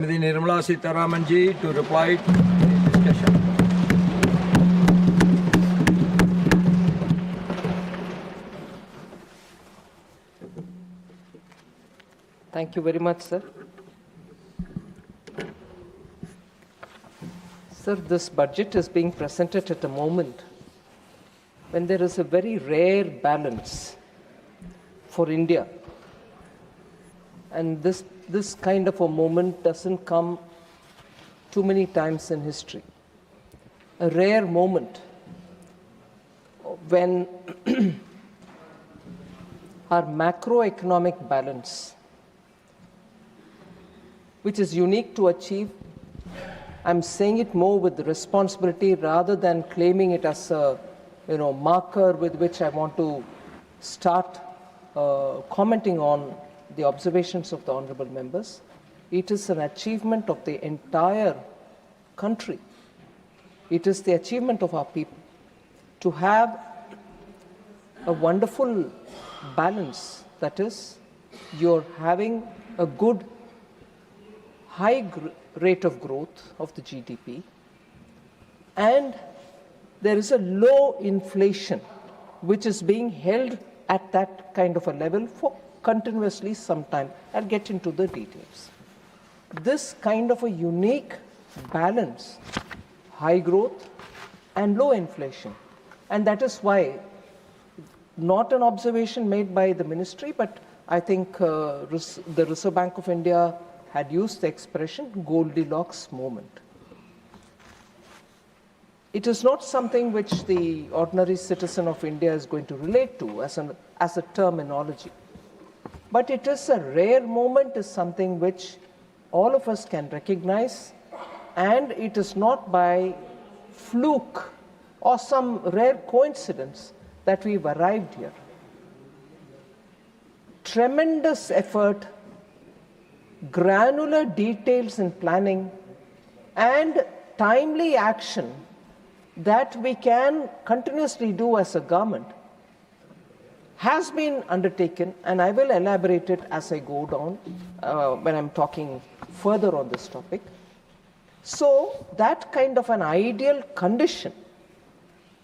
The Nirmala Sitharaman ji to reply to the discussion. Thank you very much, sir. Sir, this budget is being presented at a moment when there is a very rare balance for India. And this kind of a moment doesn't come too many times in history. A rare moment when our macroeconomic balance, which is unique to achieve, I'm saying it more with responsibility rather than claiming it as a marker with which I want to start commenting on the observations of the honorable members. It is an achievement of the entire country. It is the achievement of our people to have a wonderful balance. That is, you're having a good high rate of growth of the GDP, and there is a low inflation which is being held at that kind of a level for continuously some time. I'll get into the details. This kind of a unique balance, high growth and low inflation, and that is why, not an observation made by the ministry, but I think the Reserve Bank of India had used the expression Goldilocks moment. It is not something which the ordinary citizen of India is going to relate to as a terminology. But it is a rare moment, is something which all of us can recognize, and it is not by fluke or some rare coincidence that we've arrived here. Tremendous effort, granular details in planning, and timely action that we can continuously do as a government has been undertaken, and I will elaborate it as I go down when I'm talking further on this topic. So that kind of an ideal condition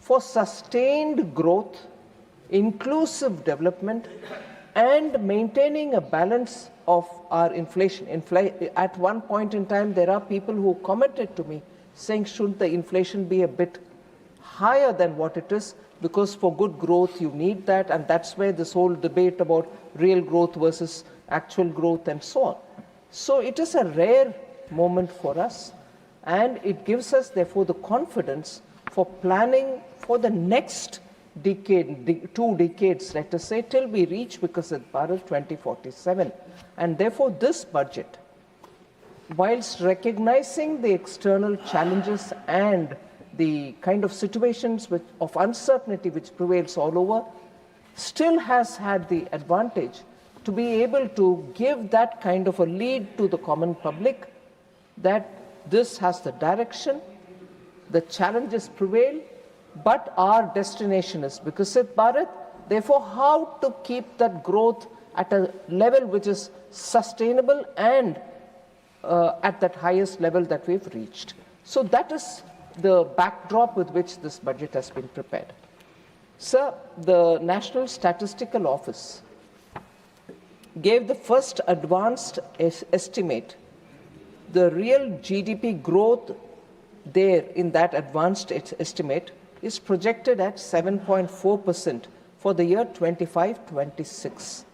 for sustained growth, inclusive development, and maintaining a balance of our inflation. At one point in time, there are people who commented to me saying, shouldn't the inflation be a bit higher than what it is? Because for good growth, you need that, and that's where this whole debate about real growth versus actual growth and so on. So it is a rare moment for us, and it gives us, therefore, the confidence for planning for the next decade, 2 decades, let us say, till we reach Viksit Bharat 2047. And therefore, this budget, whilst recognizing the external challenges and the kind of situations of uncertainty which prevails all over, still has had the advantage to be able to give that kind of a lead to the common public that this has the direction, the challenges prevail, but our destination is Viksit Bharat. Therefore, how to keep that growth at a level which is sustainable and at that highest level that we've reached. So that is the backdrop with which this budget has been prepared. Sir, the National Statistical Office gave the first advanced estimate. The real GDP growth there in that advanced estimate is projected at 7.4% for the year 25-26,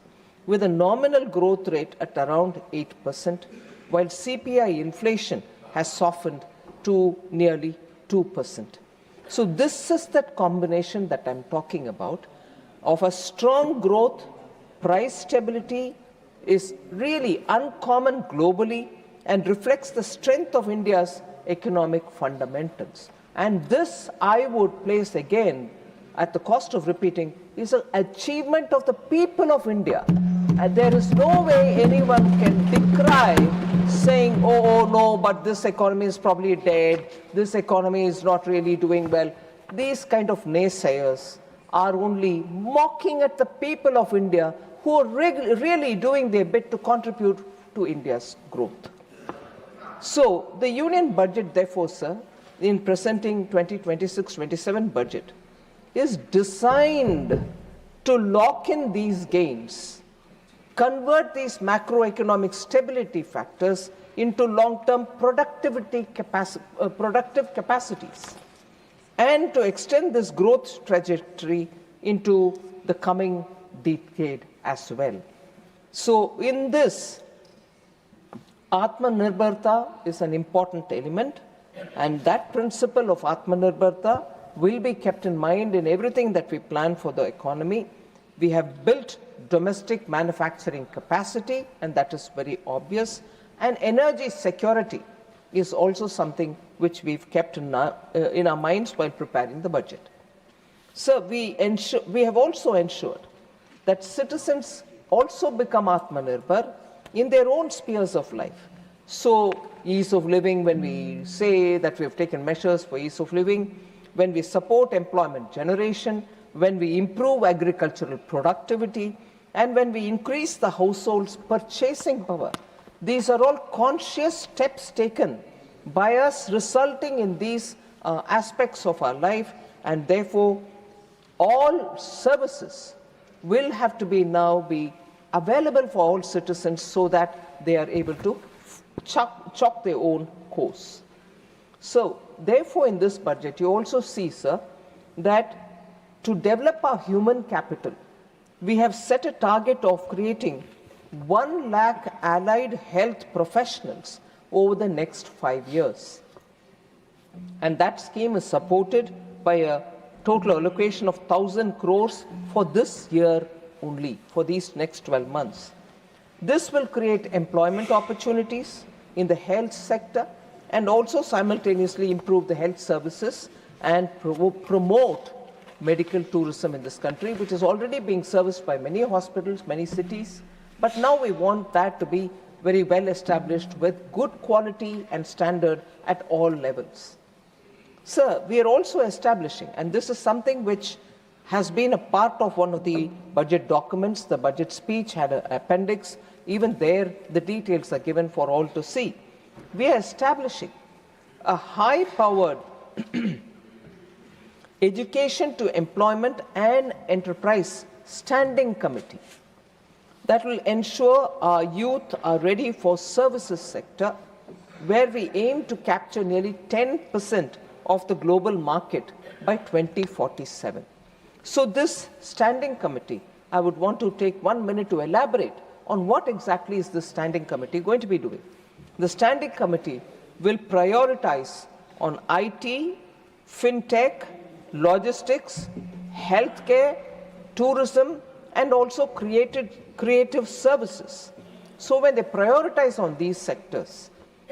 with a nominal growth rate at around 8%, while CPI inflation has softened to nearly 2%. So this is that combination that I'm talking about of a strong growth. Price stability is really uncommon globally and reflects the strength of India's economic fundamentals. And this, I would place again, at the cost of repeating, is an achievement of the people of India. And there is no way anyone can decry saying, oh no, but this economy is probably dead, this economy is not really doing well. These kind of naysayers are only mocking at the people of India who are really doing their bit to contribute to India's growth. So the union budget, therefore, sir, in presenting 2026-27 budget, is designed to lock in these gains, convert these macroeconomic stability factors into long-term productive capacities, and to extend this growth trajectory into the coming decade as well. So in this, Atmanirbharta is an important element, and that principle of Atmanirbharta will be kept in mind in everything that we plan for the economy. We have built domestic manufacturing capacity, and that is very obvious. And energy security is also something which we've kept in our minds while preparing the budget. So we have also ensured that citizens also become Atmanirbhar in their own spheres of life. So ease of living, when we say that we have taken measures for ease of living, when we support employment generation, when we improve agricultural productivity, and when we increase the household's purchasing power, these are all conscious steps taken by us, resulting in these aspects of our life, and therefore all services will have to be available for all citizens so that they are able to chalk their own course. So therefore in this budget you also see, sir, that to develop our human capital, we have set a target of creating 1 lakh allied health professionals over the next 5 years. And that scheme is supported by a total allocation of 1,000 crores for this year only, for these next 12 months. This will create employment opportunities in the health sector and also simultaneously improve the health services and promote medical tourism in this country, which is already being serviced by many hospitals, many cities. But now we want that to be very well established with good quality and standard at all levels. Sir, we are also establishing, and this is something which has been a part of one of the budget documents, the budget speech had an appendix, even there the details are given for all to see. We are establishing a high-powered education to employment and enterprise standing committee that will ensure our youth are ready for services sector, where we aim to capture nearly 10% of the global market by 2047. So this standing committee, I would want to take 1 minute to elaborate on what exactly is this standing committee going to be doing. The standing committee will prioritize on IT, fintech, logistics, healthcare, tourism, and also creative services. So when they prioritize on these sectors,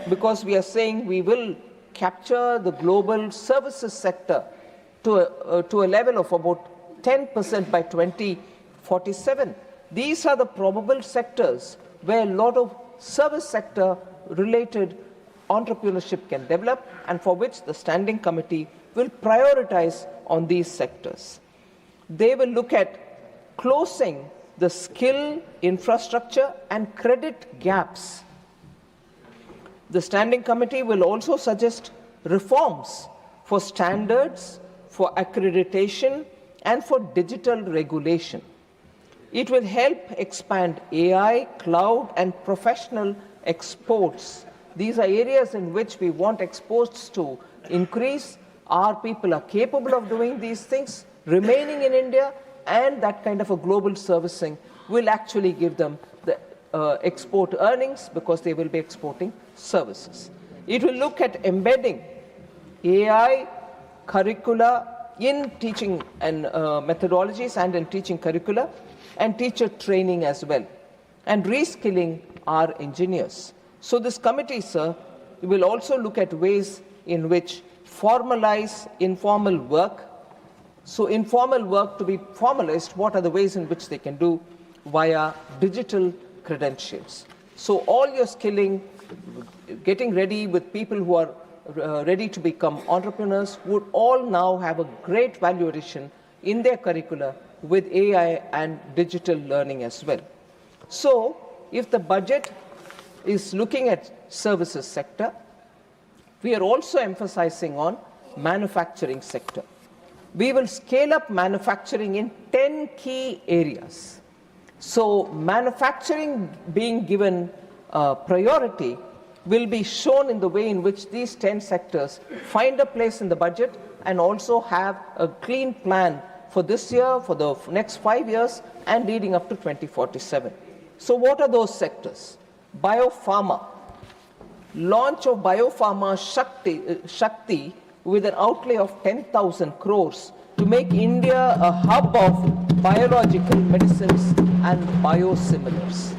because we are saying we will capture the global services sector to a level of about 10% by 2047, these are the probable sectors where a lot of service sector related entrepreneurship can develop, and for which the standing committee will prioritize on these sectors. They will look at closing the skill, infrastructure, and credit gaps. The standing committee will also suggest reforms for standards, for accreditation, and for digital regulation. It will help expand AI, cloud, and professional exports. These are areas in which we want exports to increase. Our people are capable of doing these things, remaining in India, and that kind of a global servicing will actually give them the export earnings, because they will be exporting services. It will look at embedding AI curricula in teaching and methodologies and in teaching curricula, and teacher training as well, and reskilling our engineers. So this committee, sir, will also look at ways in which formalize informal work. So informal work to be formalized, what are the ways in which they can do via digital credentials. So all your skilling, getting ready with people who are ready to become entrepreneurs would all now have a great value addition in their curricula with AI and digital learning as well. So if the budget is looking at services sector. We are also emphasizing on manufacturing sector. We will scale up manufacturing in 10 key areas. So manufacturing being given priority will be shown in the way in which these 10 sectors find a place in the budget and also have a clean plan for this year, for the next 5 years, and leading up to 2047. So what are those sectors? Biopharma. Launch of Biopharma Shakti with an outlay of 10,000 crores to make India a hub of biological medicines and biosimilars.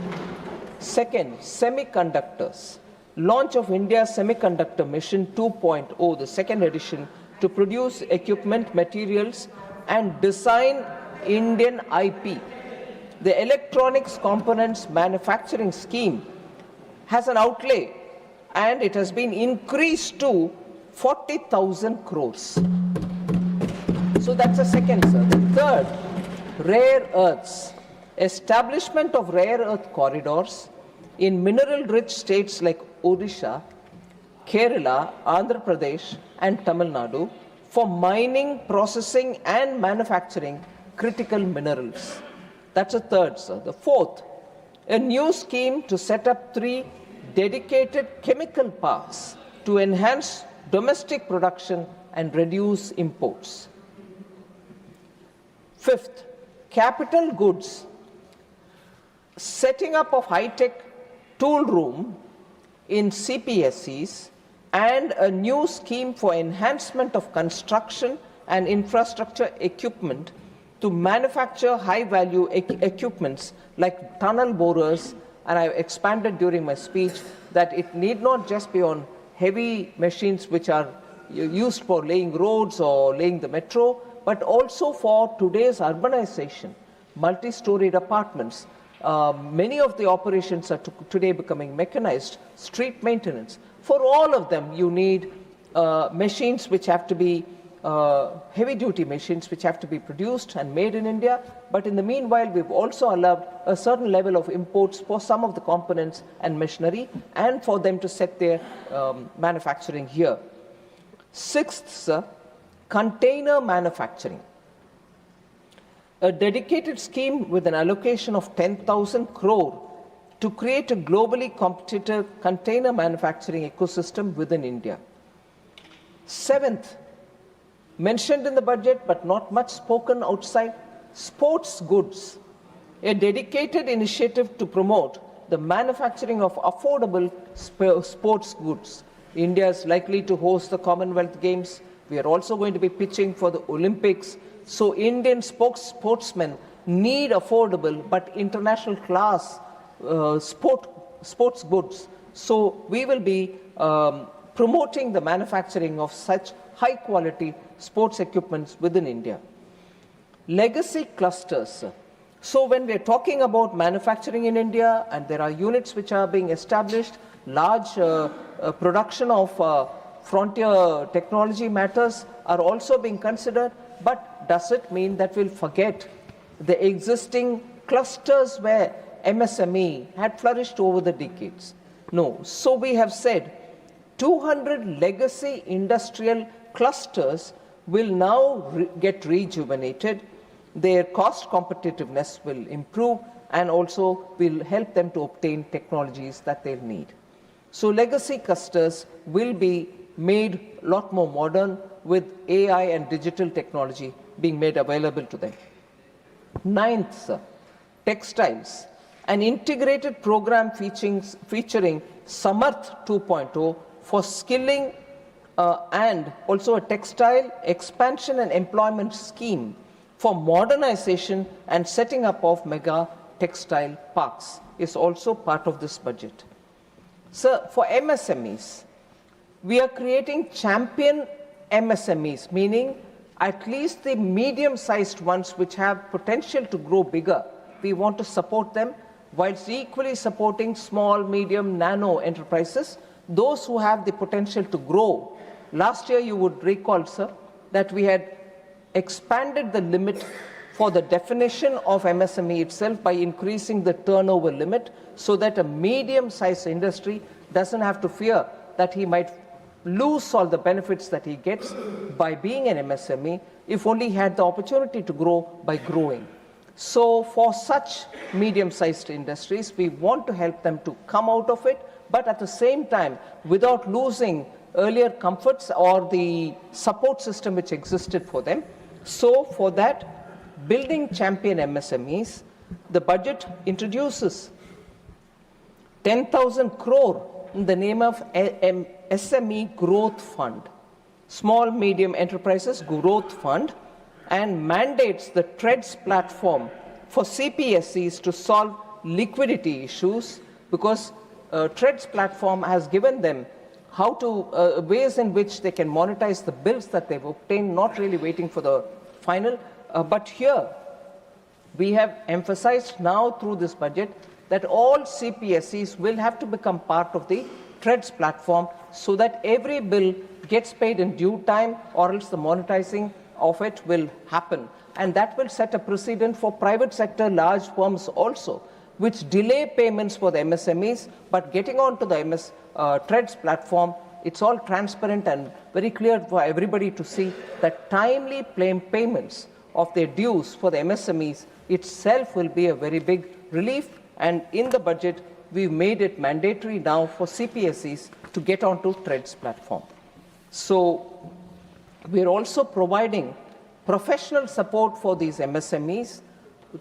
Second, semiconductors. Launch of India Semiconductor Mission 2.0, the second edition, to produce equipment, materials, and design Indian IP. The Electronics Components Manufacturing Scheme has an outlay, and it has been increased to 40,000 crores. So that's the second, sir. The third, rare earths. Establishment of rare earth corridors in mineral-rich states like Odisha, Kerala, Andhra Pradesh, and Tamil Nadu for mining, processing, and manufacturing critical minerals. That's the third, sir. The fourth, a new scheme to set up 3 dedicated chemical parks to enhance domestic production and reduce imports. Fifth, capital goods. Setting up of high-tech tool room in CPSEs and a new scheme for enhancement of construction and infrastructure equipment to manufacture high-value equipments like tunnel borers, and I expanded during my speech that it need not just be on heavy machines which are used for laying roads or laying the metro, but also for today's urbanization, multi-storied apartments. Many of the operations are today becoming mechanized, street maintenance. For all of them, you need machines which have to be heavy-duty machines which have to be produced and made in India. But in the meanwhile, we've also allowed a certain level of imports for some of the components and machinery and for them to set their manufacturing here. Sixth, sir, container manufacturing. A dedicated scheme with an allocation of 10,000 crore to create a globally competitive container manufacturing ecosystem within India. Seventh, mentioned in the budget but not much spoken outside, sports goods. A dedicated initiative to promote the manufacturing of affordable sports goods. India is likely to host the Commonwealth Games. We are also going to be pitching for the Olympics. So Indian sportsmen need affordable but international class sports goods. So we will be promoting the manufacturing of such high quality sports equipments within India. Legacy clusters. So when we are talking about manufacturing in India and there are units which are being established, large production of frontier technology matters are also being considered. But does it mean that we'll forget the existing clusters where MSME had flourished over the decades? No. So we have said 200 legacy industrial clusters will now get rejuvenated. Their cost competitiveness will improve and also will help them to obtain technologies that they'll need. So legacy clusters will be made a lot more modern with AI and digital technology being made available to them. Ninth, textiles. An integrated program featuring Samarth 2.0 for skilling and also a textile expansion and employment scheme for modernization and setting up of mega textile parks is also part of this budget. So for MSMEs, we are creating champion MSMEs, meaning at least the medium-sized ones which have potential to grow bigger. We want to support them whilst equally supporting small, medium, nano enterprises, those who have the potential to grow. Last year, you would recall, sir, that we had expanded the limit for the definition of MSME itself by increasing the turnover limit so that a medium-sized industry doesn't have to fear that he might lose all the benefits that he gets by being an MSME if only he had the opportunity to grow by growing. So for such medium-sized industries, we want to help them to come out of it, but at the same time, without losing earlier comforts or the support system which existed for them. So for that, building champion MSMEs, the budget introduces 10,000 crore in the name of SME Growth Fund, Small Medium Enterprises Growth Fund, and mandates the TREADS platform for CPSEs to solve liquidity issues, because TREADS platform has given them how to ways in which they can monetize the bills that they've obtained, not really waiting for the final. But here, we have emphasized now through this budget that all CPSEs will have to become part of the TREADS platform so that every bill gets paid in due time, or else the monetizing of it will happen. And that will set a precedent for private sector large firms also, which delay payments for the MSMEs, but getting onto the TREADS platform, it's all transparent and very clear for everybody to see that timely payments of their dues for the MSMEs itself will be a very big relief. And in the budget, we've made it mandatory now for CPSEs to get onto TREADS platform. So we're also providing professional support for these MSMEs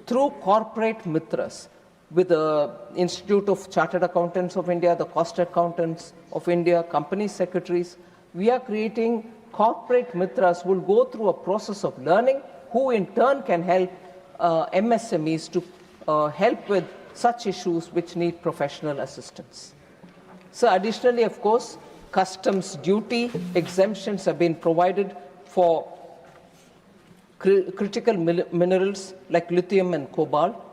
through corporate mitras with the Institute of Chartered Accountants of India, the Cost Accountants of India, company secretaries. We are creating corporate mitras who will go through a process of learning, who in turn can help MSMEs to help with such issues which need professional assistance. So additionally, of course, customs duty exemptions have been provided for critical minerals like lithium and cobalt,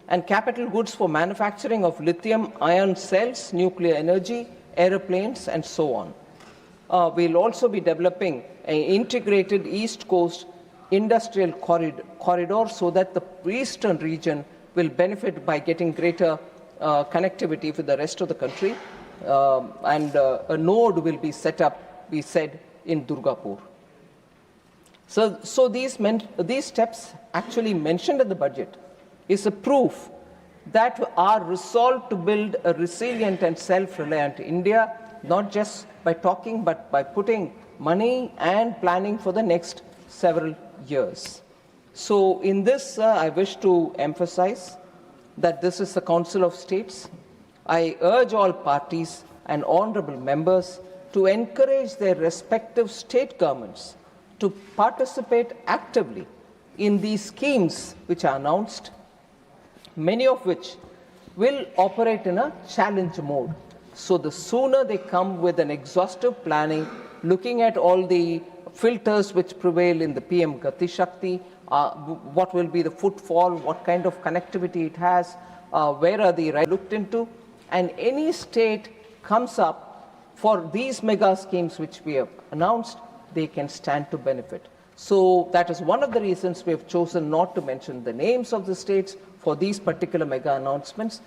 and capital goods for manufacturing of lithium ion cells, nuclear energy, aeroplanes, and so on. We'll also be developing an integrated East Coast industrial corridor so that the eastern region will benefit by getting greater connectivity with the rest of the country. And a node will be set up, we said, in Durgapur. So these steps actually mentioned in the budget is a proof that our resolve to build a resilient and self-reliant India, not just by talking, but by putting money and planning for the next several years. So in this, I wish to emphasize that this is the Council of States. I urge all parties and honorable members to encourage their respective state governments to participate actively in these schemes which are announced, many of which will operate in a challenge mode. So the sooner they come with an exhaustive planning, looking at all the filters which prevail in the PM Gati Shakti, what will be the footfall, what kind of connectivity it has, where are the rights looked into, and any state comes up for these mega schemes which we have announced, they can stand to benefit. So that is one of the reasons we have chosen not to mention the names of the states for these particular mega announcements.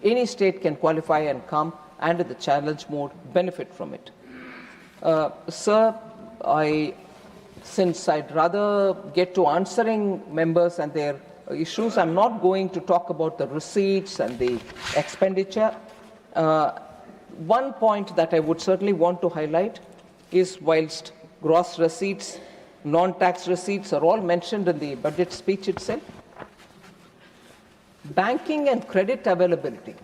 Any state can qualify and come and in the challenge mode benefit from it. Sir, since I'd rather get to answering members and their issues, I'm not going to talk about the receipts and the expenditure. One point that I would certainly want to highlight is whilst gross receipts, non-tax receipts are all mentioned in the budget speech itself, banking and credit availability,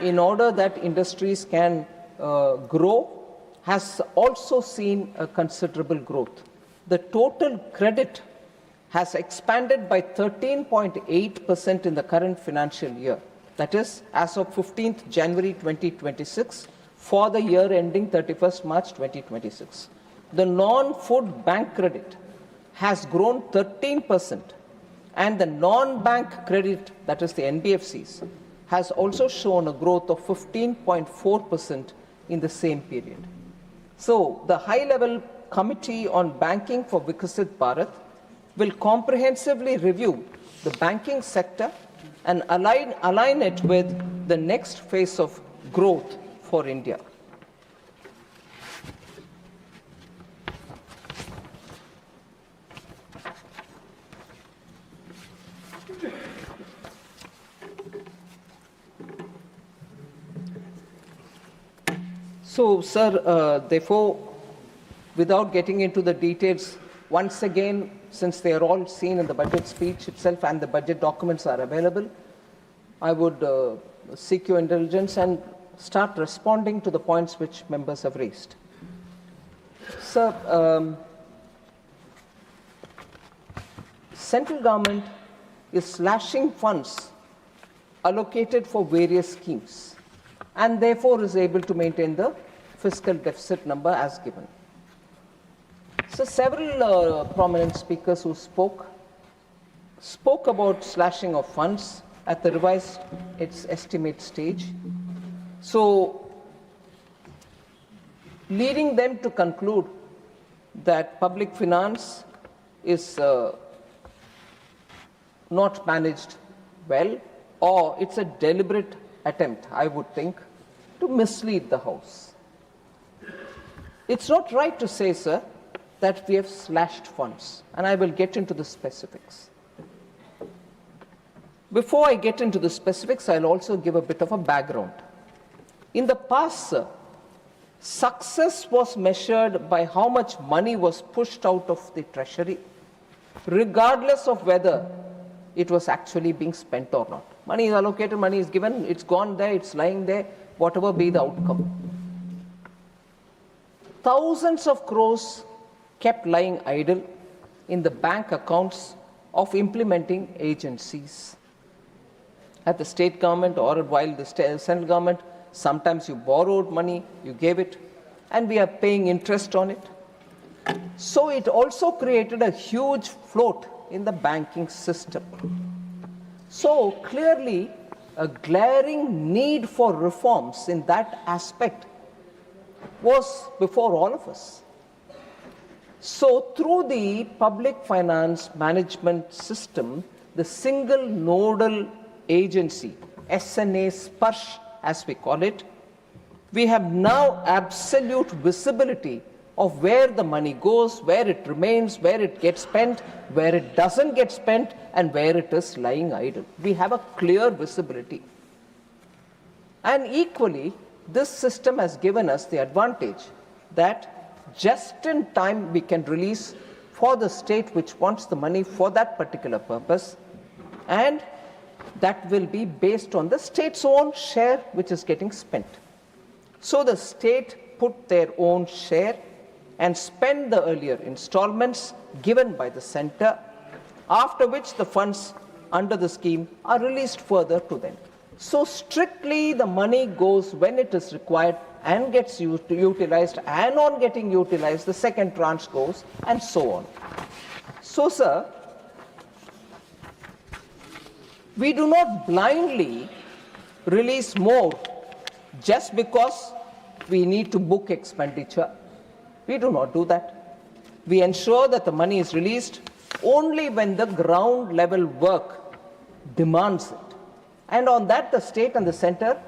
in order that industries can grow, has also seen a considerable growth. The total credit has expanded by 13.8% in the current financial year. That is, as of 15th January 2026, for the year ending 31st March 2026. The non-food bank credit has grown 13%, and the non-bank credit, that is the NBFCs, has also shown a growth of 15.4% in the same period. So the high-level Committee on Banking for Vikasit Bharat, will comprehensively review the banking sector and align it with the next phase of growth for India. So, sir, therefore, without getting into the details, once again, since they are all seen in the budget speech itself and the budget documents are available, I would seek your indulgence and start responding to the points which members have raised. Sir, central government is slashing funds allocated for various schemes and therefore is able to maintain the fiscal deficit number as given. So several prominent speakers who spoke about slashing of funds at the revised its estimate stage. So leading them to conclude that public finance is not managed well, or it's a deliberate attempt, I would think, to mislead the House. It's not right to say, sir, that we have slashed funds, and I will get into the specifics. Before I get into the specifics, I'll also give a bit of a background. In the past, sir, success was measured by how much money was pushed out of the treasury, regardless of whether it was actually being spent or not. Money is allocated, money is given, it's gone there, it's lying there, whatever be the outcome. Thousands of crores kept lying idle in the bank accounts of implementing agencies. At the state government or while the central government, sometimes you borrowed money, you gave it, and we are paying interest on it. So it also created a huge float in the banking system. So clearly, a glaring need for reforms in that aspect was before all of us. So through the public finance management system, the single nodal agency, SNA Sparsh as we call it, we have now absolute visibility of where the money goes, where it remains, where it gets spent, where it doesn't get spent, and where it is lying idle. We have a clear visibility. And equally, this system has given us the advantage that just in time we can release for the state which wants the money for that particular purpose, and that will be based on the state's own share which is getting spent. So the state put their own share and spend the earlier installments given by the center, after which the funds under the scheme are released further to them. So strictly the money goes when it is required and gets utilized, and on getting utilized the second tranche goes, and so on. So, sir, we do not blindly release more just because we need to book expenditure. We do not do that. We ensure that the money is released only when the ground level work demands it. And on that, the state and the center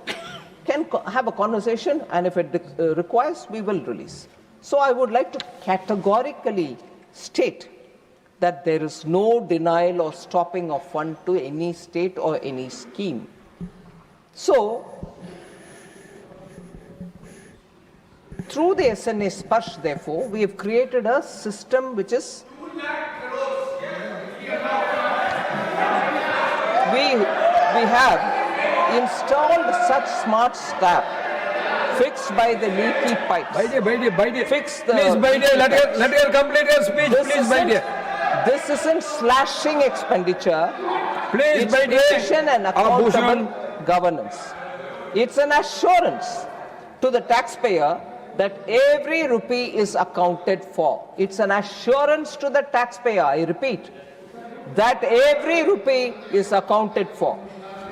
can have a conversation, and if it requires, we will release. So I would like to categorically state that there is no denial or stopping of fund to any state or any scheme. So, through the SNA Sparsh, therefore, we have created a system which is we have installed such smart staff fixed by the leaky pipes. Fix the please, my dear, let her complete her speech, please, my dear. This isn't slashing expenditure. Please, It's my dear. efficient and accountable governance. It's an assurance to the taxpayer that every rupee is accounted for. It's an assurance to the taxpayer, I repeat, that every rupee is accounted for.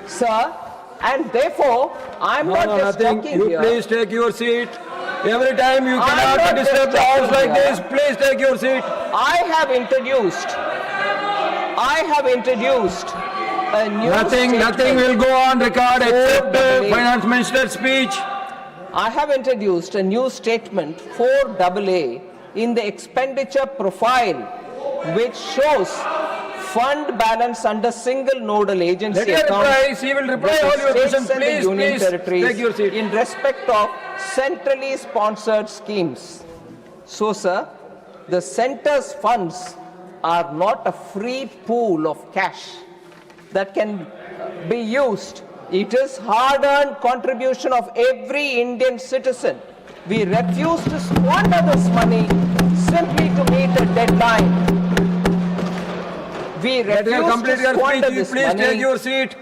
Sir, and therefore, I'm not just talking You here. please take your seat. Every time you I'm cannot not disturb just the house talking like here. this, please take your seat. I have introduced I have introduced a new Nothing statement. will go on record except double A. Finance Minister's speech. I have introduced a new statement 4AA in the expenditure profile, which shows fund balance under single nodal agency Let her account. reply. She will reply with the all your states questions. and the Please, union please, territories take your seat. in respect of centrally sponsored schemes. So, sir, the centre's funds are not a free pool of cash that can be used. It is hard-earned contribution of every Indian citizen. We refuse to squander this money simply to meet a deadline. We Let her refuse complete to your squander speech. this Please take money your seat.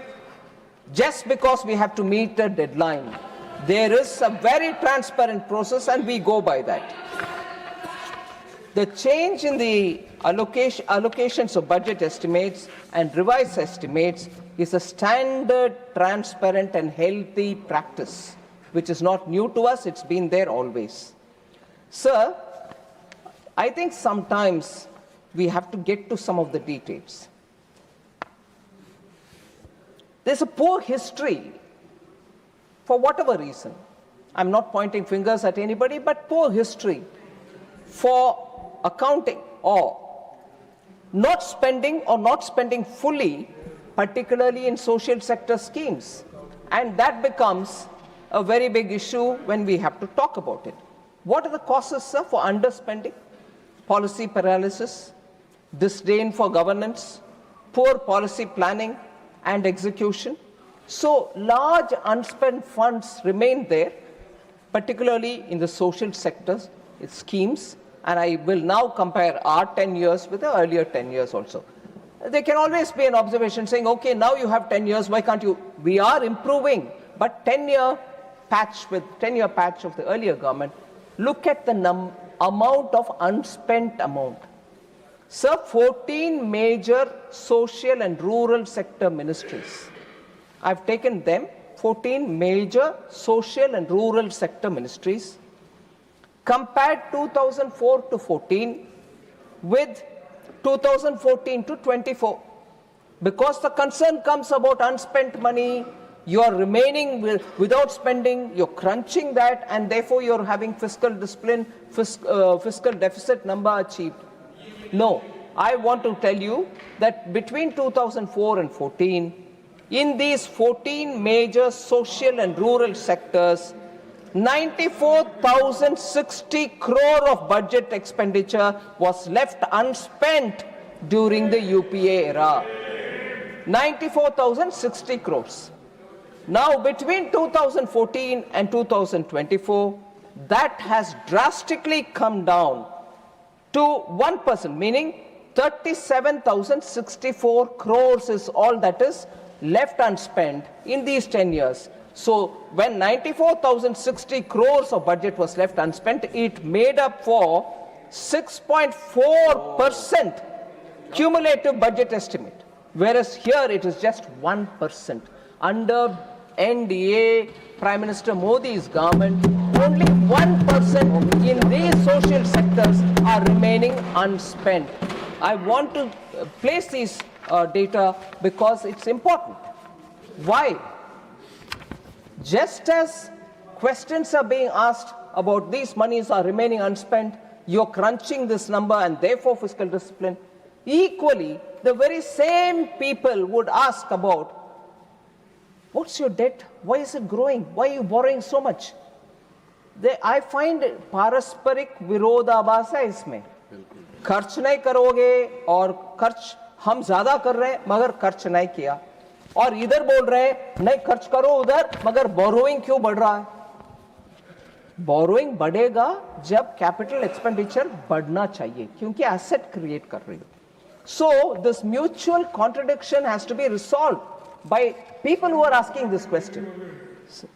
just because we have to meet a deadline. There is a very transparent process and we go by that. The change in the allocations of budget estimates and revised estimates is a standard, transparent and healthy practice, which is not new to us, it's been there always. Sir, I think sometimes we have to get to some of the details. There's a poor history, for whatever reason. I'm not pointing fingers at anybody, but poor history for accounting or not spending fully, particularly in social sector schemes. And that becomes a very big issue when we have to talk about it. What are the causes, sir, for underspending? Policy paralysis, disdain for governance, poor policy planning and execution. So large unspent funds remain there, particularly in the social sectors, schemes, and I will now compare our 10 years with the earlier 10 years also. There can always be an observation saying, okay, now you have 10 years, why can't you? We are improving, but 10-year patch of the earlier government, look at the amount of unspent amount. Sir, 14 major social and rural sector ministries. I've taken them, 14 major social and rural sector ministries, compared 2004 to 14 with 2014 to 24. Because the concern comes about unspent money, you are remaining without spending, you're crunching that, and therefore you're having fiscal discipline, fiscal deficit number achieved. No, I want to tell you that between 2004 and 14, in these 14 major social and rural sectors, 94,060 crore of budget expenditure was left unspent during the UPA era. 94,060 crores. Now, between 2014 and 2024, that has drastically come down to 1%, meaning 37,064 crores is all that is left unspent in these 10 years. So when 94,060 crores of budget was left unspent, it made up for 6.4% cumulative budget estimate, whereas here it is just 1%. Under NDA, Prime Minister Modi's government, only 1% in these social sectors are remaining unspent. I want to place these data because it's important. Why? Just as questions are being asked about these monies are remaining unspent, you're crunching this number and therefore fiscal discipline, equally, the very same people would ask about, what's your debt? Why is it growing? Why are you borrowing so much? I find पारस्परिक विरोधाभास है इसमें. खर्च नहीं करोगे और खर्च हम ज्यादा कर रहे हैं मगर खर्च नहीं किया, और इधर बोल रहे हैं नहीं खर्च करो उधर मगर बोरोइंग क्यों बढ़ रहा है? बोरोइंग बढ़ेगा जब कैपिटल एक्सपेंडिचर बढ़ना चाहिए क्योंकि एसेट क्रिएट कर रही हो. So this mutual contradiction has to be resolved by people who are asking this question.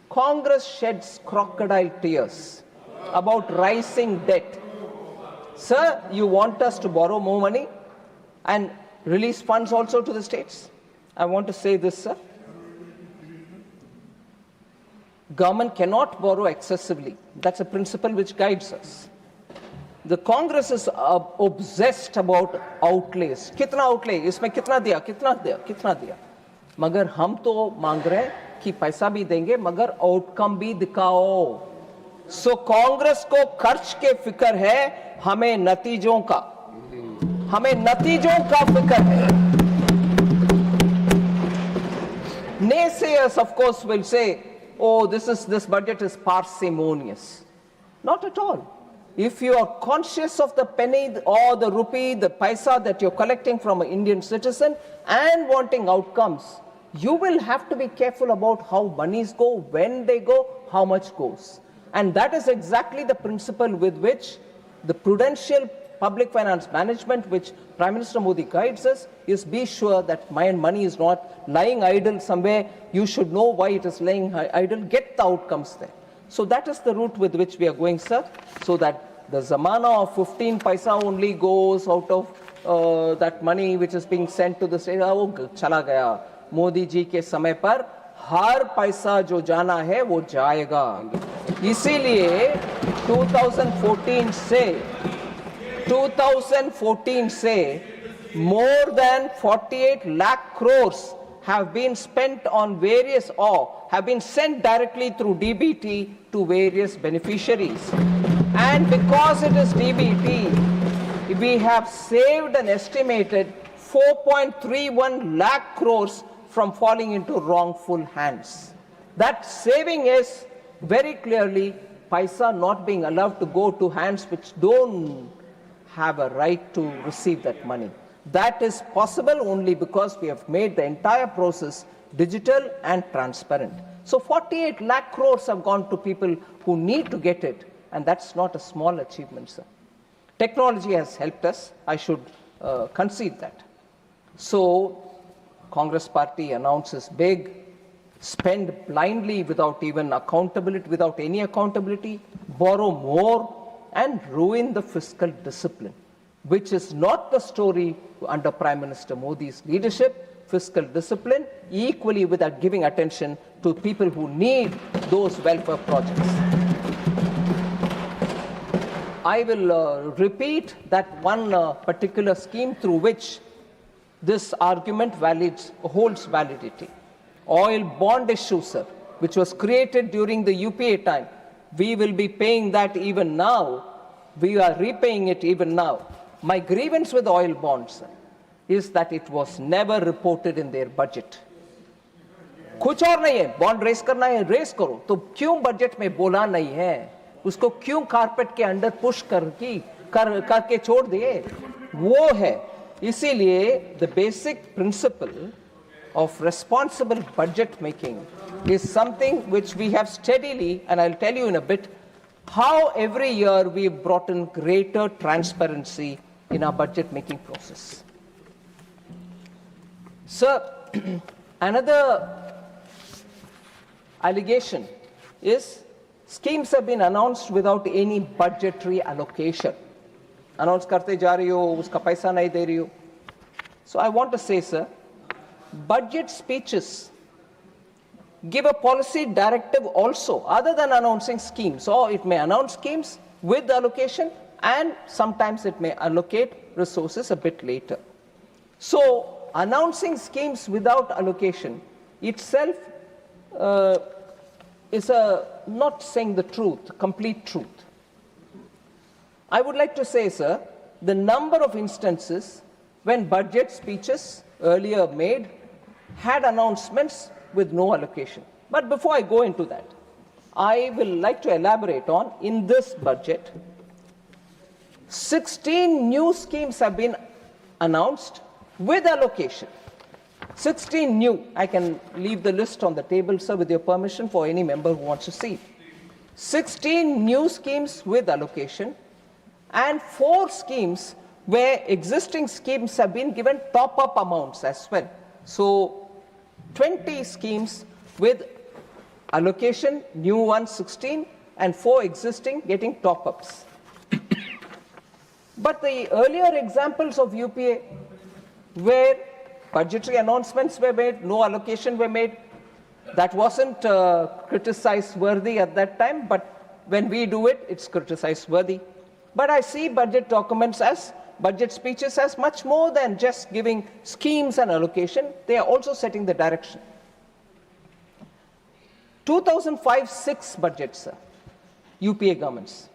Congress sheds crocodile tears about rising debt. Sir, you want us to borrow more money and release funds also to the states? I want to say this, sir. Government cannot borrow excessively. That's a principle which guides us. the Congress is obsessed about outlays. कितना outlay, इसमें कितना दिया, कितना दिया, कितना दिया. मगर हम तो मांग रहे हैं कि पैसा भी देंगे मगर आउटकम भी दिखाओ. सो कांग्रेस को खर्च के फिक्र है, हमें नतीजों का फिक्र है. Naysayers of course will say, oh, this budget is parsimonious. Not at all. If you are conscious of the penny or the rupee, the paisa that you're collecting from an Indian citizen and wanting outcomes, you will have to be careful about how monies go, when they go, how much goes. And that is exactly the principle with which the prudential public finance management, which Prime Minister Modi guides us, is be sure that my money is not lying idle somewhere. You should know why it is lying idle, get the outcomes there. So that is the route with which we are going, sir, so that the zamana of 15 paisa only goes out of that money which is being sent to the state. वो चला गया. मोदी जी के समय पर हर पैसा जो जाना है वो जाएगा. इसीलिए 2014 से more than 48 lakh crores have been spent on various or have been sent directly through DBT to various beneficiaries. And because it is DBT, we have saved an estimated 4.31 lakh crores from falling into wrongful hands. That saving is very clearly paisa not being allowed to go to hands which don't have a right to receive that money. That is possible only because we have made the entire process digital and transparent. So 48 lakh crores have gone to people who need to get it, and that's not a small achievement, sir. Technology has helped us, I should concede that. So Congress party announces big, spend blindly without even accountability, without any accountability, borrow more, and ruin the fiscal discipline, which is not the story under Prime Minister Modi's leadership. Fiscal discipline, equally without giving attention to people who need those welfare projects. I will repeat that one particular scheme through which this argument holds validity. Oil bond issue, sir, which was created during the UPA time. We will be paying that even now. We are repaying it even now. My grievance with oil bonds, sir, is that it was never reported in their budget. कुछ और नहीं है, bond race करना है, race करो, तो क्यों budget में बोला नहीं है? उसको क्यों कारपेट के अंडर पुश करके छोड़ दिए? वो है. इसीलिए the basic principle of responsible budget making is something which we have steadily, and I'll tell you in a bit, how every year we've brought in greater transparency in our budget making process. Sir, another allegation is schemes have been announced without any budgetary allocation. Announce karte ja rahi ho, uska paisa nahi de rahi ho. So I want to say, sir, budget speeches give a policy directive also, other than announcing schemes. Or it may announce schemes with allocation, and sometimes it may allocate resources a bit later. So announcing schemes without allocation itself is not saying the truth, complete truth. I would like to say, sir, the number of instances when budget speeches earlier made had announcements with no allocation. But before I go into that, I will like to elaborate on, in this budget, 16 new schemes have been announced with allocation. 16 new. I can leave the list on the table, sir, with your permission, for any member who wants to see. 16 new schemes with allocation, and 4 schemes where existing schemes have been given top-up amounts as well. So 20 schemes with allocation, new ones 16, and 4 existing getting top-ups. But the earlier examples of UPA, where budgetary announcements were made, no allocation were made, that wasn't criticized worthy at that time, but when we do it, it's criticized worthy. But I see budget documents as budget speeches as much more than just giving schemes and allocation. They are also setting the direction. 2005-06 budget, sir, UPA governments.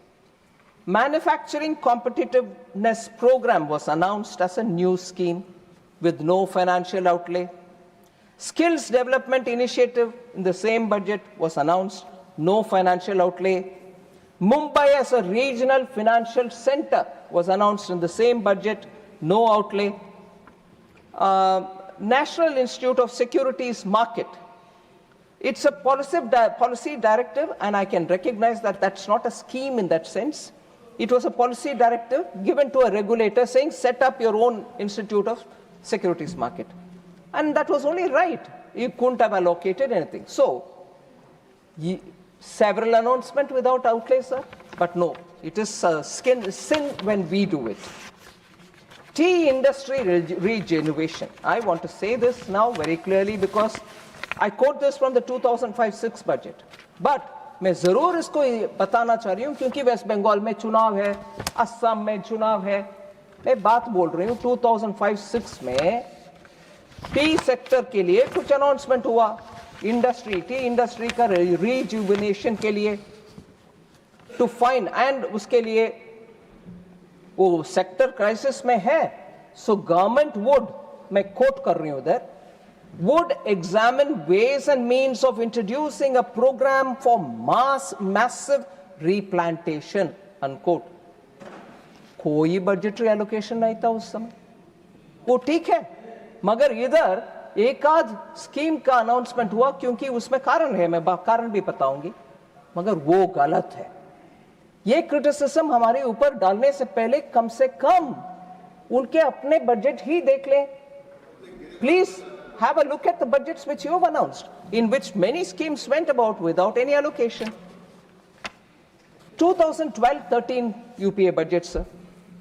Manufacturing competitiveness program was announced as a new scheme with no financial outlay. Skills development initiative in the same budget was announced, no financial outlay. Mumbai as a regional financial center was announced in the same budget, no outlay. National Institute of Securities Market. It's a policy directive, and I can recognize that that's not a scheme in that sense. It was a policy directive given to a regulator saying, set up your own Institute of Securities Market. And that was only right. You couldn't have allocated anything. So, several announcements without outlay, sir. But no, it is sin when we do it. Tea industry regeneration. I want to say this now very clearly because I quote this from the 2005-06 budget. But मैं जरूर इसको बताना चाह रही हूँ क्योंकि waste Bengal में चुनाव है, असम में चुनाव है. मैं बात बोल रही हूँ 2005-06 में टी सेक्टर के लिए कुछ अनाउंसमेंट हुआ, टी इंडस्ट्री का रिजुविनेशन के लिए टू फाइंड, एंड उसके लिए वो सेक्टर क्राइसिस में है. सो गवर्नमेंट वुड, मैं कोट कर रही हूं उधर, would examine ways and means of introducing a program for massive replantation, unquote. कोई बजटरी एलोकेशन नहीं था उस समय. वो ठीक है, मगर इधर एक आध स्कीम का अनाउंसमेंट हुआ क्योंकि उसमें कारण है, मैं कारण भी बताऊंगी, मगर वो गलत है. ये क्रिटिसिज्म हमारे ऊपर डालने से पहले कम से कम उनके अपने बजट ही देख लें. Please have a look at the budgets which you have announced, in which many schemes went about without any allocation. 2012-13 UPA budget, sir.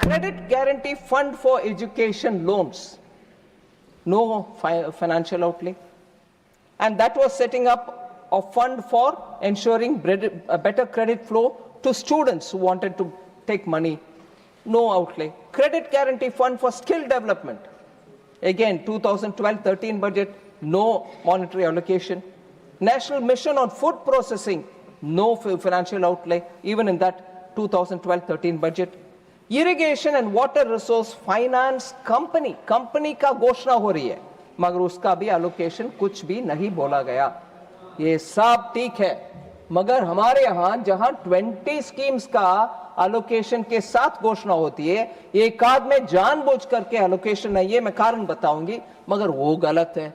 Credit guarantee fund for education loans. No financial outlay. And that was setting up a fund for ensuring a better credit flow to students who wanted to take money. No outlay. Credit guarantee fund for skill development. Again, 2012-13 budget, no monetary allocation. National Mission on Food Processing, no financial outlay, even in that 2012-13 budget. Irrigation and Water Resource Finance Company का घोषणा हो रही है, मगर उसका भी allocation कुछ भी नहीं बोला गया. ये सब ठीक है, मगर हमारे यहाँ जहाँ 20 स्कीम्स का एलोकेशन के साथ घोषणा होती है, एक आध में जानबूझ करके एलोकेशन नहीं है, मैं कारण बताऊंगी, मगर वो गलत है.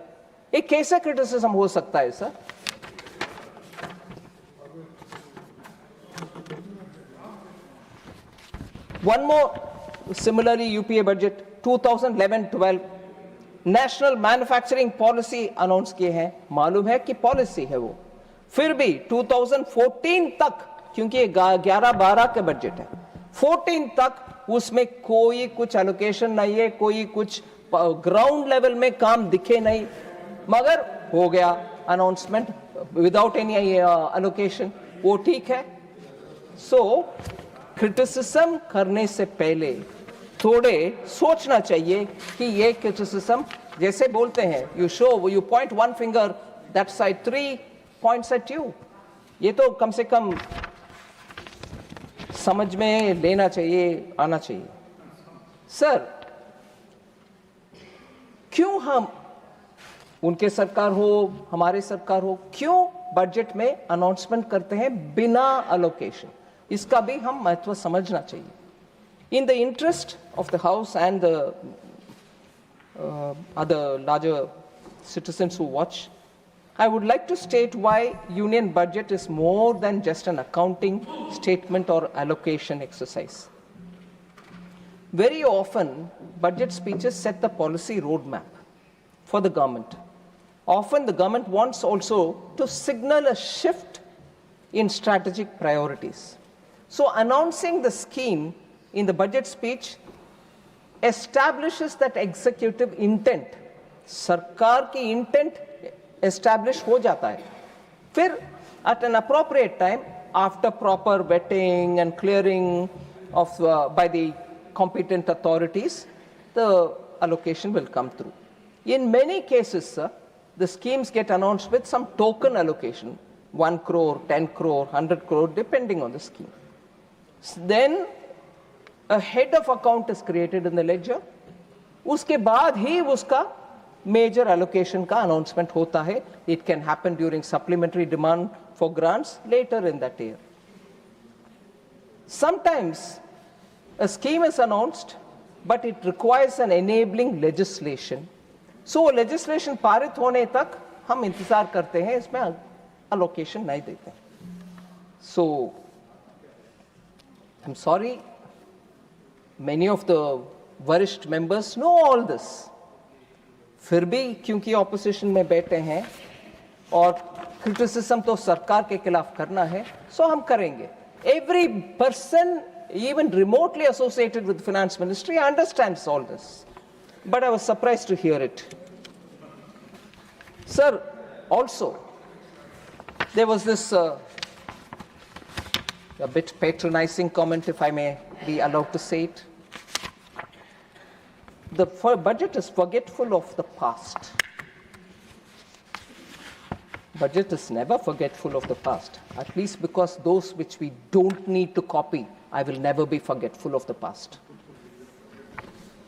एक कैसे क्रिटिसिज्म हो सकता है sir? One more similarly UPA budget 2011-12 national manufacturing policy announce किए हैं. मालूम है कि पॉलिसी है वो, फिर भी 2014 तक, क्योंकि ये 11-12 के बजट है, 14 तक उसमें कोई कुछ एलोकेशन नहीं है, कोई कुछ ग्राउंड लेवल में काम दिखे नहीं, मगर हो गया अनाउंसमेंट विदाउट एनी एलोकेशन. वो ठीक है. सो क्रिटिसिज्म करने से पहले थोड़े सोचना चाहिए कि ये क्रिटिसिज्म, जैसे बोलते हैं, you point one finger, that side 3 points at you. ये तो कम से कम समझ में लेना चाहिए, आना चाहिए. सर, क्यों हम, उनके सरकार हो, हमारे सरकार हो, क्यों बजट में अनाउंसमेंट करते हैं बिना अलोकेशन? इसका भी हम महत्व समझना चाहिए. In the interest of the House and the other larger citizens who watch, I would like to state why union budget is more than just an accounting statement or allocation exercise. Very often, budget speeches set the policy roadmap for the government. Often, the government wants also to signal a shift in strategic priorities. So, announcing the scheme in the budget speech establishes that executive intent. सरकार की intent establish हो जाता है. फिर at an appropriate time, after proper vetting and clearing by the competent authorities, the allocation will come through. In many cases, sir, the schemes get announced with some token allocation, 1 crore, 10 crore, 100 crore, depending on the scheme. Then a head of account is created in the ledger. उसके बाद ही उसका major allocation का announcement होता है. It can happen during supplementary demand for grants later in that year. Sometimes a scheme is announced, but it requires an enabling legislation. So legislation पारित होने तक हम इंतजार करते हैं, इसमें allocation नहीं देते. So I'm sorry, many of the वरिष्ठ members know all this. फिर भी क्योंकि opposition में बैठे हैं और criticism तो सरकार के खिलाफ करना है, so हम करेंगे. Every person, even remotely associated with the finance ministry, understands all this. But I was surprised to hear it. Sir, also, there was this a bit patronizing comment, if I may be allowed to say it. The budget is forgetful of the past. Budget is never forgetful of the past, at least because those which we don't need to copy, I will never be forgetful of the past.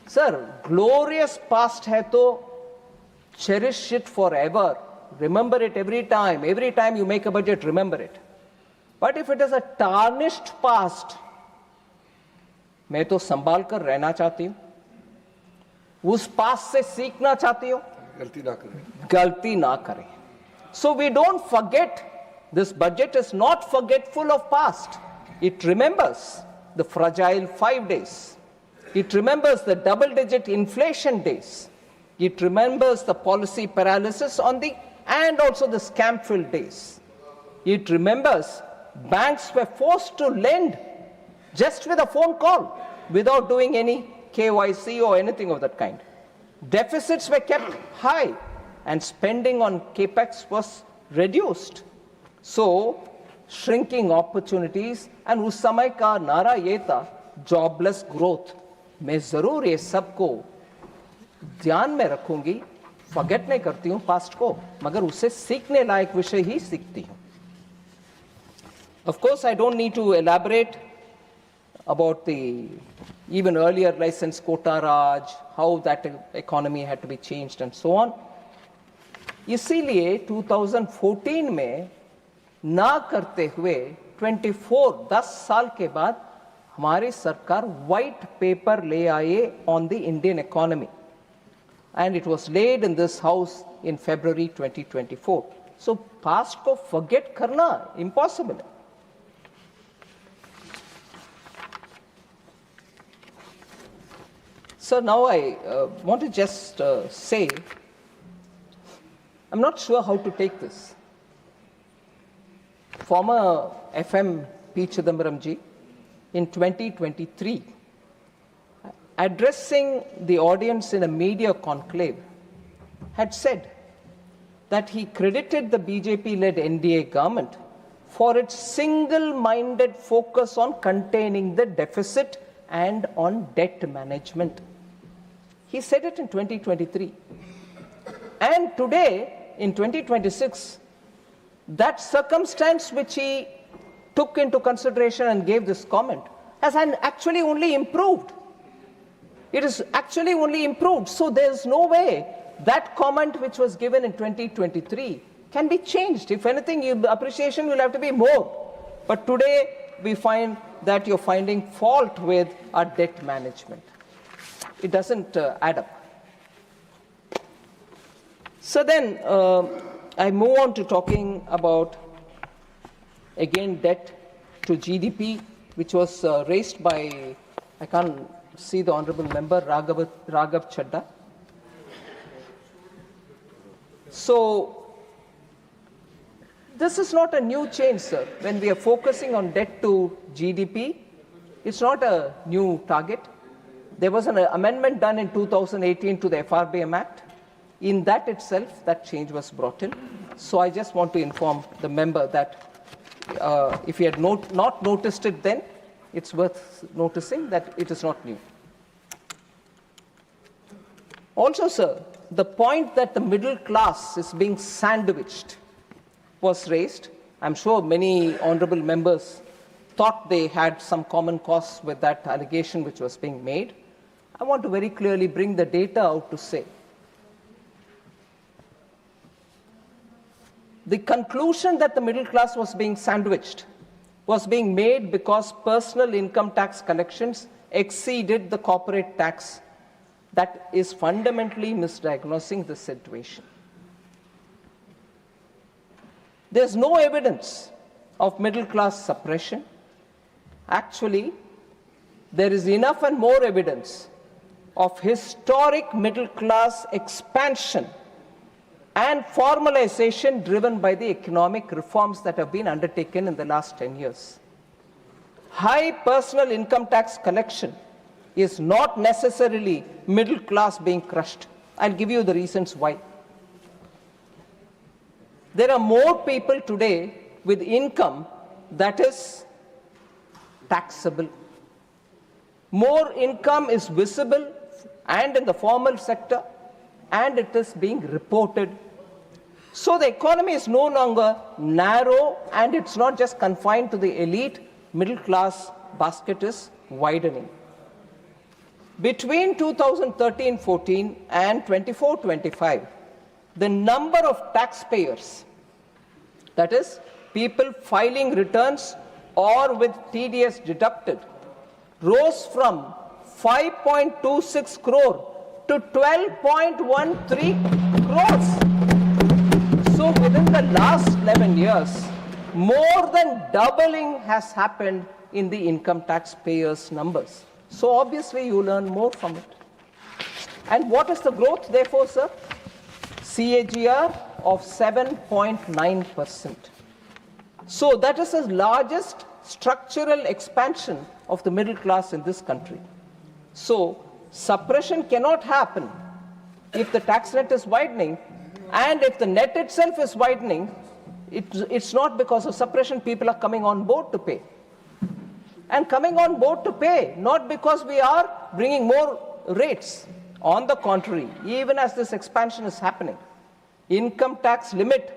Sir, glorious past hai to cherish it forever. Remember it every time. Every time you make a budget, remember it. But if it is a tarnished past, मैं तो संभाल कर रहना चाहती हूँ. उस पास से सीखना चाहती हूँ. गलती ना करें. So we don't forget. This budget is not forgetful of past. It remembers the fragile 5 days. It remembers the double-digit inflation days. It remembers the policy paralysis and also the scam-filled days. It remembers banks were forced to lend just with a phone call without doing any KYC or anything of that kind. Deficits were kept high and spending on capex was reduced. So, shrinking opportunities, and उस समय का नारा ये था jobless growth. मैं जरूर ये सबको ध्यान में रखूंगी, forget नहीं करती हूँ past को, मगर उससे सीखने लायक विषय ही सीखती हूँ. Of course, I don't need to elaborate about the even earlier license quota Raj, how that economy had to be changed and so on. इसीलिए 2014 में ना करते हुए 10 साल के बाद हमारी सरकार व्हाइट पेपर ले आए on the Indian economy, and it was laid in this house in February 2024. So past को forget करना impossible. So now I want to just say, I'm not sure how to take this. Former FM P. Chidambaram ji, in 2023, addressing the audience in a media conclave, had said that he credited the BJP-led NDA government for its single-minded focus on containing the deficit and on debt management. He said it in 2023. And today, in 2026, that circumstance which he took into consideration and gave this comment has actually only improved. It is actually only improved. So there's no way that comment which was given in 2023 can be changed. If anything, appreciation will have to be more. But today, we find that you're finding fault with our debt management. It doesn't add up. So then, I move on to talking about, again, debt to GDP, which was raised by, I can't see the honorable member, Raghav Chadda. So, this is not a new change, sir. When we are focusing on debt to GDP, it's not a new target. There was an amendment done in 2018 to the FRBM Act. In that itself, that change was brought in. So I just want to inform the member that if he had not noticed it then, it's worth noticing that it is not new. Also, sir, the point that the middle class is being sandwiched was raised. I'm sure many honorable members thought they had some common cause with that allegation which was being made. I want to very clearly bring the data out to say the conclusion that the middle class was being sandwiched was being made because personal income tax collections exceeded the corporate tax. That is fundamentally misdiagnosing the situation. There's no evidence of middle class suppression. Actually, there is enough and more evidence of historic middle class expansion and formalization driven by the economic reforms that have been undertaken in the last 10 years. High personal income tax collection is not necessarily middle class being crushed. I'll give you the reasons why. There are more people today with income that is taxable. More income is visible and in the formal sector, and it is being reported. So the economy is no longer narrow, and it's not just confined to the elite. Middle class basket is widening. Between 2013-14 and 24-25, the number of taxpayers, that is, people filing returns or with TDS deducted, rose from 5.26 crore to 12.13 crores. So within the last 11 years, more than doubling has happened in the income taxpayers' numbers. So obviously you learn more from it. And what is the growth therefore, sir? CAGR of 7.9%. So that is the largest structural expansion of the middle class in this country. So suppression cannot happen if the tax net is widening, and if the net itself is widening, it's not because of suppression. People are coming on board to pay. And coming on board to pay, not because we are bringing more rates. On the contrary, even as this expansion is happening, income tax limit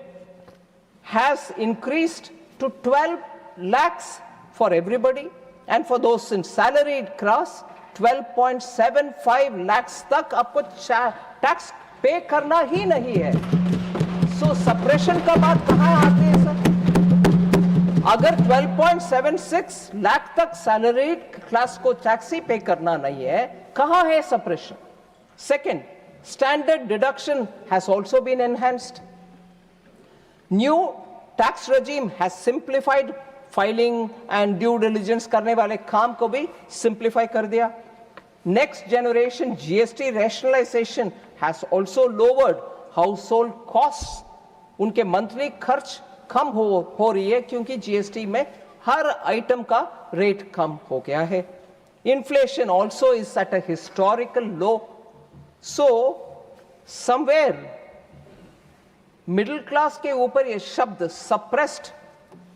has increased to 12 lakhs for everybody, and for those in salaried class, 12.75 lakhs तक आपको tax पे करना ही नहीं है. So suppression का बात कहाँ आती है सर? अगर 12.76 लाख तक salaried class को टैक्स ही पे करना नहीं है, कहाँ है suppression? Second, standard deduction has also been enhanced. New tax regime has simplified filing and due diligence करने वाले काम को भी simplify कर दिया. Next generation GST rationalization has also lowered household costs. उनके monthly खर्च कम हो रही है क्योंकि GST में हर item का rate कम हो गया है. Inflation also is at a historical low. So somewhere middle class के ऊपर ये शब्द suppressed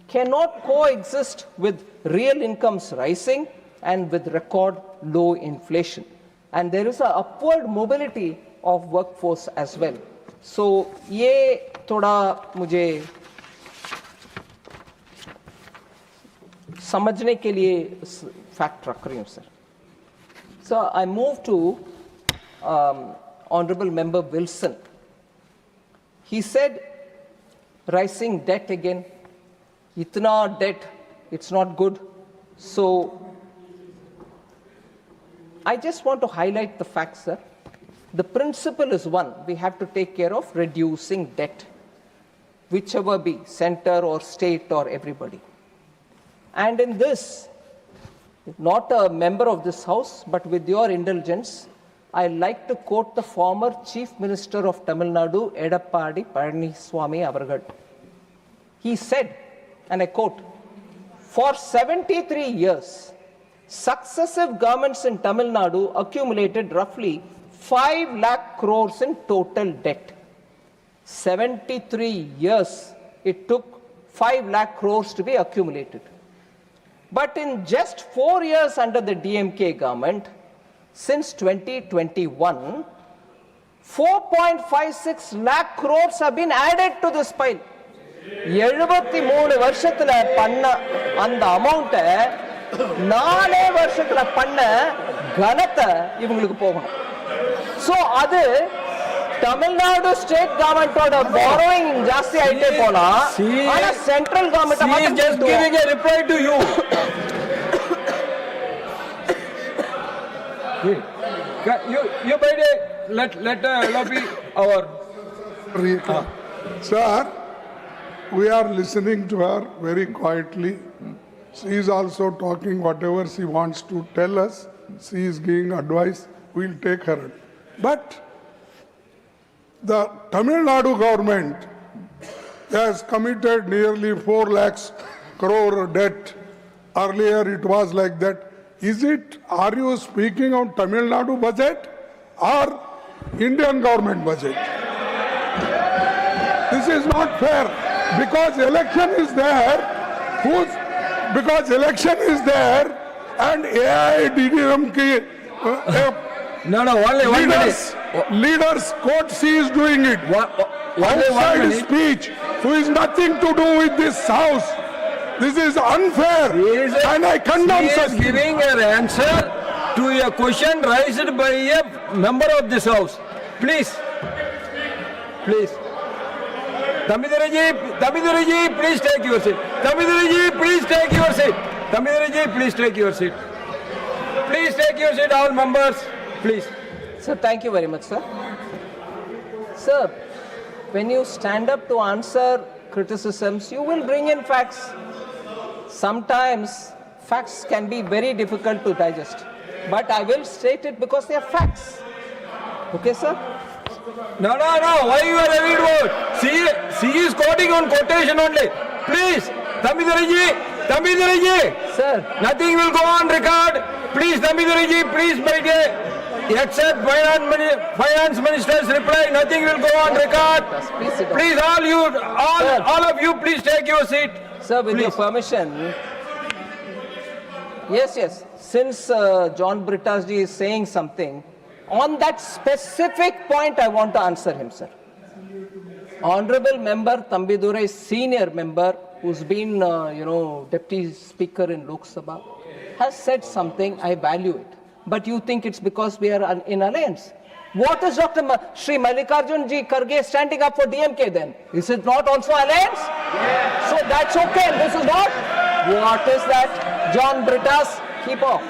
cannot coexist with real incomes rising and with record low inflation. And there is an upward mobility of workforce as well. So ये थोड़ा मुझे समझने के लिए fact रख रही हूँ sir. So I move to Honorable Member Wilson. He said, rising debt again. Itna debt, it's not good. So I just want to highlight the fact, sir. The principle is one. We have to take care of reducing debt, whichever be, center or state or everybody. And in this, not a member of this house, but with your indulgence, I like to quote the former Chief Minister of Tamil Nadu, Edappadi Palaniswamy Avargal. He said, and I quote, "For 73 years, successive governments in Tamil Nadu accumulated roughly 5 lakh crores in total debt." 73 years it took 5 lakh crores to be accumulated. But in just 4 years under the DMK government, since 2021, 4.56 lakh crores have been added to this pile. 73 வருஷத்துல பண்ண அந்த அமௌண்ட 4 வருஷத்துல பண்ண கணத்தை இவங்களுக்கு போகணும். So அது Tamil Nadu state கவர்மெண்டோட borrowing ஜாஸ்தி ஆயிட்டே போலாம். ஆனா சென்ட்ரல் கவர்மெண்ட் மட்டும் just giving a reply to you. You by the let lobby our Sir, we are listening to her very quietly. She is also talking whatever she wants to tell us. She is giving advice. We'll take her. But the Tamil Nadu government has committed nearly 4 lakhs crore debt. Earlier it was like that. Are you speaking on Tamil Nadu budget or Indian government budget? This is not fair because election is there. Election is there and AIDDMK no, only 1 minute. Leaders quote she is doing it. Outside speech, who is nothing to do with this house. This is unfair and I condemn such. She is giving an answer to a question raised by a member of this house. Please. Tamidaraji, please take your seat. Tamidaraji, please take your seat. Tamidaraji, please take your seat. Please take your seat, all members. Please. Sir, thank you very much, sir. Sir, when you stand up to answer criticisms, you will bring in facts. Sometimes facts can be very difficult to digest, but I will state it because they are facts. Okay, sir? No. Why you are ready to vote? She is quoting on quotation only. Please, Tamidaraji. Sir. Nothing will go on record. Please, Tamidaraji, please, by the except finance minister's reply, nothing will go on record. Please sit down. Please, all of you, please take your seat. Sir, with please. your permission. Yes. Since John Britas ji is saying something, on that specific point I want to answer him, sir. Honorable member Tambidurai, senior member, who's been, deputy speaker in Lok Sabha, has said something, I value it. But you think it's because we are in alliance. What is Dr. Shri Mallikarjun ji Kharge standing up for DMK then? Is it not also alliance? Yes. So that's okay. This is not. What is that? John Britas, keep off.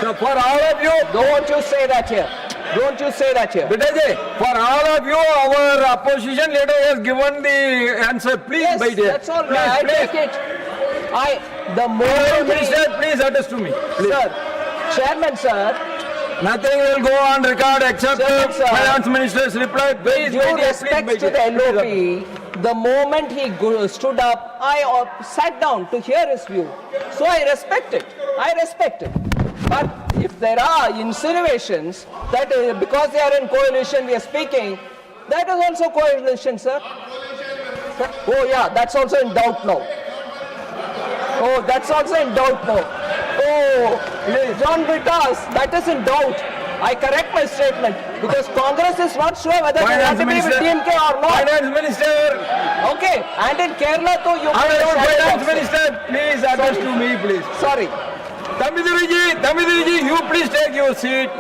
So for all of you, Don't you say that here. Bitaji, for all of you, our opposition leader has given the answer. Please, Yes, that's all right. I take it. The moment Minister, please address to me. Please. Sir, Chairman, sir, Nothing will go on record except Sir. Finance Minister's reply. Please, due respect to the LOP, the moment he stood up, I sat down to hear his view. So I respect it. But if there are insinuations that because they are in coalition, we are speaking, that is also coalition, sir. Oh yeah, that's also in doubt now. Oh, John Britas, that is in doubt. I correct my statement because Congress is not sure whether they want to be with DMK or not. Finance Minister. Okay, and in Kerala too, you Finance Minister, please address to me, please. Sorry. Tamiduriji, you please take your seat.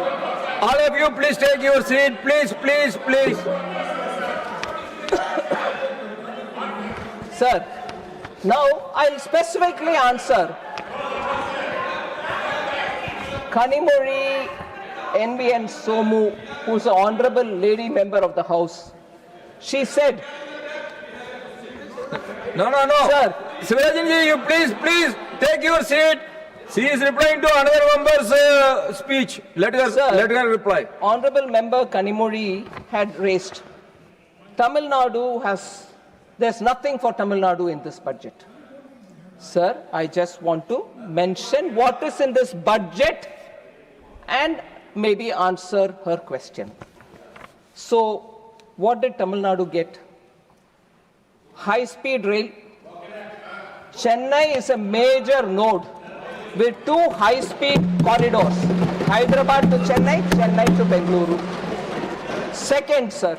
All of you, please take your seat. Please. Sir, now I'll specifically answer Kanimori NBN Somu, who's an honorable lady member of the House. She said, No. Sir. Sivarajinji, you please take your seat. She is replying to another member's speech. Let her reply. Honorable member Kanimori had raised, Tamil Nadu there's nothing for Tamil Nadu in this budget. Sir, I just want to mention what is in this budget and maybe answer her question. So, what did Tamil Nadu get? High-speed rail, Chennai is a major node with two high-speed corridors, Hyderabad to Chennai, Chennai to Bengaluru. Second, sir,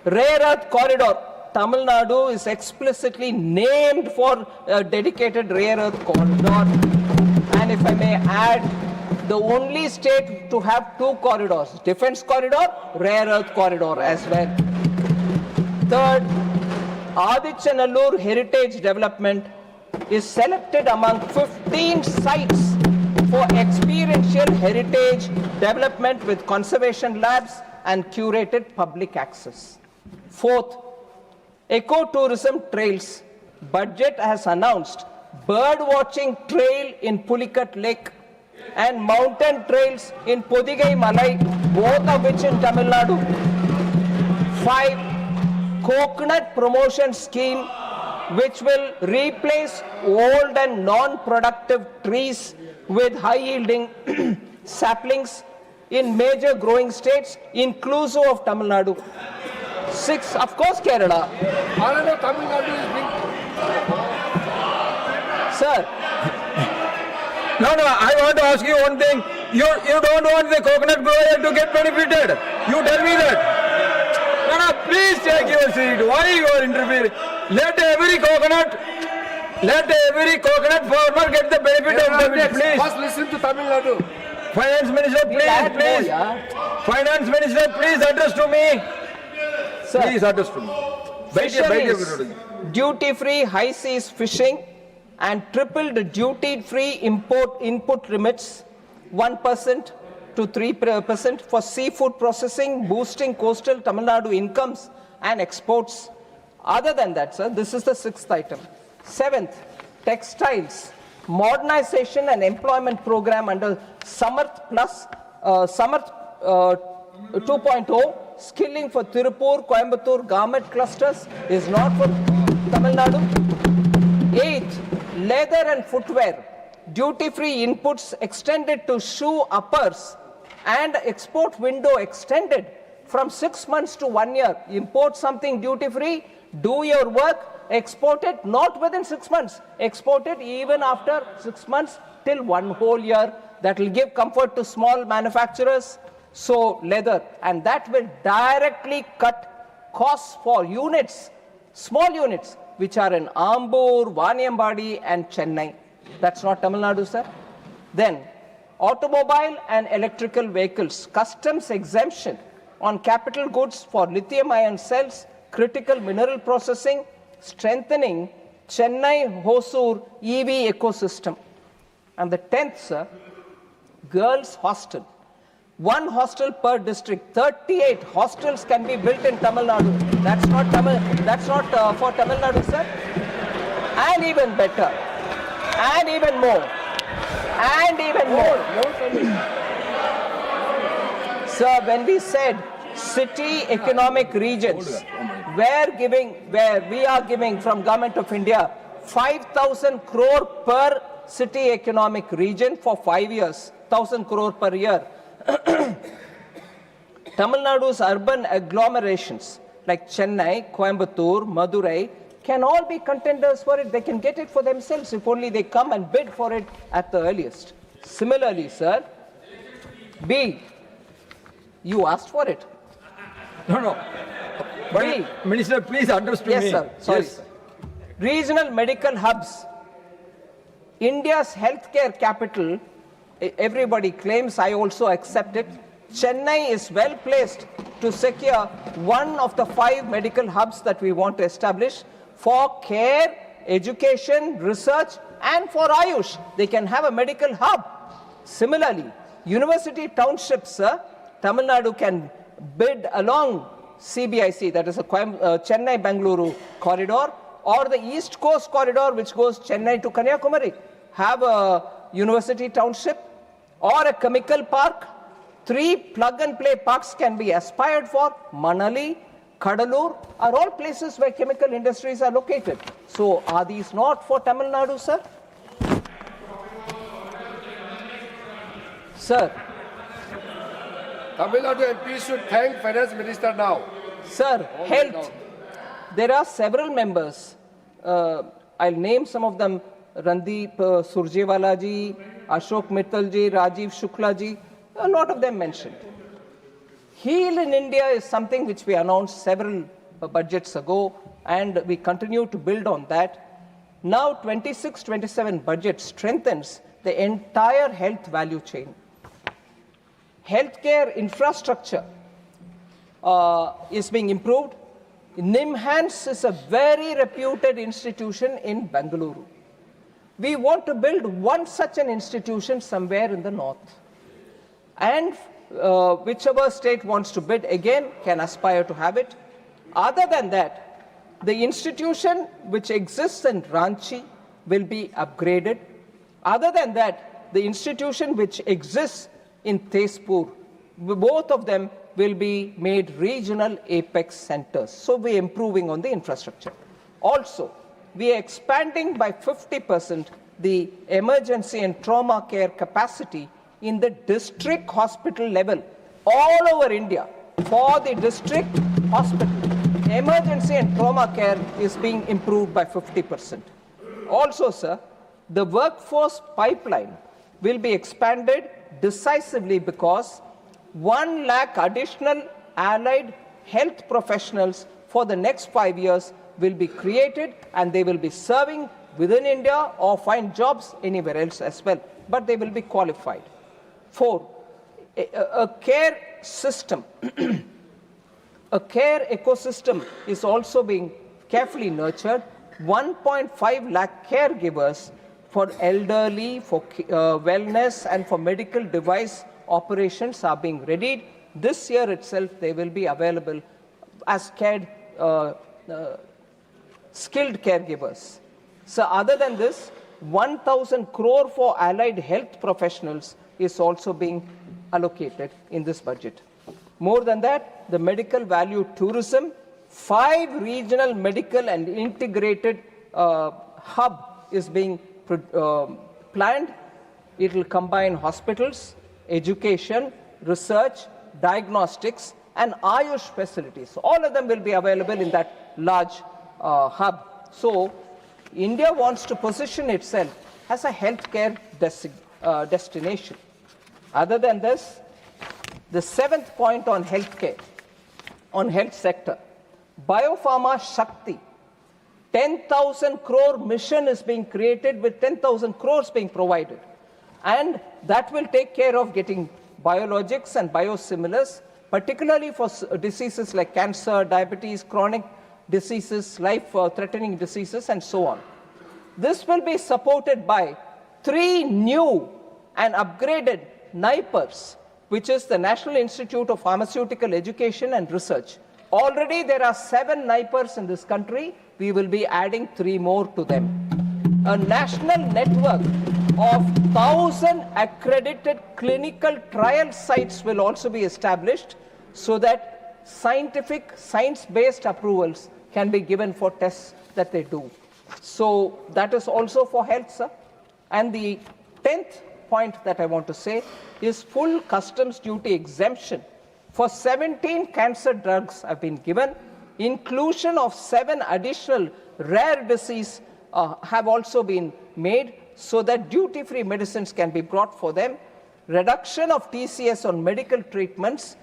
rare earth corridor. Tamil Nadu is explicitly named for a dedicated rare earth corridor. And if I may add, the only state to have two corridors, defense corridor, rare earth corridor as well. Third, Adichanallur Heritage Development is selected among 15 sites for experiential heritage development with conservation labs and curated public access. Fourth, ecotourism trails. Budget has announced bird watching trail in Pulikat Lake and mountain trails in Podigai Malai, both of which in Tamil Nadu. 5, coconut promotion scheme which will replace old and non-productive trees with high-yielding saplings in major growing states, inclusive of Tamil Nadu. 6, of course, Kerala. Honorable Tamil Nadu is being... Sir, No, I want to ask you one thing. You don't want the coconut grower to get benefited. You tell me that. No, please take your seat. Why you are interfering? Let every coconut farmer get the benefit of it, please. First listen to Tamil Nadu. Finance Minister, please. Finance Minister, please address to me. sir. Please address to me. Fisheries, duty-free high seas fishing and tripled duty-free input limits, 1% to 3% for seafood processing, boosting coastal Tamil Nadu incomes and exports. Other than that, sir, this is the 6th item. 7th, textiles, modernization and employment program under Samarth Plus, Samarth 2.0, skilling for Tirupur, Coimbatore garment clusters is not for Tamil Nadu. 8th, leather and footwear, duty-free inputs extended to shoe uppers and export window extended from 6 months to 1 year. Import something duty-free, do your work, export it not within 6 months, export it even after 6 months till 1 whole year. That will give comfort to small manufacturers. So leather, and that will directly cut costs for units, small units, which are in Ambur, Vaniambadi and Chennai. That's not Tamil Nadu, sir. Then, automobile and electrical vehicles, customs exemption on capital goods for lithium-ion cells, critical mineral processing, strengthening Chennai-Hosur EV ecosystem. And the 10th, sir, girls' hostel. 1 hostel per district. 38 hostels can be built in Tamil Nadu. That's not for Tamil Nadu, sir. And even better. And even more. And even more. Sir, when we said city economic regions, where we are giving from Government of India 5,000 crore per city economic region for 5 years, 1,000 crore per year. Tamil Nadu's urban agglomerations like Chennai, Coimbatore, Madurai can all be contenders for it. They can get it for themselves if only they come and bid for it at the earliest. Similarly, sir, B, you asked for it. No. B, Minister, please address to me. yes, sir. Sorry, Yes. sir. Regional medical hubs. India's healthcare capital, everybody claims, I also accept it. Chennai is well placed to secure one of the 5 medical hubs that we want to establish for care, education, research, and for Ayush. They can have a medical hub. Similarly, university townships, sir, Tamil Nadu can bid along CBIC, that is a Chennai-Bangalore corridor, or the East Coast corridor, which goes Chennai to Kanyakumari. Have a university township or a chemical park. 3 plug-and-play parks can be aspired for. Manali, Kadalur are all places where chemical industries are located. So are these not for Tamil Nadu, sir? Sir, Tamil Nadu MP should thank Finance Minister now. sir, health. There are several members. I'll name some of them: Randeep Surjewala ji, Ashok Mittal ji, Rajiv Shukla ji, a lot of them mentioned. Heal in India is something which we announced several budgets ago, and we continue to build on that. Now 26-27 budget strengthens the entire health value chain. Healthcare infrastructure is being improved. NIMHANS is a very reputed institution in Bengaluru. We want to build one such an institution somewhere in the north. And whichever state wants to bid again can aspire to have it. Other than that, the institution which exists in Ranchi will be upgraded. Other than that, the institution which exists in Tezpur, both of them will be made regional apex centers. So we are improving on the infrastructure. Also, we are expanding by 50% the emergency and trauma care capacity in the district hospital level all over India. For the district hospital, emergency and trauma care is being improved by 50%. Also, sir, the workforce pipeline will be expanded decisively because 1 lakh additional allied health professionals for the next 5 years will be created, and they will be serving within India or find jobs anywhere else as well, but they will be qualified. 4, a care system, a care ecosystem is also being carefully nurtured. 1.5 lakh caregivers for elderly, for wellness, and for medical device operations are being readied. This year itself, they will be available as skilled caregivers. So other than this, 1,000 crore for allied health professionals is also being allocated in this budget. More than that, the medical value tourism, 5 regional medical and integrated hub is being planned. It will combine hospitals, education, research, diagnostics, and Ayush facilities. All of them will be available in that large hub. So India wants to position itself as a healthcare destination. Other than this, the 7th point on healthcare, on health sector, Biopharma Shakti, 10,000 crore mission is being created with 10,000 crores being provided. And that will take care of getting biologics and biosimilars, particularly for diseases like cancer, diabetes, chronic diseases, life-threatening diseases, and so on. This will be supported by 3 new and upgraded NIPERs, which is the National Institute of Pharmaceutical Education and Research. Already there are 7 NIPERs in this country. We will be adding 3 more to them. A national network of 1,000 accredited clinical trial sites will also be established so that science-based approvals can be given for tests that they do. So that is also for health, sir. And the 10th point that I want to say is full customs duty exemption for 17 cancer drugs have been given. Inclusion of 7 additional rare diseases have also been made so that duty-free medicines can be brought for them. Reduction of TCS on medical treatments,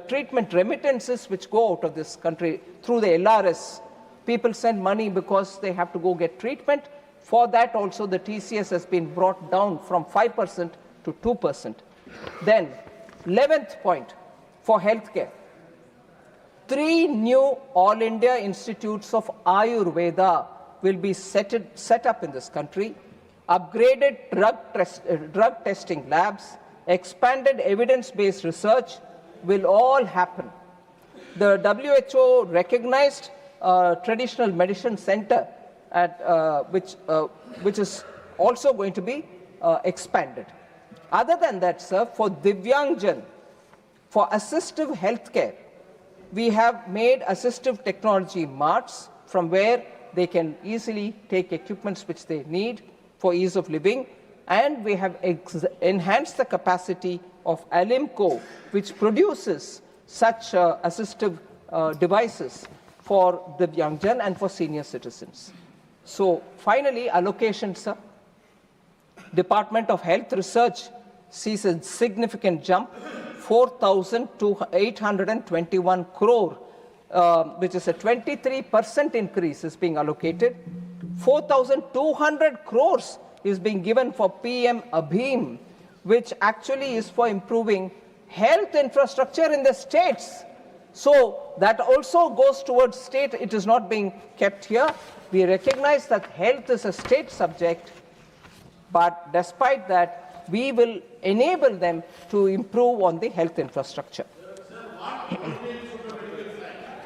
treatment remittances which go out of this country through the LRS. People send money because they have to go get treatment. For that also the TCS has been brought down from 5% to 2%. Then 11th point for healthcare. 3 new All India Institutes of Ayurveda will be set up in this country. Upgraded drug testing labs, expanded evidence-based research will all happen. The WHO recognized traditional medicine center which is also going to be expanded. Other than that, sir, for Divyangjan, for assistive healthcare, we have made assistive technology marts from where they can easily take equipments which they need for ease of living, and we have enhanced the capacity of Alimco, which produces such assistive devices for Divyangjan and for senior citizens. So finally, allocations, sir. Department of Health Research sees a significant jump, 4,821 crore, which is a 23% increase is being allocated. 4,200 crores is being given for PM Abhim, which actually is for improving health infrastructure in the states. So that also goes towards state. It is not being kept here. We recognize that health is a state subject, but despite that, we will enable them to improve on the health infrastructure.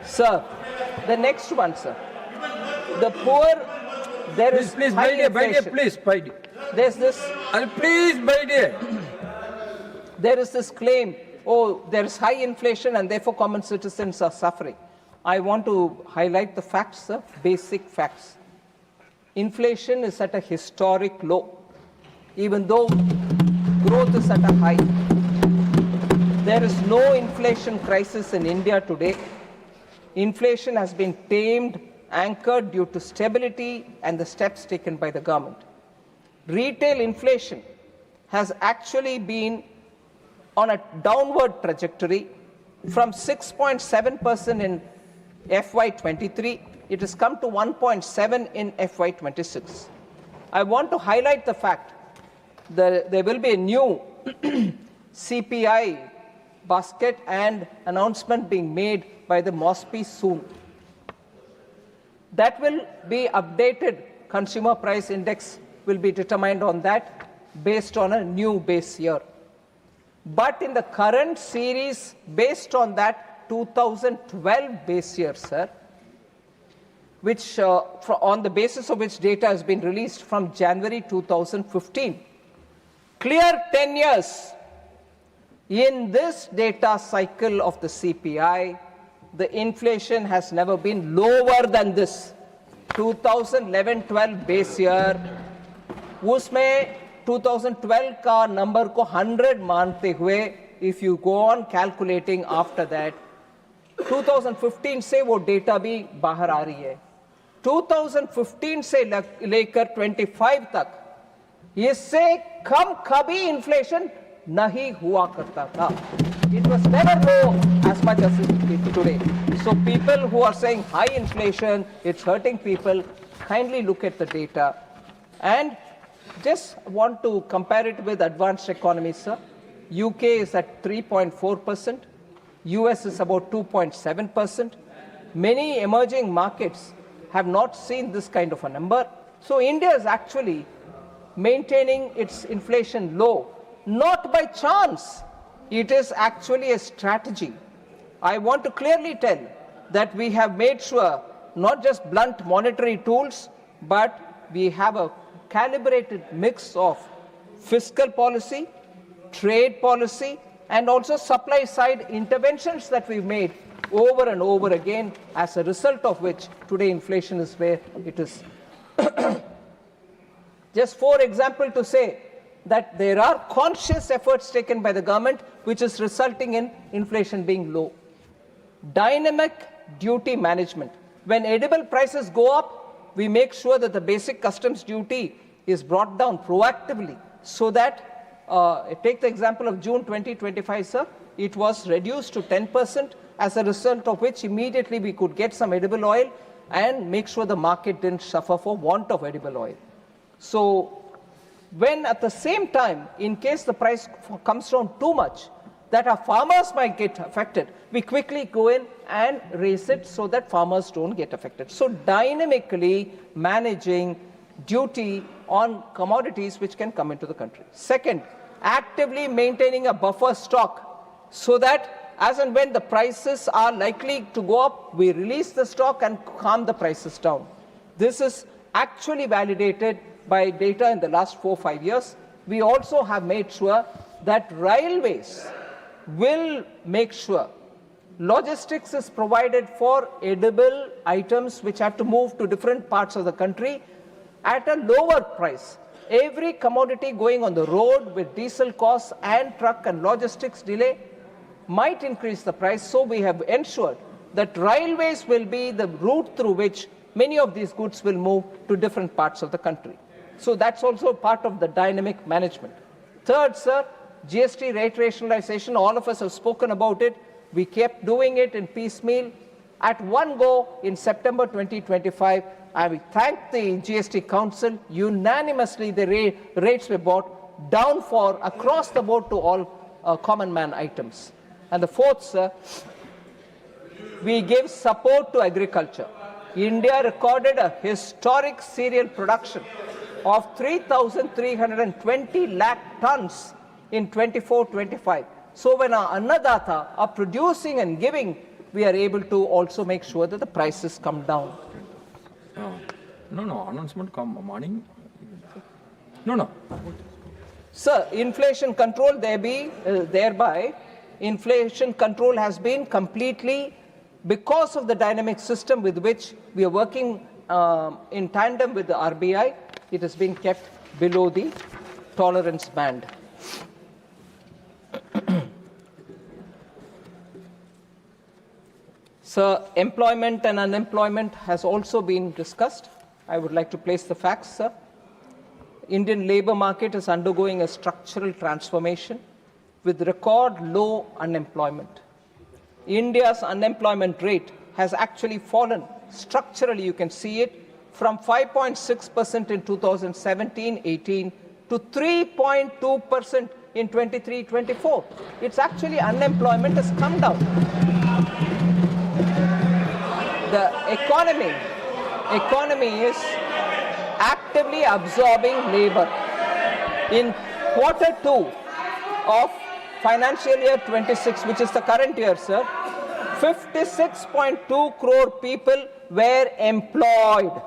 Sir, the next one, sir. The poor, there is Please, high my dear, inflation. please, my dear. There's this, Please, my dear. there is this claim, oh, there is high inflation and therefore common citizens are suffering. I want to highlight the facts, sir, basic facts. Inflation is at a historic low, even though growth is at a high. There is no inflation crisis in India today. Inflation has been tamed, anchored due to stability and the steps taken by the government. Retail inflation has actually been on a downward trajectory from 6.7% in FY23. It has come to 1.7 in FY26. I want to highlight the fact that there will be a new CPI basket and announcement being made by the MOSPI soon. That will be updated. Consumer price index will be determined on that based on a new base year. But in the current series, based on that 2012 base year, sir, which on the basis of which data has been released from January 2015, clear 10 years. In this data cycle of the CPI, the inflation has never been lower than this. 2011-12 base year, उसमें 2012 का number को 100 मानते हुए, if you go on calculating after that, 2015 से वो data भी बाहर आ रही है. 2015 से लेकर 25 तक, इससे कम कभी inflation नहीं हुआ करता था. It was never low as much as it is today. So people who are saying high inflation, it's hurting people, kindly look at the data. And just want to compare it with advanced economies, sir. UK is at 3.4%. US is about 2.7%. Many emerging markets have not seen this kind of a number. So India is actually maintaining its inflation low, not by chance. It is actually a strategy. I want to clearly tell that we have made sure not just blunt monetary tools, but we have a calibrated mix of fiscal policy, trade policy, and also supply side interventions that we've made over and over again, as a result of which today inflation is where it is. Just for example to say that there are conscious efforts taken by the government which is resulting in inflation being low. Dynamic duty management. When edible prices go up, we make sure that the basic customs duty is brought down proactively, so that, take the example of June 2025, sir, it was reduced to 10%, as a result of which immediately we could get some edible oil and make sure the market didn't suffer for want of edible oil. So when at the same time, in case the price comes down too much, that our farmers might get affected, we quickly go in and raise it so that farmers don't get affected. So dynamically managing duty on commodities which can come into the country. Second, actively maintaining a buffer stock so that as and when the prices are likely to go up, we release the stock and calm the prices down. This is actually validated by data in the last 4-5 years. We also have made sure that railways will make sure logistics is provided for edible items which have to move to different parts of the country at a lower price. Every commodity going on the road with diesel costs and truck and logistics delay might increase the price. So we have ensured that railways will be the route through which many of these goods will move to different parts of the country. So that's also part of the dynamic management. Third, sir, GST rate rationalization, all of us have spoken about it. We kept doing it in piecemeal. At one go in September 2025, I will thank the GST Council. Unanimously, the rates were brought down for across the board to all common man items. And the fourth, sir, we gave support to agriculture. India recorded a historic cereal production of 3,320 lakh tons in 24-25. So when our annadata are producing and giving, we are able to also make sure that the prices come down. No, announcement come morning. No. Sir, inflation control thereby, inflation control has been completely, because of the dynamic system with which we are working in tandem with the RBI, it has been kept below the tolerance band. Sir, employment and unemployment has also been discussed. I would like to place the facts, sir. Indian labor market is undergoing a structural transformation with record low unemployment. India's unemployment rate has actually fallen structurally, you can see it, from 5.6% in 2017-18 to 3.2% in 23-24. It's actually unemployment has come down. The economy is actively absorbing labor. In Q2 of financial year 26, which is the current year, sir, 56.2 crore people were employed.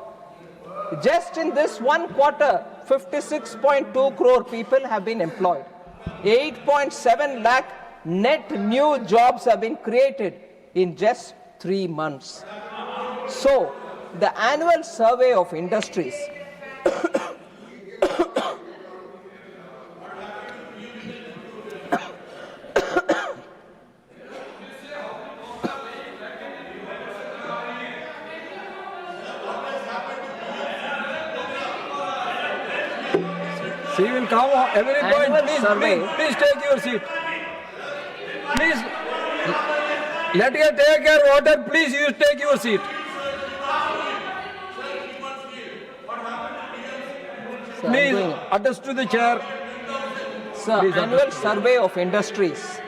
Just in this one quarter, 56.2 crore people have been employed. 8.7 lakh net new jobs have been created in just 3 months. So, the annual survey of industries She will come every point. Please take your seat. Please let her take your water. Please you take your seat. Sir, Please address to the chair. Sir, annual survey of industries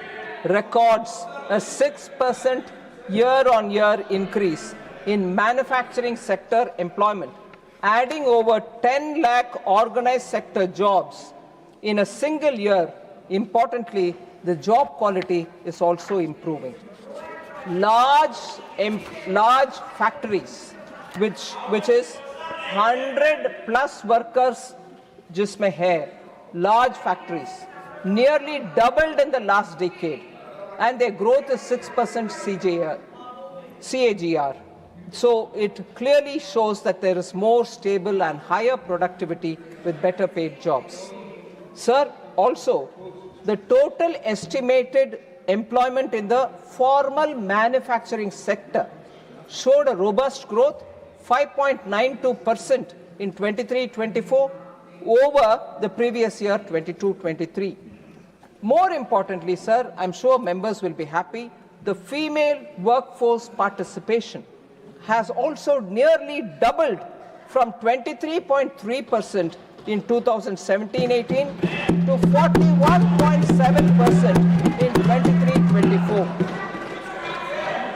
records a 6% year-on-year increase in manufacturing sector employment, adding over 10 lakh organized sector jobs in a single year. Importantly, the job quality is also improving. Large factories, which is 100 plus workers, jisme hai, large factories, nearly doubled in the last decade, and their growth is 6% CAGR. So it clearly shows that there is more stable and higher productivity with better paid jobs. Sir, also, the total estimated employment in the formal manufacturing sector showed a robust growth, 5.92% in 23-24 over the previous year, 22-23. More importantly, sir, I'm sure members will be happy, the female workforce participation has also nearly doubled from 23.3% in 2017-18 to 41.7% in 23-24.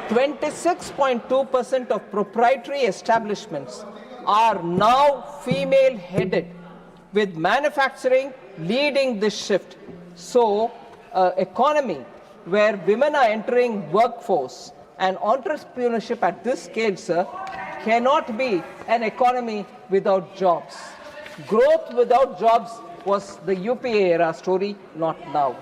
26.2% of proprietary establishments are now female-headed, with manufacturing leading this shift. So, economy where women are entering workforce and entrepreneurship at this scale, sir, cannot be an economy without jobs. Growth without jobs was the UPA era story, not now.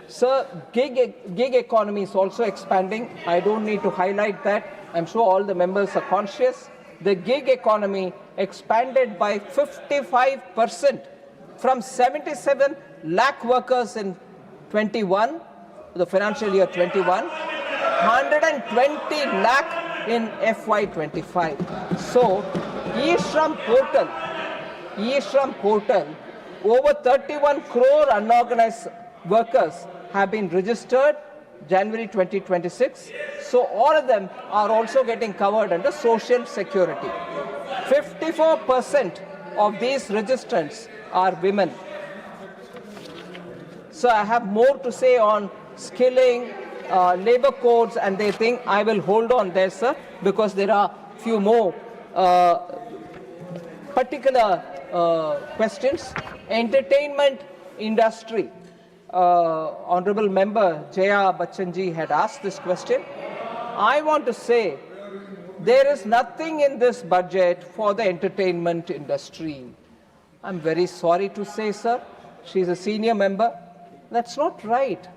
Sir, gig economy is also expanding. I don't need to highlight that. I'm sure all the members are conscious. The gig economy expanded by 55% from 77 lakh workers in 21, the financial year 21, 120 lakh in FY25. So, e-Shram portal, over 31 crore unorganized workers have been registered January 2026. So all of them are also getting covered under Social Security. 54% of these registrants are women. So I have more to say on skilling, labor codes and they think I will hold on there, sir, because there are few more particular questions. Entertainment industry. Honorable Member Jaya Bachchanji had asked this question. I want to say there is nothing in this budget for the entertainment industry. I'm very sorry to say, sir, she's a senior member. That's not right.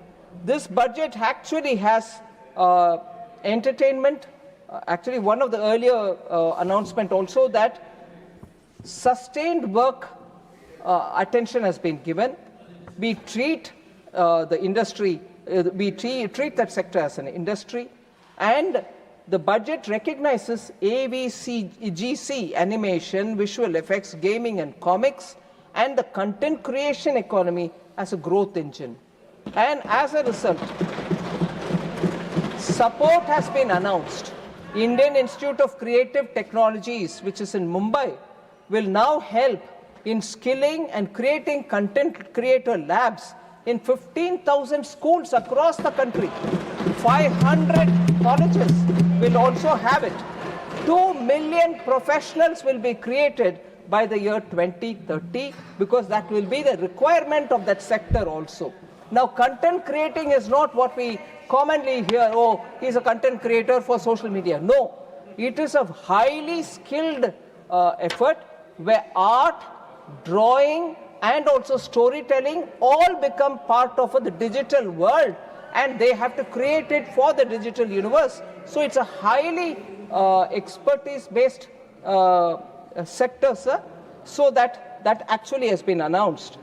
This budget actually has entertainment. Actually, one of the earlier announcement also that sustained work attention has been given. We treat the industry, we treat that sector as an industry, and the budget recognizes AVCGC, animation, visual effects, gaming and comics, and the content creation economy as a growth engine. And as a result, support has been announced. Indian Institute of Creative Technologies, which is in Mumbai, will now help in skilling and creating content creator labs in 15,000 schools across the country. 500 colleges will also have it. 2 million professionals will be created by the year 2030 because that will be the requirement of that sector also. Now, content creating is not what we commonly hear, oh, he's a content creator for social media. No, it is a highly skilled effort where art, drawing, and also storytelling all become part of the digital world, and they have to create it for the digital universe. So it's a highly expertise-based sector, sir. So that actually has been announced.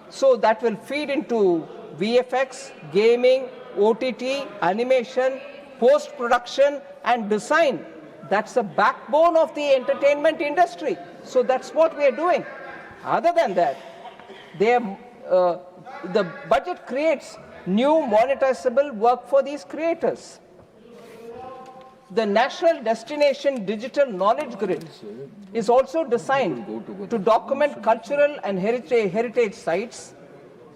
So that will feed into VFX, gaming, OTT, animation, post-production, and design. That's the backbone of the entertainment industry. So that's what we are doing. Other than that, the budget creates new monetizable work for these creators. The National Destination Digital Knowledge Grid is also designed to document cultural and heritage sites,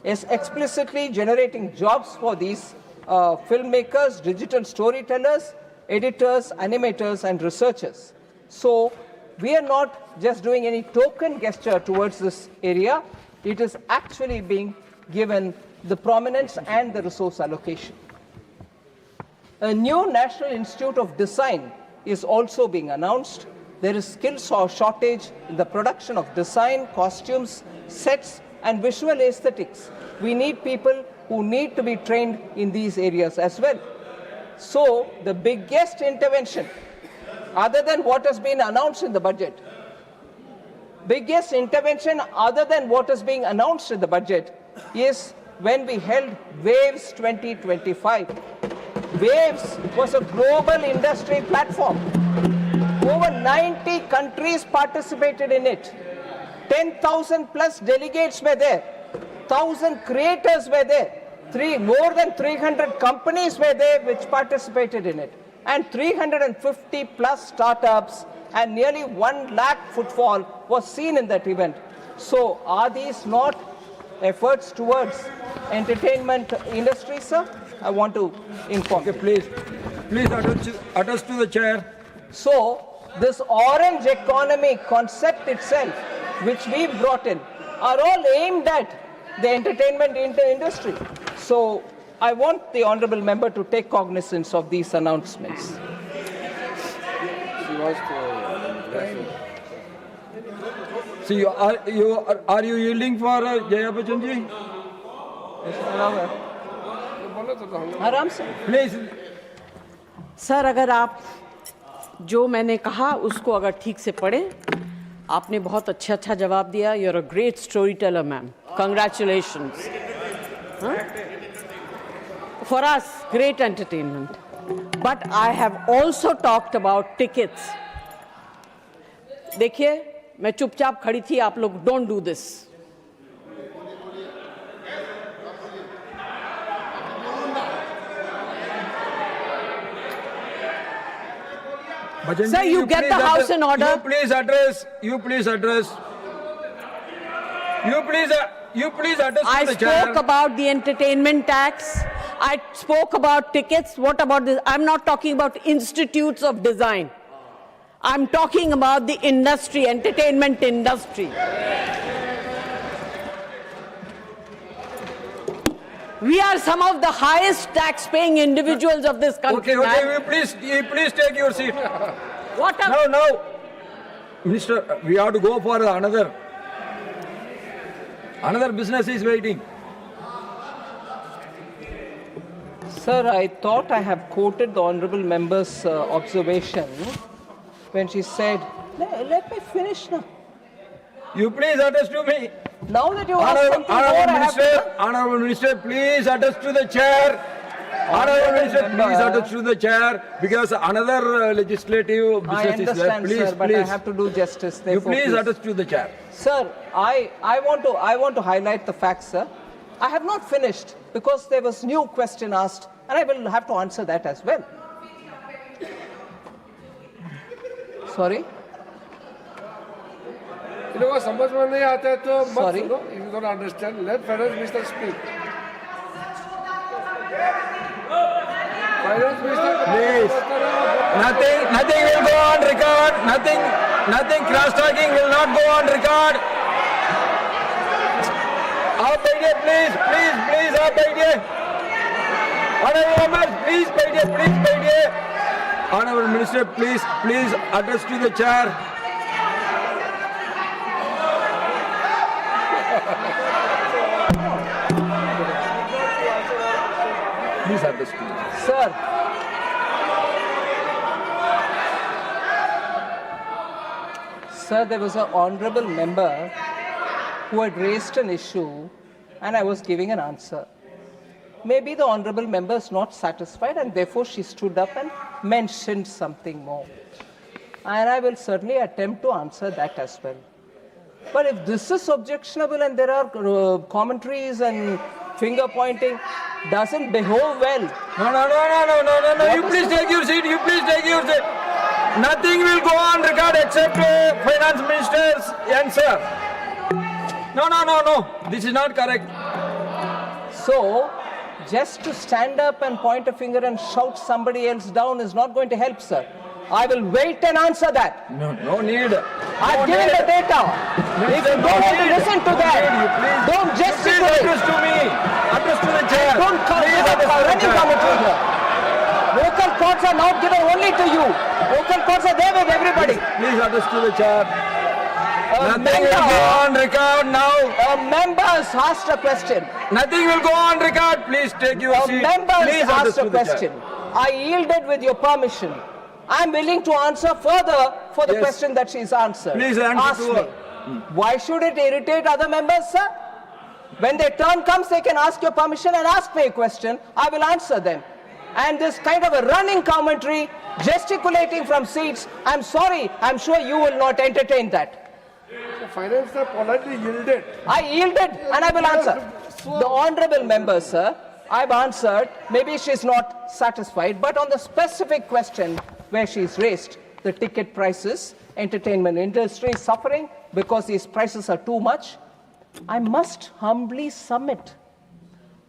is explicitly generating jobs for these filmmakers, digital storytellers, editors, animators, and researchers. So we are not just doing any token gesture towards this area. It is actually being given the prominence and the resource allocation. A new National Institute of Design is also being announced. There is skills shortage in the production of design, costumes, sets, and visual aesthetics. We need people who need to be trained in these areas as well. So the biggest intervention, other than what has been announced in the budget, biggest intervention other than what is being announced in the budget is when we held Waves 2025. Waves was a global industry platform. Over 90 countries participated in it. 10,000 plus delegates were there. 1,000 creators were there. More than 300 companies were there which participated in it. And 350 plus startups and nearly 1 lakh footfall was seen in that event. So are these not efforts towards entertainment industry, sir? I want to inform. Okay, please address to the chair. So this orange economy concept itself, which we brought in, are all aimed at the entertainment industry. So I want the honourable member to take cognizance of these announcements. See, are you yielding for Jaya Bachchanji? आराम से Please. Sir, अगर आप जो मैंने कहा उसको अगर ठीक से पढ़ें, आपने बहुत अच्छा जवाब दिया. You're a great storyteller, ma'am. Congratulations. For us, great entertainment. but I have also talked about tickets. देखिए, मैं चुपचाप खड़ी थी, आप लोग don't do this. Bhajanji, Sir, you get please the house address- in order. You please address. You please address I to the chair. spoke about the entertainment tax. I spoke about tickets. What about this? I'm not talking about institutes of design. I'm talking about the industry, entertainment industry. We are some of the highest tax-paying individuals of this country. Okay, man. you please take your seat. What a Now, Minister, we have to go for another business is waiting. Sir, I thought I have quoted the honorable member's observation when she said, let me finish now. You please address to me. Now that you asked something more, I have to... Honorable Minister, please address to the chair. Honorable Minister, please address to the chair because another legislative I business is there. understand, Please, sir, but I please. have to do justice. You Therefore, please address to the chair. Sir, I want to highlight the facts, sir. I have not finished because there was new question asked, and I will have to answer that as well. Sorry? You know, समझ में नहीं आता है तो मत Sorry? सुनो. If you don't understand, let Finance Minister speak. Finance Minister, Please. Nothing will go on record. Nothing cross-talking will not go on record. आप बैठिए, please, आप बैठिए. Honorable members, please बैठिए. Honorable Minister, please address to the chair. Please address to the chair. Sir, sir, there was an honorable member who had raised an issue and I was giving an answer. Maybe the honorable member is not satisfied and therefore she stood up and mentioned something more. And I will certainly attempt to answer that as well. But if this is objectionable and there are commentaries and finger pointing, doesn't behove well. No. You please take your seat. Nothing will go on record except Finance Minister's answer. No. This is not correct. So, just to stand up and point a finger and shout somebody else down is not going to help, sir. I will wait and answer that. No need. I've given the data. If you don't want to listen to that, don't gesticulate. Address to me. Address to the chair. Don't come Please with address to the running chair. commentary here. Local courts are not given only to you. Local courts are there with everybody. Please address to the chair. A Nothing will go on record now. member has asked a question. Nothing will go on record. Please take your A seat. member Please has address asked a to the question. chair. I yielded with your permission. I am willing to answer further for the Yes. question that she's answered. Please answer Ask to me. her. Why should it irritate other members, sir? When their turn comes, they can ask your permission and ask me a question. I will answer them. And this kind of a running commentary, gesticulating from seats, I'm sorry, I'm sure you will not entertain that. the Finance Minister politely yielded. I yielded and I will answer. The honorable member, sir, I've answered. Maybe she's not satisfied, but on the specific question where she's raised, the ticket prices, entertainment industry is suffering because these prices are too much, I must humbly submit.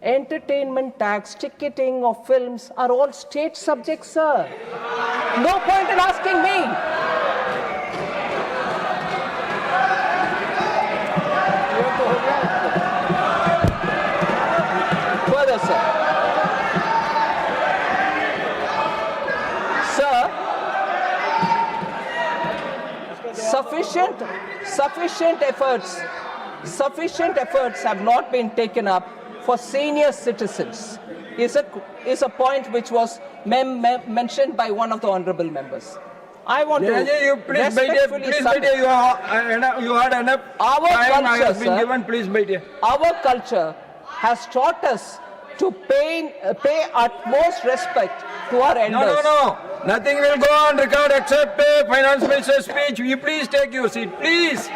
Entertainment tax, ticketing of films are all state subjects, sir. No point in asking me. Further, sir. Sufficient efforts have not been taken up for senior citizens is a point which was mentioned by one of the honorable members. I want to You please respectfully submit. you had enough Our time culture, has been sir. given. Please, Our culture has taught us to pay utmost respect to our elders. No. Nothing will go on record except Finance Minister's speech. You please take your seat, please.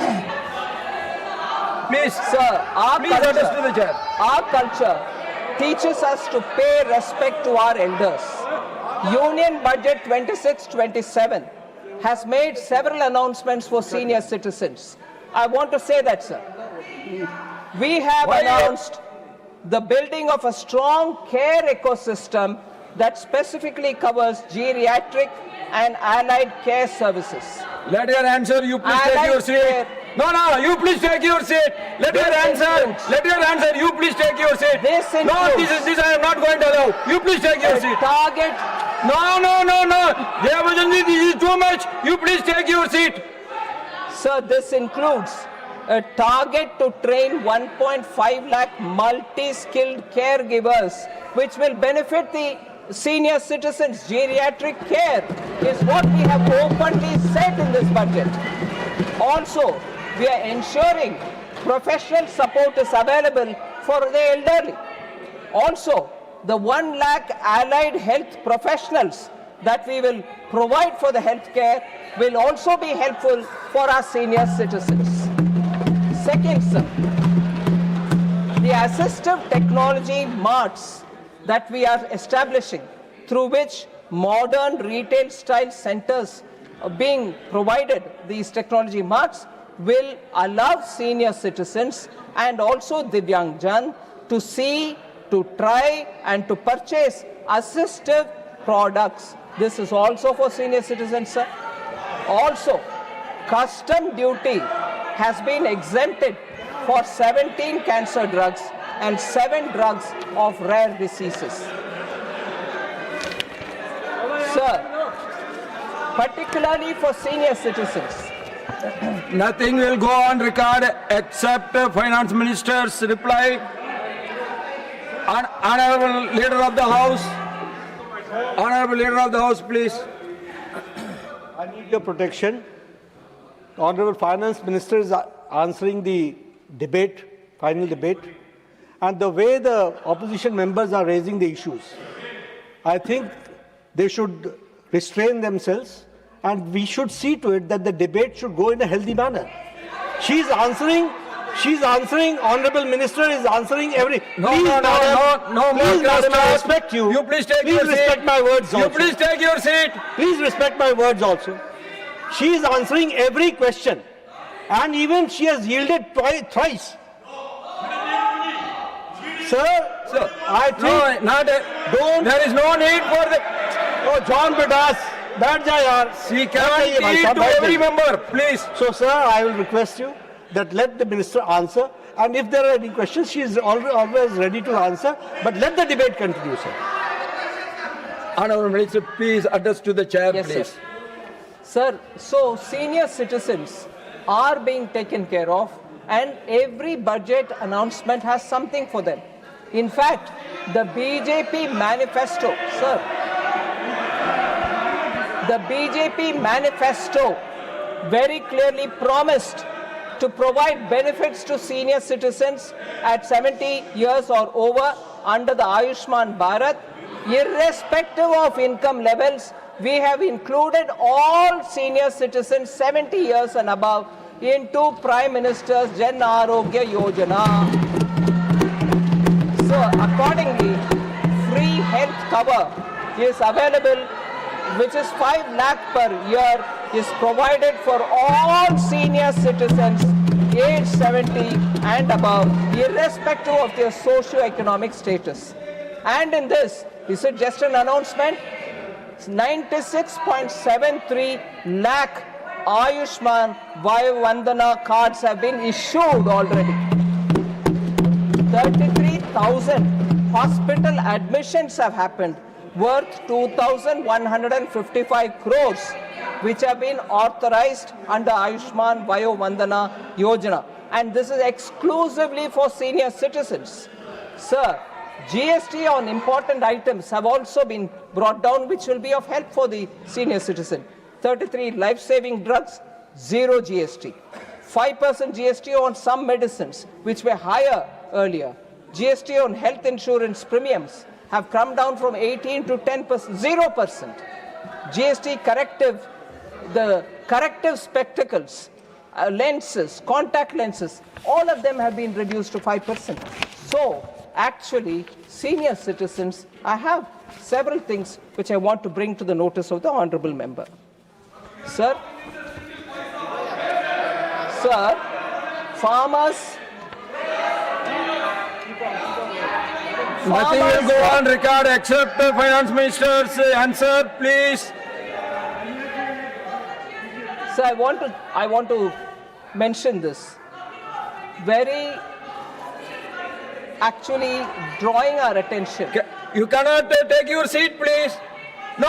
Please, Sir, please address to the chair. our culture teaches us to pay respect to our elders. Union Budget 26-27 has made several announcements for senior citizens. I want to say that, sir. We have announced the building of a strong care ecosystem that specifically covers geriatric and allied care services. Let her answer. You please take your seat. No, you please take your seat. Let her answer. Let her answer. You please take your seat. This No, this I am not going to allow. You please take your seat. Target. No. Devajanji, this is too much. You please take your seat. Sir, this includes a target to train 1.5 lakh multi-skilled caregivers, which will benefit the senior citizens. Geriatric care is what we have openly said in this budget. Also, we are ensuring professional support is available for the elderly. Also, the 1 lakh allied health professionals that we will provide for the healthcare will also be helpful for our senior citizens. Second, sir, the assistive technology marts that we are establishing, through which modern retail style centers are being provided, these technology marts will allow senior citizens and also Divyangjan to see, to try and to purchase assistive products. This is also for senior citizens, sir. Also, custom duty has been exempted for 17 cancer drugs and 7 drugs of rare diseases. Sir, particularly for senior citizens, Nothing will go on record except Finance Minister's reply. Honorable Leader of the House. Honorable Leader of the House, please. I need your protection. Honorable Finance Minister is answering the debate, final debate, and the way the opposition members are raising the issues, I think they should restrain themselves, and we should see to it that the debate should go in a healthy manner. She's answering, Honorable Minister is answering every... No, please, madam, I broadcasters. respect you. You please take Please your seat. respect my words also. You please take your seat. Please respect my words also. She is answering every question, and even she has yielded thrice. Sir, I think there is no need for the... Oh, John Bidas, baith ja yaar. She can lead to every member, please. So, sir, I will request you that let the minister answer, and if there are any questions, she is always ready to answer, but let the debate continue, sir. Honorable Minister, please address to the chair, yes, please. sir. Sir, so senior citizens are being taken care of, and every budget announcement has something for them. In fact, the BJP manifesto, sir, the BJP manifesto very clearly promised to provide benefits to senior citizens at 70 years or over under the Ayushman Bharat. Irrespective of income levels, we have included all senior citizens 70 years and above into Prime Minister's Jan Arogya Yojana. So accordingly, free health cover is available, which is 5 lakh per year, is provided for all senior citizens aged 70 and above, irrespective of their socio-economic status. And in this, is it just an announcement? 96.73 lakh Ayushman Vandana cards have been issued already. 33,000 hospital admissions have happened, worth 2,155 crores, which have been authorized under Ayushman Vandana Yojana. And this is exclusively for senior citizens. Sir, GST on important items have also been brought down, which will be of help for the senior citizen. 33 life-saving drugs, 0 GST. 5% GST on some medicines, which were higher earlier. GST on health insurance premiums have come down from 18 to 10%, 0%. GST corrective, the corrective spectacles, lenses, contact lenses, all of them have been reduced to 5%. So, actually, senior citizens, I have several things which I want to bring to the notice of the honourable member. Sir, farmers. Nothing will go on record except the finance minister's answer, please. So I want to mention this. Very actually drawing our attention. You cannot take your seat, please. No.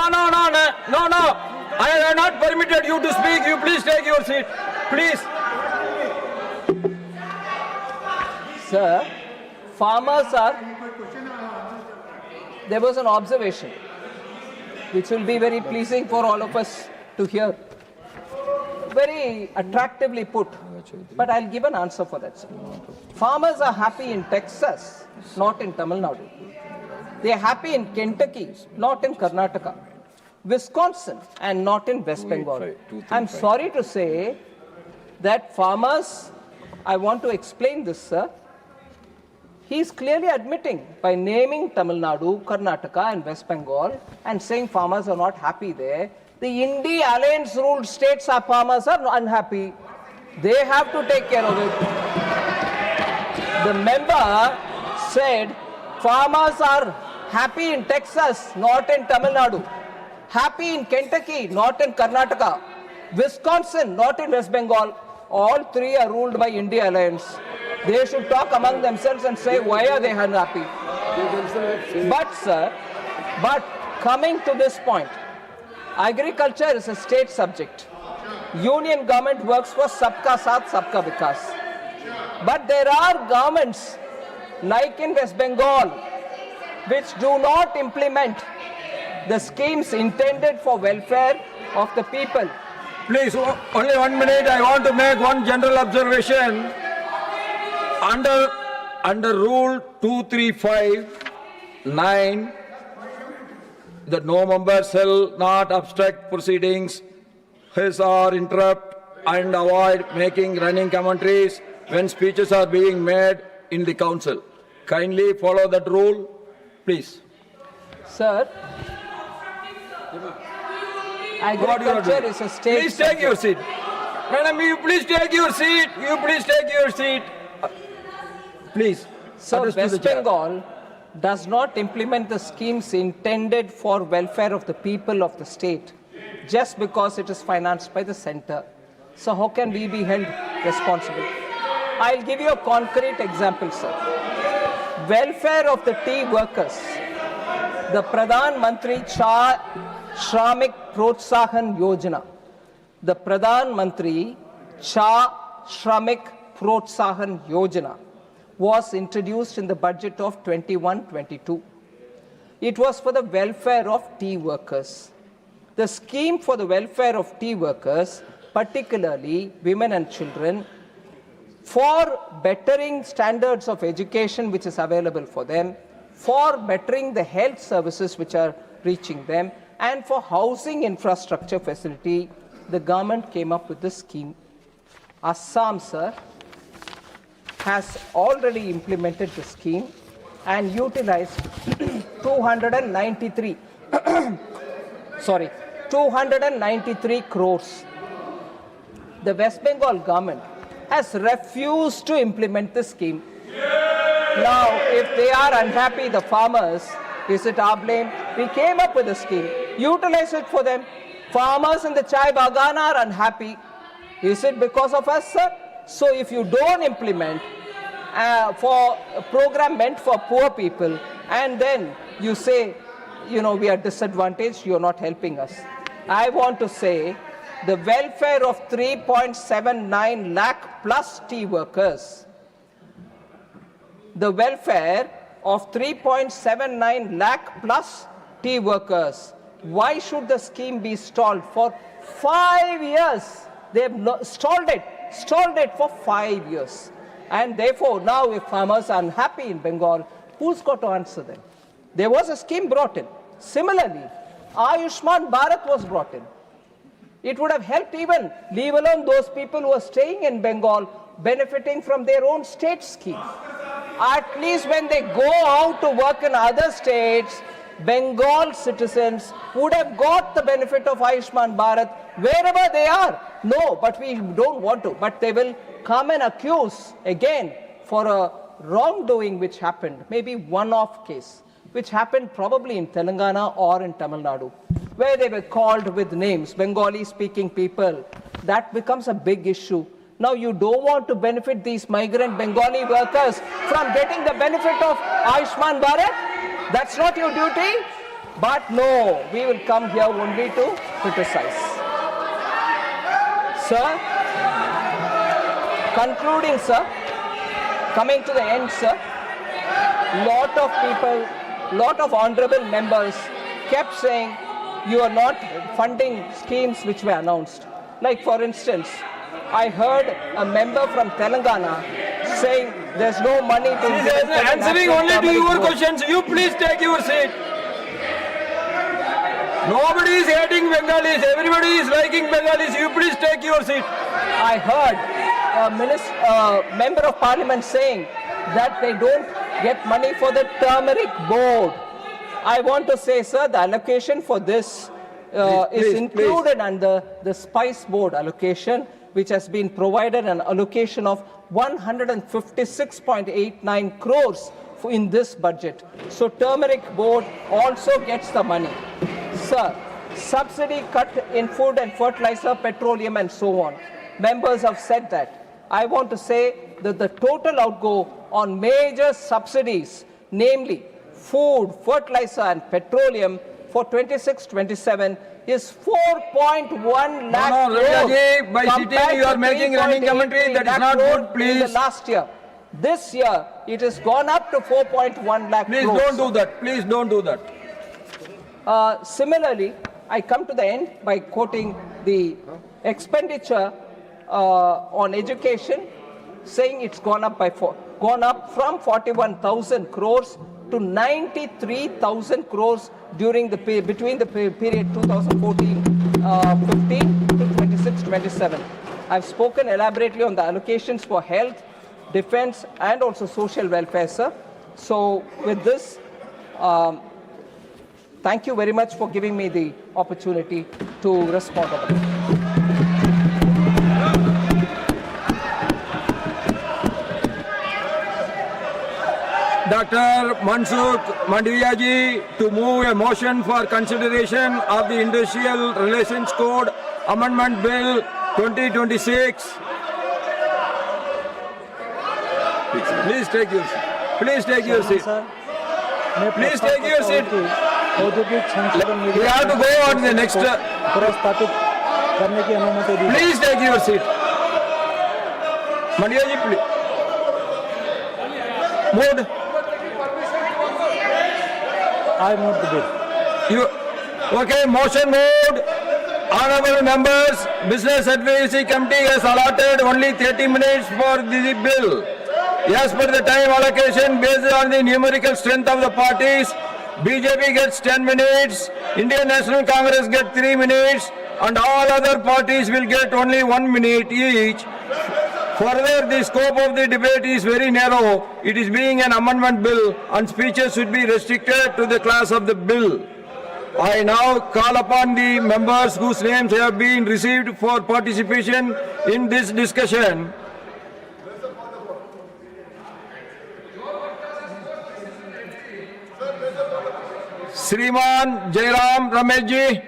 I have not permitted you to speak. You please take your seat. Please. Sir, farmers are. There was an observation which will be very pleasing for all of us to hear. Very attractively put, but I'll give an answer for that, sir. Farmers are happy in Texas, not in Tamil Nadu. They are happy in Kentucky, not in Karnataka. Wisconsin, and not in West Bengal. I'm sorry to say that farmers, I want to explain this, sir. He is clearly admitting by naming Tamil Nadu, Karnataka and West Bengal and saying farmers are not happy there. The India alliance ruled states are farmers are unhappy. They have to take care of it. The member said farmers are happy in Texas, not in Tamil Nadu. Happy in Kentucky, not in Karnataka. Wisconsin, not in West Bengal. All three are ruled by India alliance. They should talk among themselves and say why are they unhappy. But sir, coming to this point, agriculture is a state subject. Union government works for Sabka Saath, Sabka Vikas. But there are governments like in West Bengal which do not implement the schemes intended for welfare of the people. Please, only 1 minute. I want to make one general observation. Under Rule 235(9), that no member shall not obstruct proceedings, hiss or interrupt, and avoid making running commentaries when speeches are being made in the council. Kindly follow that rule, please. Sir, agriculture is a state. Please take your seat. Madam, you please take your seat. You please take your seat. Please. So West Bengal does not implement the schemes intended for welfare of the people of the state just because it is financed by the center. So how can we be held responsible? I'll give you a concrete example, sir. Welfare of the tea workers. The Pradhan Mantri Shramik Protsahan Yojana. The Pradhan Mantri Shramik Protsahan Yojana was introduced in the budget of 21-22. It was for the welfare of tea workers. The scheme for the welfare of tea workers, particularly women and children, for bettering standards of education which is available for them, for bettering the health services which are reaching them, and for housing infrastructure facility, the government came up with this scheme. Assam, sir, has already implemented the scheme and utilized 293 crores. The West Bengal government has refused to implement the scheme. Now, if they are unhappy, the farmers, is it our blame? We came up with a scheme, utilize it for them. Farmers in the chai bagan are unhappy. Is it because of us, sir? So if you don't implement for a program meant for poor people, and then you say, we are disadvantaged, you're not helping us. I want to say the welfare of 3.79 lakh plus tea workers, the welfare of 3.79 lakh plus tea workers, why should the scheme be stalled for 5 years? They have stalled it for 5 years. And therefore, now if farmers are unhappy in Bengal, who's got to answer them? There was a scheme brought in. Similarly, Ayushman Bharat was brought in. It would have helped even, leave alone those people who are staying in Bengal, benefiting from their own state scheme. At least when they go out to work in other states, Bengal citizens would have got the benefit of Ayushman Bharat wherever they are. No, but we don't want to. But they will come and accuse again for a wrongdoing which happened, maybe one-off case, which happened probably in Telangana or in Tamil Nadu, where they were called with names, Bengali-speaking people. That becomes a big issue. Now you don't want to benefit these migrant Bengali workers from getting the benefit of Ayushman Bharat? That's not your duty? But no, we will come here only to criticize. Sir, concluding, sir, coming to the end, sir, lot of people, lot of honorable members kept saying you are not funding schemes which were announced. Like for instance, I heard a member from Telangana saying there's no money to He is answering only to your questions. You please take your seat. Nobody is hating Bengalis. Everybody is liking Bengalis. You please take your seat. I heard a member of parliament saying that they don't get money for the turmeric board. I want to say, sir, the allocation for this is included under the spice board allocation, which has been provided an allocation of 156.89 crores in this budget. So turmeric board also gets the money. Sir, subsidy cut in food and fertilizer, petroleum and so on. Members have said that. I want to say that the total outgo on major subsidies, namely food, fertilizer and petroleum for 26-27 is 4.1 lakh No, crores. Rajaji, by sitting you are making running commentary. That is not good, please. In the last year. This year, it has gone up to 4.1 lakh Please crores. don't do that. Please don't do that. Similarly, I come to the end by quoting the expenditure on education, saying it's gone up from 41,000 crores to 93,000 crores during the between the period 2014-15 to 26-27. I've spoken elaborately on the allocations for health, defense, and also social welfare, sir. So, with this, thank you very much for giving me the opportunity to respond to that. Dr. Mansukh Mandaviya to move a motion for consideration of the Industrial Relations Code Amendment Bill 2026. Please take your seat. Please take your seat. Please take your seat. We have to go on the next. Please take your seat. Mandaviya ji, please. Move. I move the bill. Okay, motion moved. Honorable members, Business Advisory Committee has allotted only 30 minutes for the bill. As per the time allocation based on the numerical strength of the parties, BJP gets 10 minutes, Indian National Congress gets 3 minutes, and all other parties will get only 1 minute each. Further, the scope of the debate is very narrow. It is being an amendment bill and speeches should be restricted to the class of the bill. I now call upon the members whose names have been received for participation in this discussion. Sriman Jairam Rameshji.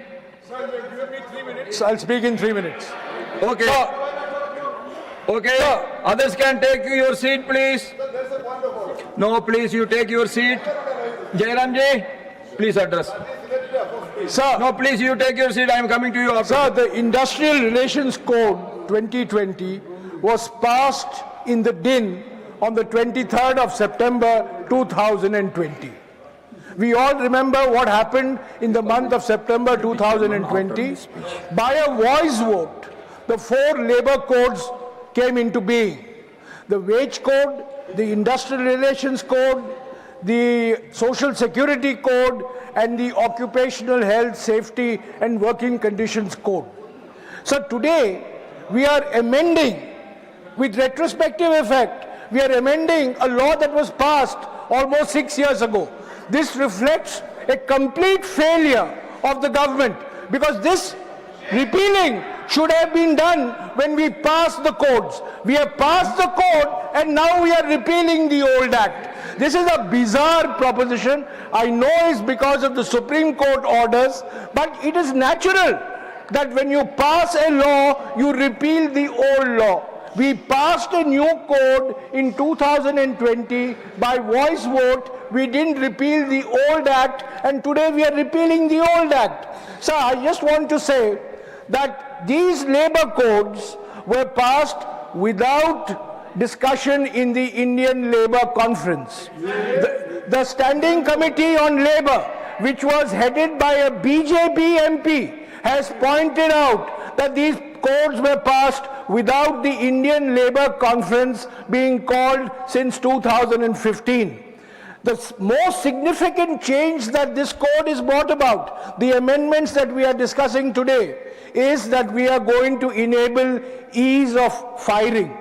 I'll speak in 3 minutes. Okay. Okay, others can take your seat, please. No, please, you take your seat. Jairamji, please address. Sir, No, please, you take your seat. I am coming to you after. Sir, the Industrial Relations Code 2020 was passed in the DIN on the 23rd of September 2020. We all remember what happened in the month of September 2020. By a voice vote, the 4 labor codes came into being. the wage code, the industrial relations code, the social security code, and the occupational health, safety and working conditions code. So today we are amending with retrospective effect, we are amending a law that was passed almost 6 years ago. This reflects a complete failure of the government, because this repealing should have been done when we passed the codes. We have passed the code and now we are repealing the old act. This is a bizarre proposition. I know it's because of the Supreme Court orders, but it is natural that when you pass a law, you repeal the old law. We passed a new code in 2020 by voice vote. We didn't repeal the old act, and today we are repealing the old act. So I just want to say that these labor codes were passed without discussion in the Indian Labour Conference. The Standing Committee on Labour, which was headed by a BJP MP, has pointed out that these codes were passed without the Indian Labour Conference being called since 2015. The most significant change that this code is brought about, the amendments that we are discussing today, is that we are going to enable ease of firing.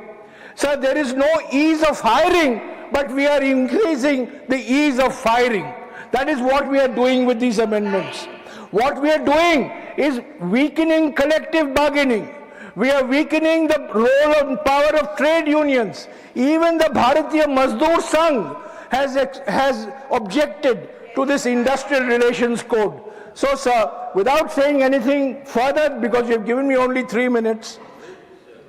So there is no ease of hiring, but we are increasing the ease of firing. That is what we are doing with these amendments. What we are doing is weakening collective bargaining. We are weakening the role and power of trade unions. Even the Bharatiya Mazdoor Sangh has objected to this industrial relations code. So, sir, without saying anything further, because you've given me only 3 minutes,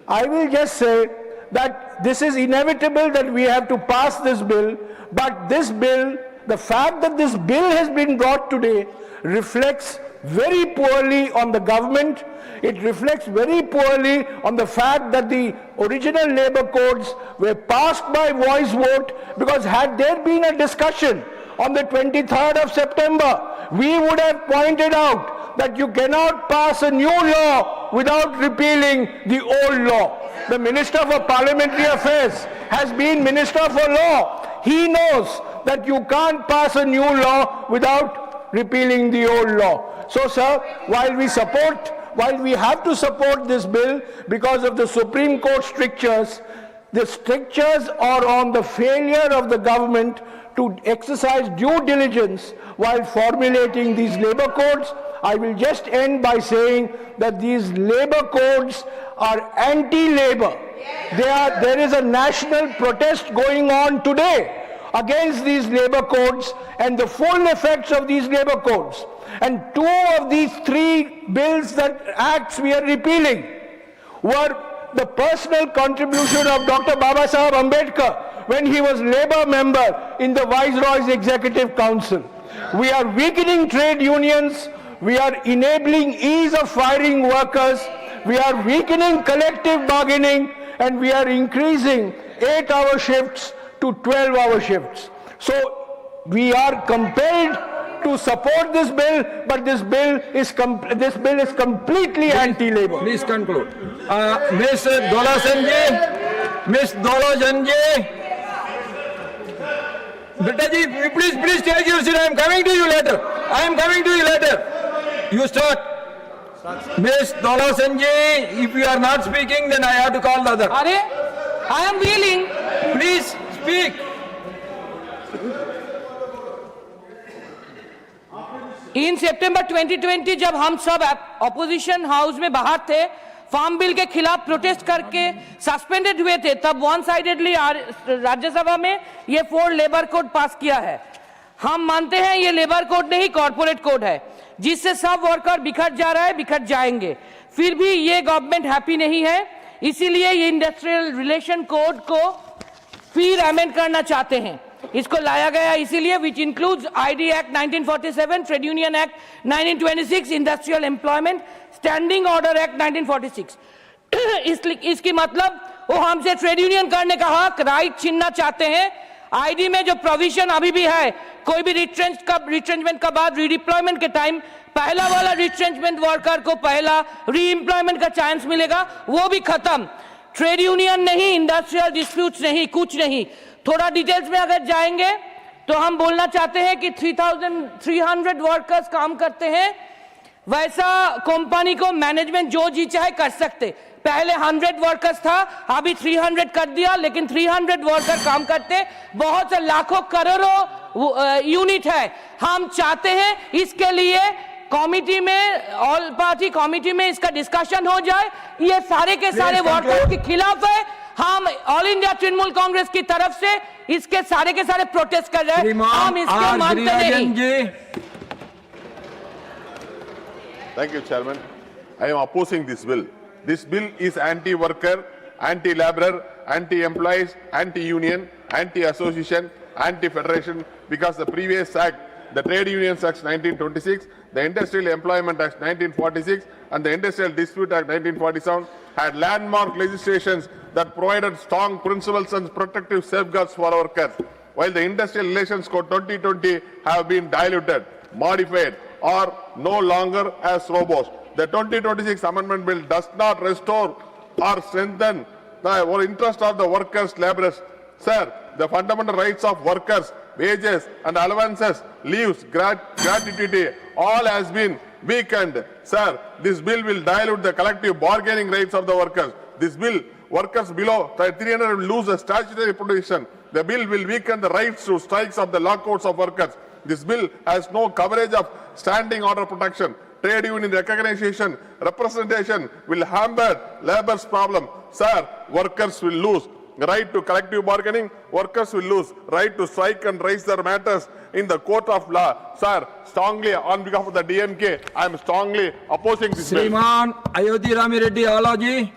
I will just say that this is inevitable that we have to pass this bill, but this bill, the fact that this bill has been brought today, reflects very poorly on the government. It reflects very poorly on the fact that the original labor codes were passed by voice vote, because had there been a discussion on the 23rd of September, we would have pointed out that you cannot pass a new law without repealing the old law. The Minister for Parliamentary Affairs has been Minister for Law. He knows that you can't pass a new law without repealing the old law. So, sir, while we have to support this bill because of the Supreme Court strictures, the strictures are on the failure of the government to exercise due diligence while formulating these labor codes. I will just end by saying that these labor codes are anti-labor. There is a national protest going on today against these labor codes and the full effects of these labor codes. And 2 of these 3 bills acts we are repealing were the personal contribution of Dr. Babasaheb Ambedkar when he was labor member in the Viceroy's Executive Council. We are weakening trade unions, we are enabling ease of firing workers, we are weakening collective bargaining, and we are increasing 8-hour shifts to 12-hour shifts. So we are compelled to support this bill, but this bill is completely anti-labor. Please conclude. Ms. Dolasanji, Ms. Dolasanji, Bitaji, please take your seat. I am coming to you later. You start. Ms. Dolasanji, if you are not speaking, then I have to call the other. I am willing. Please speak. इन सितंबर 2020 जब हम सब opposition house में बाहर थे, farm bill के खिलाफ protest करके suspended हुए थे, तब वन साइडेडली राज्यसभा में ये 4 लेबर कोड पास किया है। हम मानते हैं ये लेबर कोड नहीं, कॉर्पोरेट कोड है, जिससे सब वर्कर बिखर जा रहा है, बिखर जाएंगे। फिर भी ये गवर्नमेंट हैप्पी नहीं है, इसीलिए ये इंडस्ट्रियल रिलेशन कोड को फिर अमेंड करना चाहते हैं। इसको लाया गया इसीलिए, which includes ID act 1947, trade union act 1926, industrial employment standing order act 1946। इसकी मतलब वो हमसे ट्रेड यूनियन करने का हक, राइट छीनना चाहते हैं। आईडी में जो प्रोविजन अभी भी है, कोई भी रिट्रेंचमेंट का बाद रीडिप्लॉयमेंट के टाइम पहला वाला रिट्रेंचमेंट वर्कर को पहला री एम्प्लॉयमेंट का चांस मिलेगा, वो भी खत्म। ट्रेड यूनियन नहीं, इंडस्ट्रियल डिस्प्यूट्स नहीं, कुछ नहीं। थोड़ा डिटेल्स में अगर जाएंगे तो हम बोलना चाहते हैं कि 3,300 वर्कर्स काम करते हैं। वैसा कंपनी को मैनेजमेंट जो जी चाहे कर सकते। पहले 100 वर्कर्स था, अभी 300 कर दिया, लेकिन 300 वर्कर काम करते। बहुत से लाखों करोड़ों यूनिट है। हम चाहते हैं इसके लिए कमेटी में, ऑल पार्टी कमेटी में इसका डिस्कशन हो जाए। ये सारे के सारे वर्कर्स के खिलाफ है। हम ऑल इंडिया तृणमूल कांग्रेस की तरफ से इसके सारे प्रोटेस्ट कर रहे हैं। हम इसको मानते नहीं। Thank you, Chairman. I am opposing this bill. This bill is anti-worker, anti-laborer, anti-employees, anti-union, anti-association, anti-federation, because the previous act, the Trade Unions Act 1926, the Industrial Employment Act 1946, and the Industrial Dispute Act 1947 had landmark legislations that provided strong principles and protective safeguards for workers, while the Industrial Relations Code 2020 have been diluted, modified, or no longer as robust. The 2026 Amendment Bill does not restore or strengthen the interest of the workers, laborers. Sir, the fundamental rights of workers, wages and allowances, leaves, gratuity, all has been weakened. Sir, this bill will dilute the collective bargaining rights of the workers. This bill, workers below 300 will lose the statutory protection. The bill will weaken the rights to strikes of the lockouts of workers. This bill has no coverage of standing order protection. Trade union recognition, representation will hamper labor's problem. Sir, workers will lose right to collective bargaining. Workers will lose right to strike and raise their matters in the court of law. Sir, strongly on behalf of the DMK, I am strongly opposing this bill. Sriman Ayodhya Rami Reddy Alaji.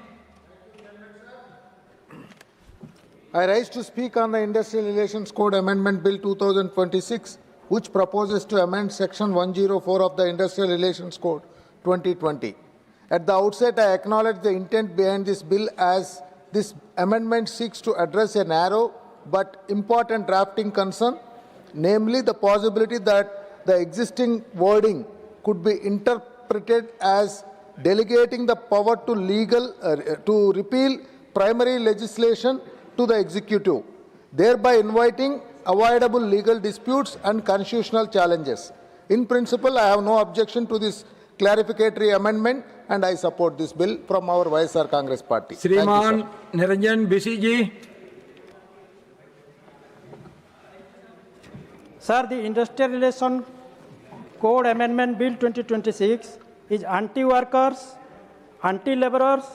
I rise to speak on the Industrial Relations Code Amendment Bill 2026, which proposes to amend Section 104 of the Industrial Relations Code 2020. At the outset, I acknowledge the intent behind this bill, as this amendment seeks to address a narrow but important drafting concern, namely the possibility that the existing wording could be interpreted as delegating the power to repeal primary legislation to the executive, thereby inviting avoidable legal disputes and constitutional challenges. In principle, I have no objection to this clarificatory amendment, and I support this bill from our YSR Congress Party. Sriman Niranjan BCG. Sir, the Industrial Relations Code Amendment Bill 2026 is anti-workers, anti-laborers,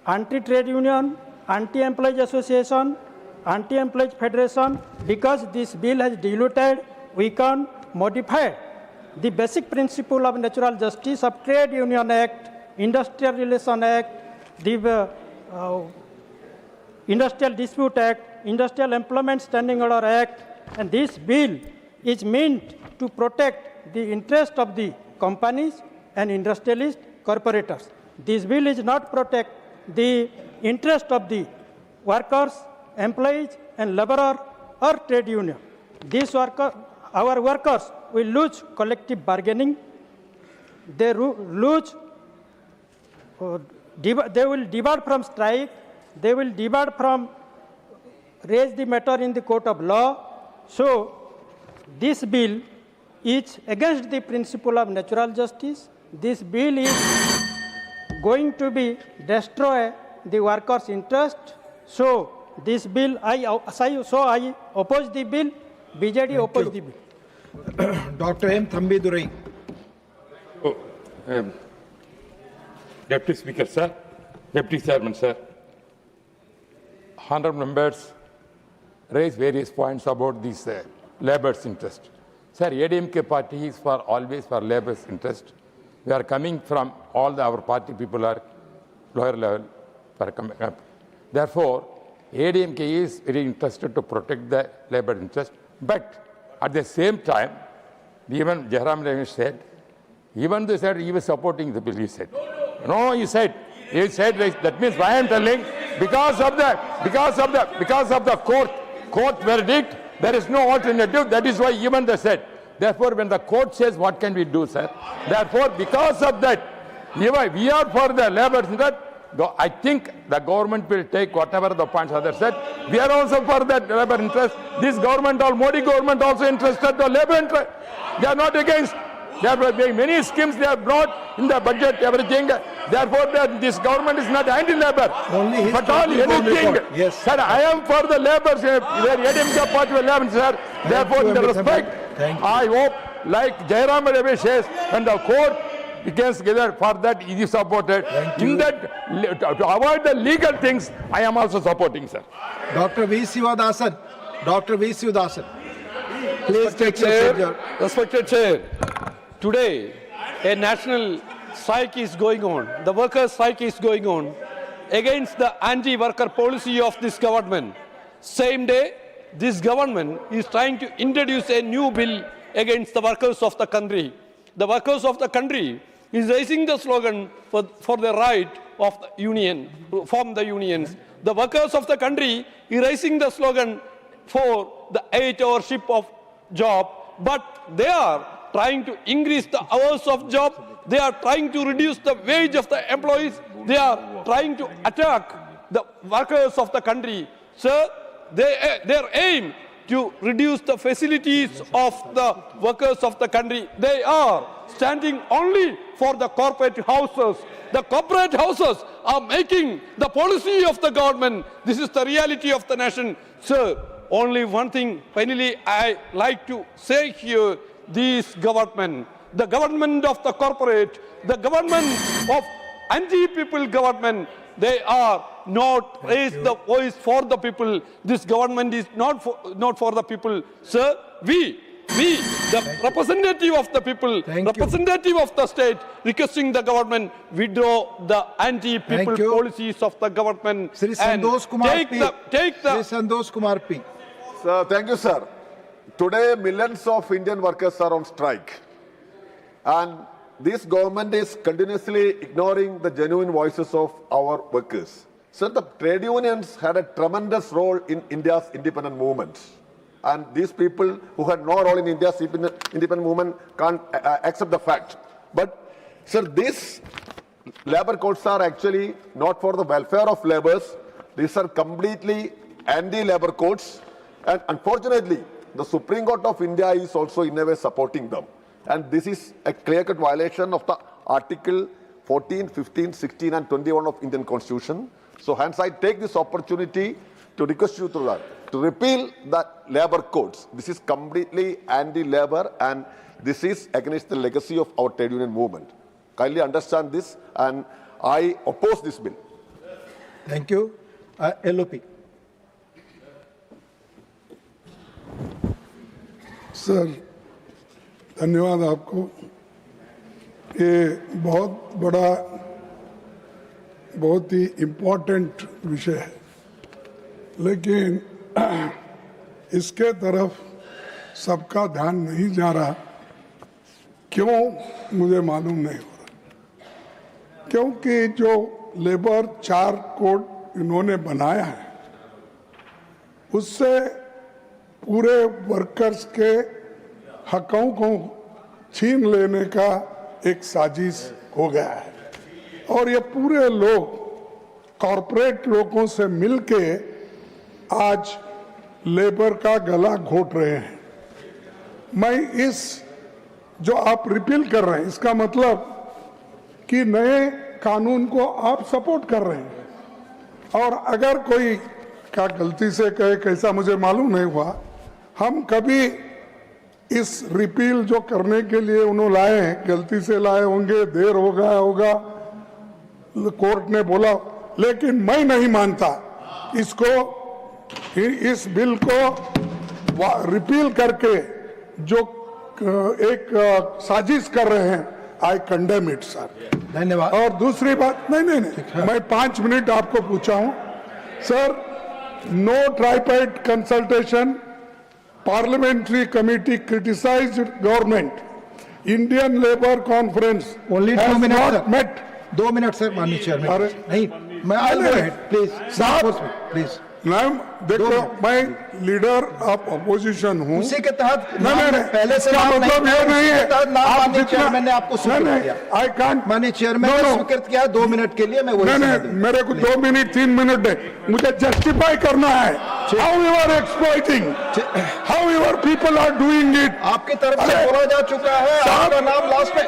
anti-trade union, anti-employees association, anti-employees federation, because this bill has diluted, weakened, modified the basic principle of natural justice of Trade Union Act, Industrial Relation Act, the Industrial Dispute Act, Industrial Employment Standing Order Act, and this bill is meant to protect the interest of the companies and industrialist corporators. This bill is not protect the interest of the workers, employees and laborer or trade union. Our workers will lose collective bargaining. They lose. They will debar from strike. They will debar from raise the matter in the court of law. So, this bill is against the principle of natural justice. This bill is going to be destroy the workers' interest. So, this bill, I oppose the bill. BJD oppose the bill. Dr. M. Thambidurai. Deputy Speaker, sir. Deputy Chairman, sir. Honourable members raise various points about this labour's interest. Sir, ADMK party is always for labour's interest. We are coming from our party people are lower level. Therefore, ADMK is very interested to protect the labour interest. But at the same time, even Jairam Ramesh said, even though he was supporting the bill, he said. No, he said that means why I am telling, because of the court verdict, there is no alternative. That is why even they said. Therefore, when the court says, what can we do, sir? Therefore, because of that, we are for the labour interest. I think the government will take whatever the points others said. We are also for that labor interest. This government or Modi government also interested the labor interest. They are not against. There are many schemes they have brought in the budget, everything. Therefore, this government is not anti-labor. Only his but all party will anything. record. Yes. Sir, I am for the labor. Sir. Where ADMK party will have, sir. Therefore, in the respect, I hope, like Jairam Ravi says, and the court against together for that he is supported. In that, to avoid the legal things, I am also supporting, sir. Dr. V. Sivadasan. Dr. V. Sivadasan. Please take your seat. Respected Chair, today a national strike is going on. The workers' strike is going on against the anti-worker policy of this government. Same day, this government is trying to introduce a new bill against the workers of the country. The workers of the country is raising the slogan for the right of the union, form the unions. The workers of the country is raising the slogan for the 8-hour shift of job, but they are trying to increase the hours of job. They are trying to reduce the wage of the employees. They are trying to attack the workers of the country. Sir, their aim to reduce the facilities of the workers of the country. They are standing only for the corporate houses. The corporate houses are making the policy of the government. This is the reality of the nation. Sir, only one thing finally I like to say here, this government, the government of the corporate, the government of anti-people government, they are not raised the voice for the people. This government is not for the people. Sir, we, the representative of the people, representative of the state, requesting the government withdraw the anti-people policies of the government Sri Santosh Kumar Sri Santosh Kumar P. Sir, thank you, sir. Today, millions of Indian workers are on strike. And this government is continuously ignoring the genuine voices of our workers. Sir, the trade unions had a tremendous role in India's independent movement. And these people who had no role in India's independent movement can't accept the fact. But, sir, these labor codes are actually not for the welfare of laborers. These are completely anti-labor codes. And unfortunately, the Supreme Court of India is also in a way supporting them. And this is a clear-cut violation of the Article 14, 15, 16 and 21 of Indian Constitution. So hence I take this opportunity to request you to repeal the labor codes. This is completely anti-labor and this is against the legacy of our trade union movement. Kindly understand this and I oppose this bill. Thank you. LOP. Sir धन्यवाद आपको। ये बहुत ही important विषय है, लेकिन इसके तरफ सबका ध्यान नहीं जा रहा। क्यों मुझे मालूम नहीं हो रहा, क्योंकि जो लेबर 4 कोड इन्होंने बनाया है उससे पूरे वर्कर्स के हकों को छीन लेने का एक साजिश हो गया है और ये पूरे लोग कॉरपोरेट लोगों से मिलके आज लेबर का गला घोट रहे हैं। मैं इस जो आप रिपील कर रहे हैं इसका मतलब कि नए कानून को आप सपोर्ट कर रहे हैं और अगर कोई का गलती से कहे कैसा मुझे मालूम नहीं हुआ, हम कभी इस रिपील जो करने के लिए उन्होंने लाए हैं गलती से लाए होंगे, देर हो गया होगा, कोर्ट ने बोला, लेकिन मैं नहीं मानता इसको, इस बिल को रिपील करके जो एक साजिश कर रहे हैं, आई कंडेम इट सर। धन्यवाद। और दूसरी बात, नहीं, मैं 5 मिनट आपको पूछा हूं sir. No tripartite consultation, parliamentary committee criticized government. Indian Labour Conference only 2 minutes not met. 2 minutes sir, माननीय चेयरमैन। अरे नहीं, मैं I'll go ahead, please. साहब, please. देखो मैं लीडर ऑफ अपोजिशन हूँ। उसी के तहत नहीं, पहले से नाम मतलब ये नहीं है। माननीय चेयरमैन ने आपको स्वीकृत किया। आई कांट, माननीय चेयरमैन ने स्वीकृत किया 2 मिनट के लिए। मैं वही नहीं, मेरे को 2 मिनट 3 मिनट है, मुझे जस्टिफाई करना है। How you are exploiting, how your people are doing it. आपकी तरफ से बोला जा चुका है, आपका नाम लास्ट में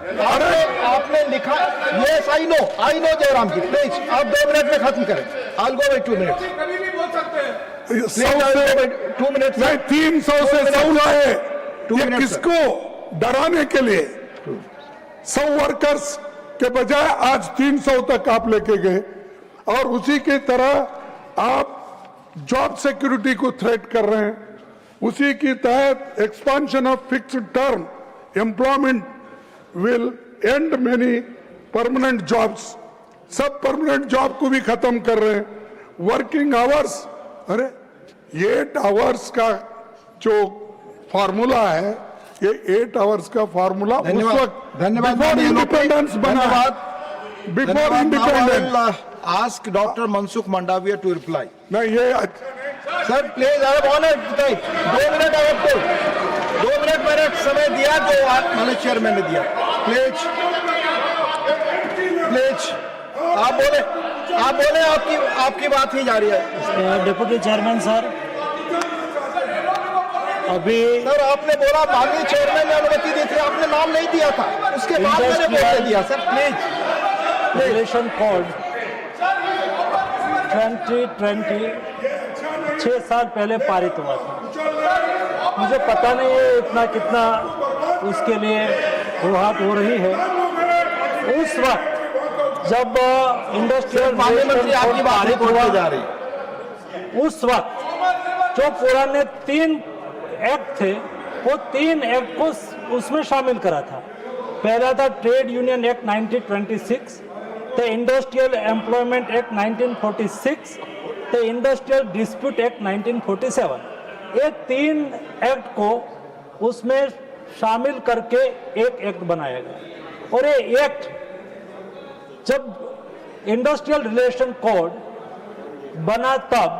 आपने लिखा। Yes I know Jayram ji, please आप 2 मिनट में खत्म करें। I will go by 2 minutes. 2 minute नहीं, 300 से 100 है। ये किसको डराने के लिए? 100 वर्कर्स के बजाय आज 300 तक आप लेके गए, और उसी की तरह आप जॉब सिक्योरिटी को थ्रेट कर रहे हैं। उसी की तहत expansion of fixed term employment will end many permanent jobs। सब परमानेंट जॉब को भी खत्म कर रहे हैं। वर्किंग आवर्स, अरे 8 आवर्स का जो फॉर्मूला है, ये 8 आवर्स का फॉर्मूला उस वक्त बिफोर इंडिपेंडेंस बना। Before independence. Ask doctor Mansukh Mandaviya to reply. नहीं, ये sir please, I have honoured 2 minute I have told. 2 minute मैंने समय दिया जो माननीय चेयरमैन ने दिया। प्लीज आप बोले आपकी बात ही जारी है। डिप्टी चेयरमैन सर, अभी सर आपने बोला माननीय चेयरमैन ने अनुमति दी थी, आपने नाम नहीं दिया था, उसके बाद मैंने बोल दिया। Sir please. रेगुलेशन कोड 2020 6 साल पहले पारित हुआ था। मुझे पता नहीं है इतना कितना उसके लिए हुआहट हो रही है। उस वक्त जब इंडस्ट्रियल आपकी बात हुआ जा रही, उस वक्त जो पुराने 3 एक्ट थे, वो 3 एक्ट को उसमें शामिल करा था। पहला था trade union act 1926, the industrial employment act 1946, the industrial dispute act 1947। ये 3 एक्ट को उसमें शामिल करके एक एक्ट बनाया गया। और ये एक्ट जब इंडस्ट्रियल रिलेशन कोड बना, तब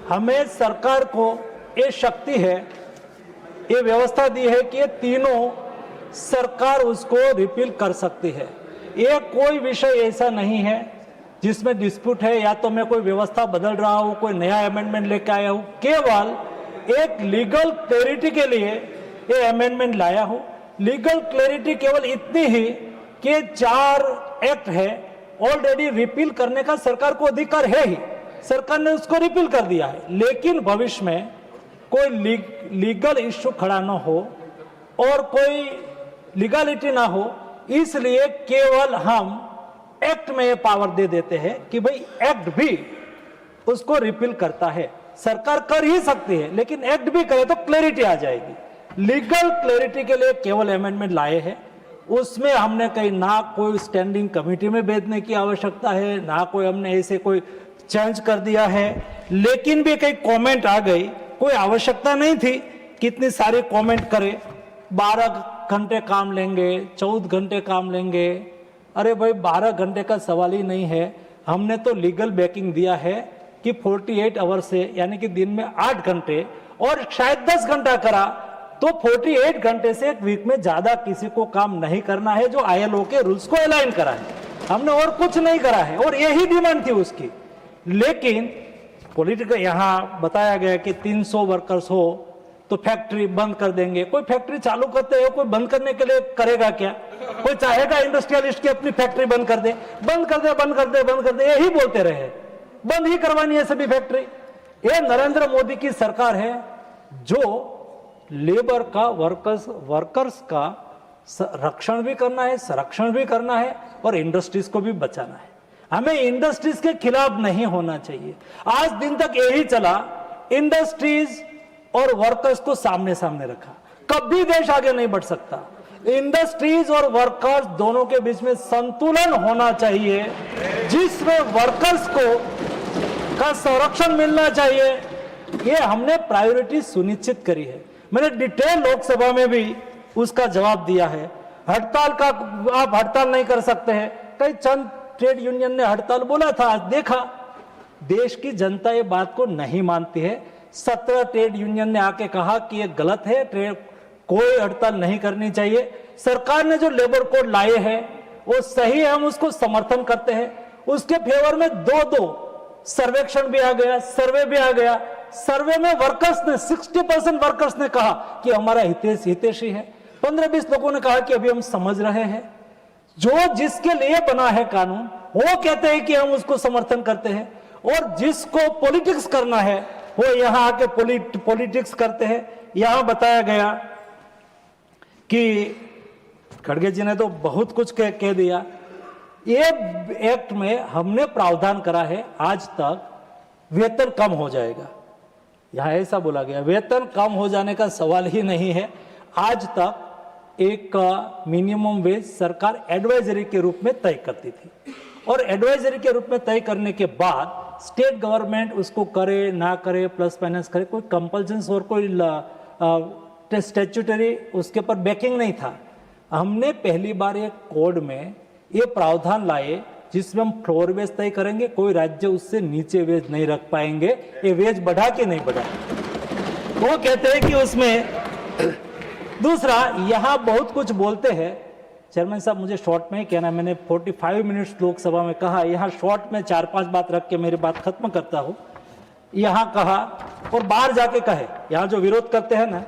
हमें सरकार को ये शक्ति है, ये व्यवस्था दी है कि ये तीनों सरकार उसको रिपील कर सकती है। ये कोई विषय ऐसा नहीं है जिसमें डिस्प्यूट है, या तो मैं कोई व्यवस्था बदल रहा हूँ, कोई नया अमेंडमेंट लेके आया हूँ। केवल एक लीगल क्लैरिटी के लिए ये अमेंडमेंट लाया हूँ। लीगल क्लैरिटी केवल इतनी ही कि 4 एक्ट है, ऑलरेडी रिपील करने का सरकार को अधिकार है ही, सरकार ने उसको रिपील कर दिया है। लेकिन भविष्य में कोई लीगल इश्यू खड़ा ना हो और कोई लीगलिटी ना हो, इसलिए केवल हम एक्ट में ये पावर दे देते हैं कि भाई एक्ट भी उसको रिपील करता है। सरकार कर ही सकती है, लेकिन एक्ट भी करे तो क्लैरिटी आ जाएगी। लीगल क्लैरिटी के लिए केवल अमेंडमेंट लाए हैं। उसमें हमने कहीं ना कोई स्टैंडिंग कमेटी में भेजने की आवश्यकता है, ना कोई हमने ऐसे कोई चेंज कर दिया है। लेकिन भी कई कमेंट आ गई, कोई आवश्यकता नहीं थी कितनी सारी कमेंट करे। 12 घंटे काम लेंगे, 14 घंटे काम लेंगे। अरे भाई 12 घंटे का सवाल ही नहीं है। हमने तो लीगल बैकिंग दिया है कि 48 आवर से, यानी कि दिन में 8 घंटे और शायद 10 घंटा करा तो 48 घंटे से एक वीक में ज्यादा किसी को काम नहीं करना है, जो ILO के रूल्स को अलाइन करा है। हमने और कुछ नहीं करा है, और यही डिमांड थी उसकी। लेकिन पॉलिटिकल यहाँ बताया गया कि 300 वर्कर्स हो तो फैक्ट्री बंद कर देंगे। कोई फैक्ट्री चालू करते हो, कोई बंद करने के लिए करेगा क्या? कोई चाहेगा इंडस्ट्रियलिस्ट की अपनी फैक्ट्री बंद कर दे, बंद कर दे, बंद कर दे, बंद कर दे, यही बोलते रहे। बंद ही करवानी है सभी फैक्ट्री। ये नरेंद्र मोदी की सरकार है जो लेबर का, वर्कर्स का रक्षण भी करना है, संरक्षण भी करना है, और इंडस्ट्रीज को भी बचाना है। हमें इंडस्ट्रीज के खिलाफ नहीं होना चाहिए। आज दिन तक यही चला, इंडस्ट्रीज और वर्कर्स को सामने सामने रखा। कभी देश आगे नहीं बढ़ सकता। इंडस्ट्रीज और वर्कर्स दोनों के बीच में संतुलन होना चाहिए, जिसमें वर्कर्स को का संरक्षण मिलना चाहिए। ये हमने प्रायोरिटी सुनिश्चित करी है। मैंने डिटेल लोकसभा में भी उसका जवाब दिया है। हड़ताल का आप हड़ताल नहीं कर सकते हैं। कई चंद ट्रेड यूनियन ने हड़ताल बोला था, आज देखा देश की जनता ये बात को नहीं मानती है। 17 ट्रेड यूनियन ने आके कहा कि ये गलत है, कोई हड़ताल नहीं करनी चाहिए। सरकार ने जो लेबर कोड लाए हैं वो सही है, हम उसको समर्थन करते हैं। उसके फेवर में दो सर्वेक्षण भी आ गया, सर्वे भी आ गया। सर्वे में वर्कर्स ने 60% वर्कर्स ने कहा कि हमारा हितैषी है। 15-20 लोगों ने कहा कि अभी हम समझ रहे हैं। जो जिसके लिए बना है कानून वो कहते हैं कि हम उसको समर्थन करते हैं, और जिसको पॉलिटिक्स करना है वो यहां आके पॉलिटिक्स करते हैं। यहां बताया गया कि खड़गे जी ने तो बहुत कुछ कह दिया। ये एक्ट में हमने प्रावधान करा है आज तक वेतन कम हो जाएगा, यहां ऐसा बोला गया। वेतन कम हो जाने का सवाल ही नहीं है। आज तक एक मिनिमम वेज सरकार एडवाइजरी के रूप में तय करती थी, और एडवाइजरी के रूप में तय करने के बाद स्टेट गवर्नमेंट उसको करे ना करे, प्लस माइनस करे, कोई कंपल्शन और कोई स्टैट्यूटरी उसके ऊपर बैकिंग नहीं था। हमने पहली बार एक कोड में ये प्रावधान लाए जिसमें हम फ्लोर वेज तय करेंगे, कोई राज्य उससे नीचे वेज नहीं रख पाएंगे। ये वेज बढ़ा के नहीं बढ़ा, वो कहते हैं कि उसमें। दूसरा, यहां बहुत कुछ बोलते हैं चेयरमैन साहब, मुझे शॉर्ट में ही कहना, मैंने 45 मिनट्स लोकसभा में कहा, यहां शॉर्ट में 4-5 बात रख के मेरी बात खत्म करता हूं। यहां कहा और बाहर जाके कहे, यहां जो विरोध करते हैं ना,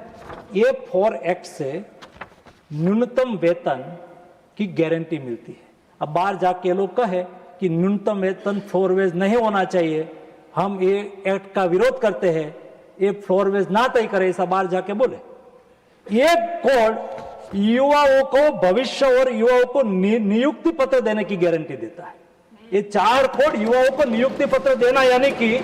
ये 4 एक्ट से न्यूनतम वेतन की गारंटी मिलती है। अब बाहर जाके लोग कहे कि न्यूनतम वेतन फ्लोर वेज नहीं होना चाहिए, हम ये एक्ट का विरोध करते हैं, ये फ्लोर वेज ना तय करे, ऐसा बाहर जाके बोले। ये कोड युवाओं को भविष्य और युवाओं को नियुक्ति पत्र देने की गारंटी देता है। ये 4 कोड युवाओं को नियुक्ति पत्र देना, यानी कि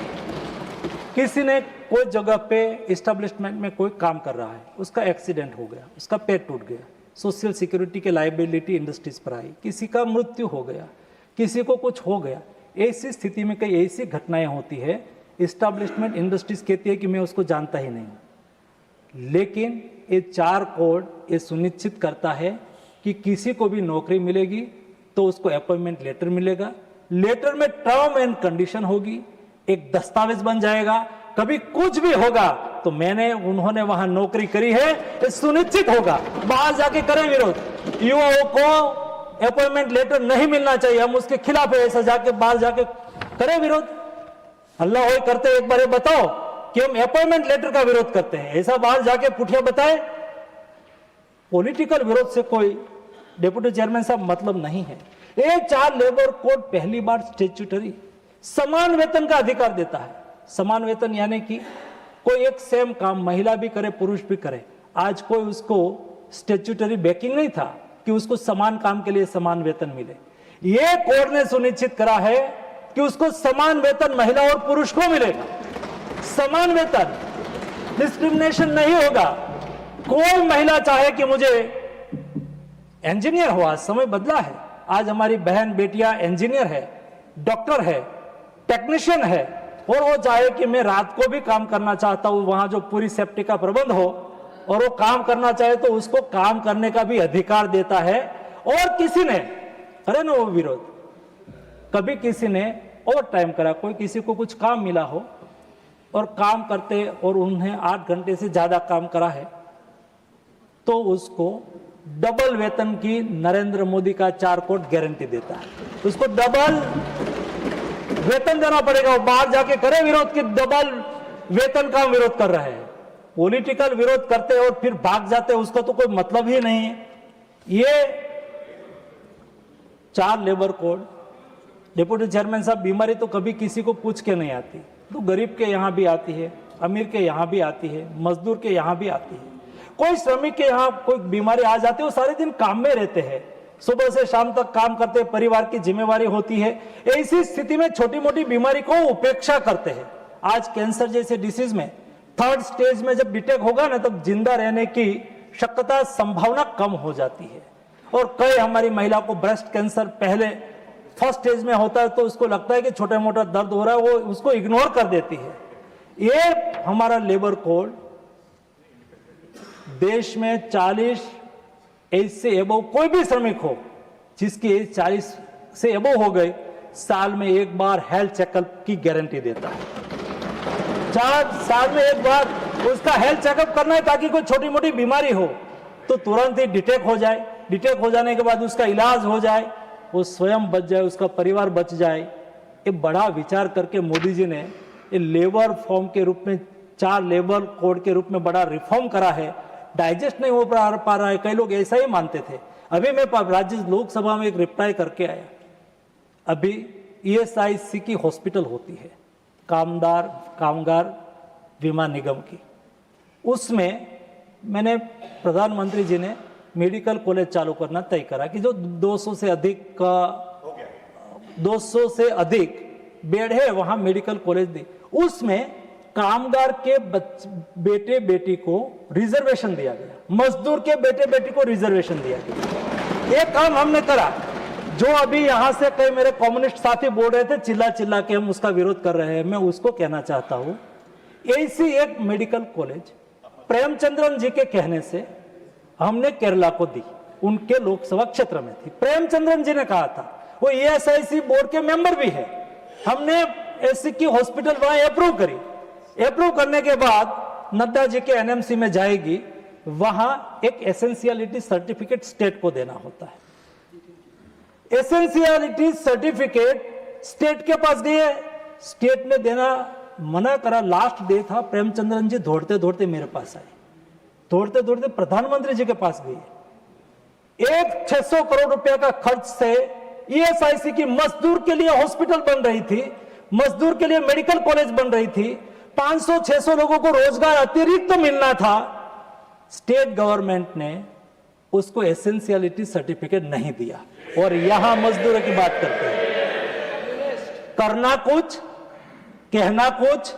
किसी ने कोई जगह पे एस्टेब्लिशमेंट में कोई काम कर रहा है, उसका एक्सीडेंट हो गया, उसका पैर टूट गया, सोशल सिक्योरिटी के लायबिलिटी इंडस्ट्रीज पर आई, किसी का मृत्यु हो गया, किसी को कुछ हो गया, ऐसी स्थिति में कई ऐसी घटनाएं होती है, एस्टेब्लिशमेंट इंडस्ट्रीज कहती है कि मैं उसको जानता ही नहीं हूं। लेकिन ये 4 कोड ये सुनिश्चित करता है कि किसी को भी नौकरी मिलेगी तो उसको अपॉइंटमेंट लेटर मिलेगा, लेटर में टर्म एंड कंडीशन होगी, एक दस्तावेज बन जाएगा, कभी कुछ भी होगा तो उन्होंने वहां नौकरी करी है, ये सुनिश्चित होगा। बाहर जाके करें विरोध, युवाओं को अपॉइंटमेंट लेटर नहीं मिलना चाहिए, हम उसके खिलाफ है, ऐसा जाके बाहर जाके करें विरोध। अल्लाह हो करते एक बार ये बताओ कि हम अपॉइंटमेंट लेटर का विरोध करते हैं, ऐसा बाहर जाके पुठिया बताए। पॉलिटिकल विरोध से कोई डिप्टी चेयरमैन साहब मतलब नहीं है। ये 4 लेबर कोड पहली बार स्टैट्यूटरी समान वेतन का अधिकार देता है। समान वेतन यानी कि कोई एक सेम काम महिला भी करे पुरुष भी करे, आज कोई उसको स्टैट्यूटरी बैकिंग नहीं था कि उसको समान काम के लिए समान वेतन मिले। ये कोड ने सुनिश्चित करा है कि उसको समान वेतन महिला और पुरुष को मिलेगा, समान वेतन, डिस्क्रिमिनेशन नहीं होगा। कोई महिला चाहे कि मुझे इंजीनियर हो, आज समय बदला है, आज हमारी बहन बेटियां इंजीनियर है, डॉक्टर है, टेक्नीशियन है, और वो चाहे कि मैं रात को भी काम करना चाहता हूं, वहां जो पूरी सेफ्टी का प्रबंध हो, और वो काम करना चाहे तो उसको काम करने का भी अधिकार देता है। और किसी ने अरे ना वो विरोध, कभी किसी ने ओवर टाइम करा, कोई किसी को कुछ काम मिला हो और काम करते और उन्हें 8 घंटे से ज्यादा काम करा है, तो उसको डबल वेतन की नरेंद्र मोदी का 4 कोड गारंटी देता है, उसको डबल वेतन देना पड़ेगा। वो बाहर जाके करे विरोध कि डबल वेतन का विरोध कर रहे हैं, पॉलिटिकल विरोध करते और फिर भाग जाते, उसका तो कोई मतलब ही नहीं है। ये 4 लेबर कोड, डिप्टी चेयरमैन साहब, बीमारी तो कभी किसी को पूछ के नहीं आती, तो गरीब के यहां भी आती है, अमीर के यहां भी आती है, मजदूर के यहां भी आती है। कोई श्रमिक के यहां कोई बीमारी आ जाती है, वो सारे दिन काम में रहते हैं, सुबह से शाम तक काम करते हैं, परिवार की जिम्मेवारी होती है। ऐसी स्थिति में छोटी मोटी बीमारी को उपेक्षा करते हैं। आज कैंसर जैसे डिसीज में 3rd स्टेज में जब डिटेक्ट होगा ना, तब जिंदा रहने की शक्यता संभावना कम हो जाती है। और कई हमारी महिला को ब्रेस्ट कैंसर पहले 1st स्टेज में होता है, तो उसको लगता है कि छोटा मोटा दर्द हो रहा है, वो उसको इग्नोर कर देती है। ये हमारा लेबर कोड देश में 40 एज से एबव कोई भी श्रमिक हो, जिसकी एज 40 से एबव हो गई, साल में एक बार हेल्थ चेकअप की गारंटी देता है। 4 साल में एक बार उसका हेल्थ चेकअप करना है ताकि कोई छोटी मोटी बीमारी हो तो तुरंत ही डिटेक्ट हो जाए, डिटेक्ट हो जाने के बाद उसका इलाज हो जाए, वो स्वयं बच जाए, उसका परिवार बच जाए। ये बड़ा विचार करके मोदी जी ने ये लेबर फॉर्म के रूप में 4 लेबर कोड के रूप में बड़ा रिफॉर्म करा है। डाइजेस्ट नहीं हो पा रहा है, कई लोग ऐसा ही मानते थे। अभी मैं राज्य लोकसभा में एक रिप्लाई करके आया, अभी ESIC की हॉस्पिटल होती है, कामगार बीमा निगम की, उसमें मैंने प्रधानमंत्री जी ने मेडिकल कॉलेज चालू करना तय करा कि जो 200 से अधिक बेड है वहां मेडिकल कॉलेज दी। उसमें कामगार के बेटे बेटी को रिजर्वेशन दिया गया, मजदूर के बेटे बेटी को रिजर्वेशन दिया गया। एक काम हमने करा, जो अभी यहां से कई मेरे कम्युनिस्ट साथी बोल रहे थे चिल्ला चिल्ला के हम उसका विरोध कर रहे हैं, मैं उसको कहना चाहता हूं, ऐसी एक मेडिकल कॉलेज प्रेमचंद्रन जी के कहने से हमने केरला को दी, उनके लोकसभा क्षेत्र में थी। प्रेमचंद्रन जी ने कहा था, वो ESIC बोर्ड के मेंबर भी है। हमने ऐसी की हॉस्पिटल वहां अप्रूव करी। अप्रूव करने के बाद नड्डा जी के NMC में जाएगी, वहां एक एसेंशियलिटी सर्टिफिकेट स्टेट को देना होता है। एसेंशियलिटी सर्टिफिकेट स्टेट के पास गई है, स्टेट ने देना मना करा। लास्ट डे था, प्रेमचंद्रन जी दौड़ते दौड़ते मेरे पास आए, दौड़ते दौड़ते प्रधानमंत्री जी के पास गई। 600 करोड़ रुपए का खर्च से ESIC की मजदूर के लिए हॉस्पिटल बन रही थी, मजदूर के लिए मेडिकल कॉलेज बन रही थी, 500-600 लोगों को रोजगार अतिरिक्त तो मिलना था। स्टेट गवर्नमेंट ने उसको एसेंशियलिटी सर्टिफिकेट नहीं दिया और यहां मजदूरों की बात करते हैं। करना कुछ, कहना कुछ,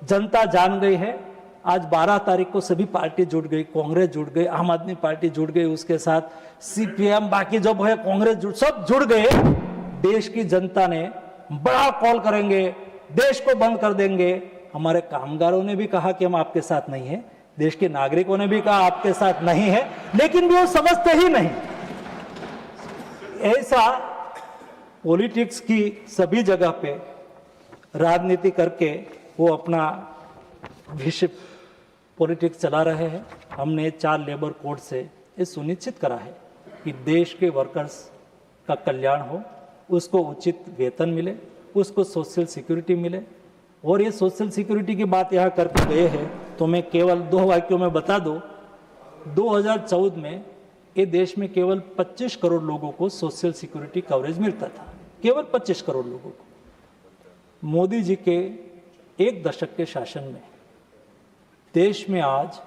जनता जान गई है। आज 12 तारीख को सभी पार्टी जुड़ गई, कांग्रेस जुड़ गई, आम आदमी पार्टी जुड़ गई, उसके साथ CPM, बाकी जो है कांग्रेस सब जुड़ गए। देश की जनता ने बड़ा कॉल करेंगे, देश को बंद कर देंगे। हमारे कामगारों ने भी कहा कि हम आपके साथ नहीं है, देश के नागरिकों ने भी कहा आपके साथ नहीं है, लेकिन भी वो समझते ही नहीं। ऐसा पॉलिटिक्स की सभी जगह पे राजनीति करके वो अपना विषय पॉलिटिक्स चला रहे हैं। हमने 4 लेबर कोड से ये सुनिश्चित करा है कि देश के वर्कर्स का कल्याण हो, उसको उचित वेतन मिले, उसको सोशल सिक्योरिटी मिले। और ये सोशल सिक्योरिटी की बात यहाँ करके गए हैं तो मैं केवल 2 वाक्यों में बता दूं, 2014 में ये देश में केवल 25 करोड़ लोगों को सोशल सिक्योरिटी कवरेज मिलता था, केवल 25 करोड़ लोगों को। मोदी जी के 1 दशक के शासन में देश में आज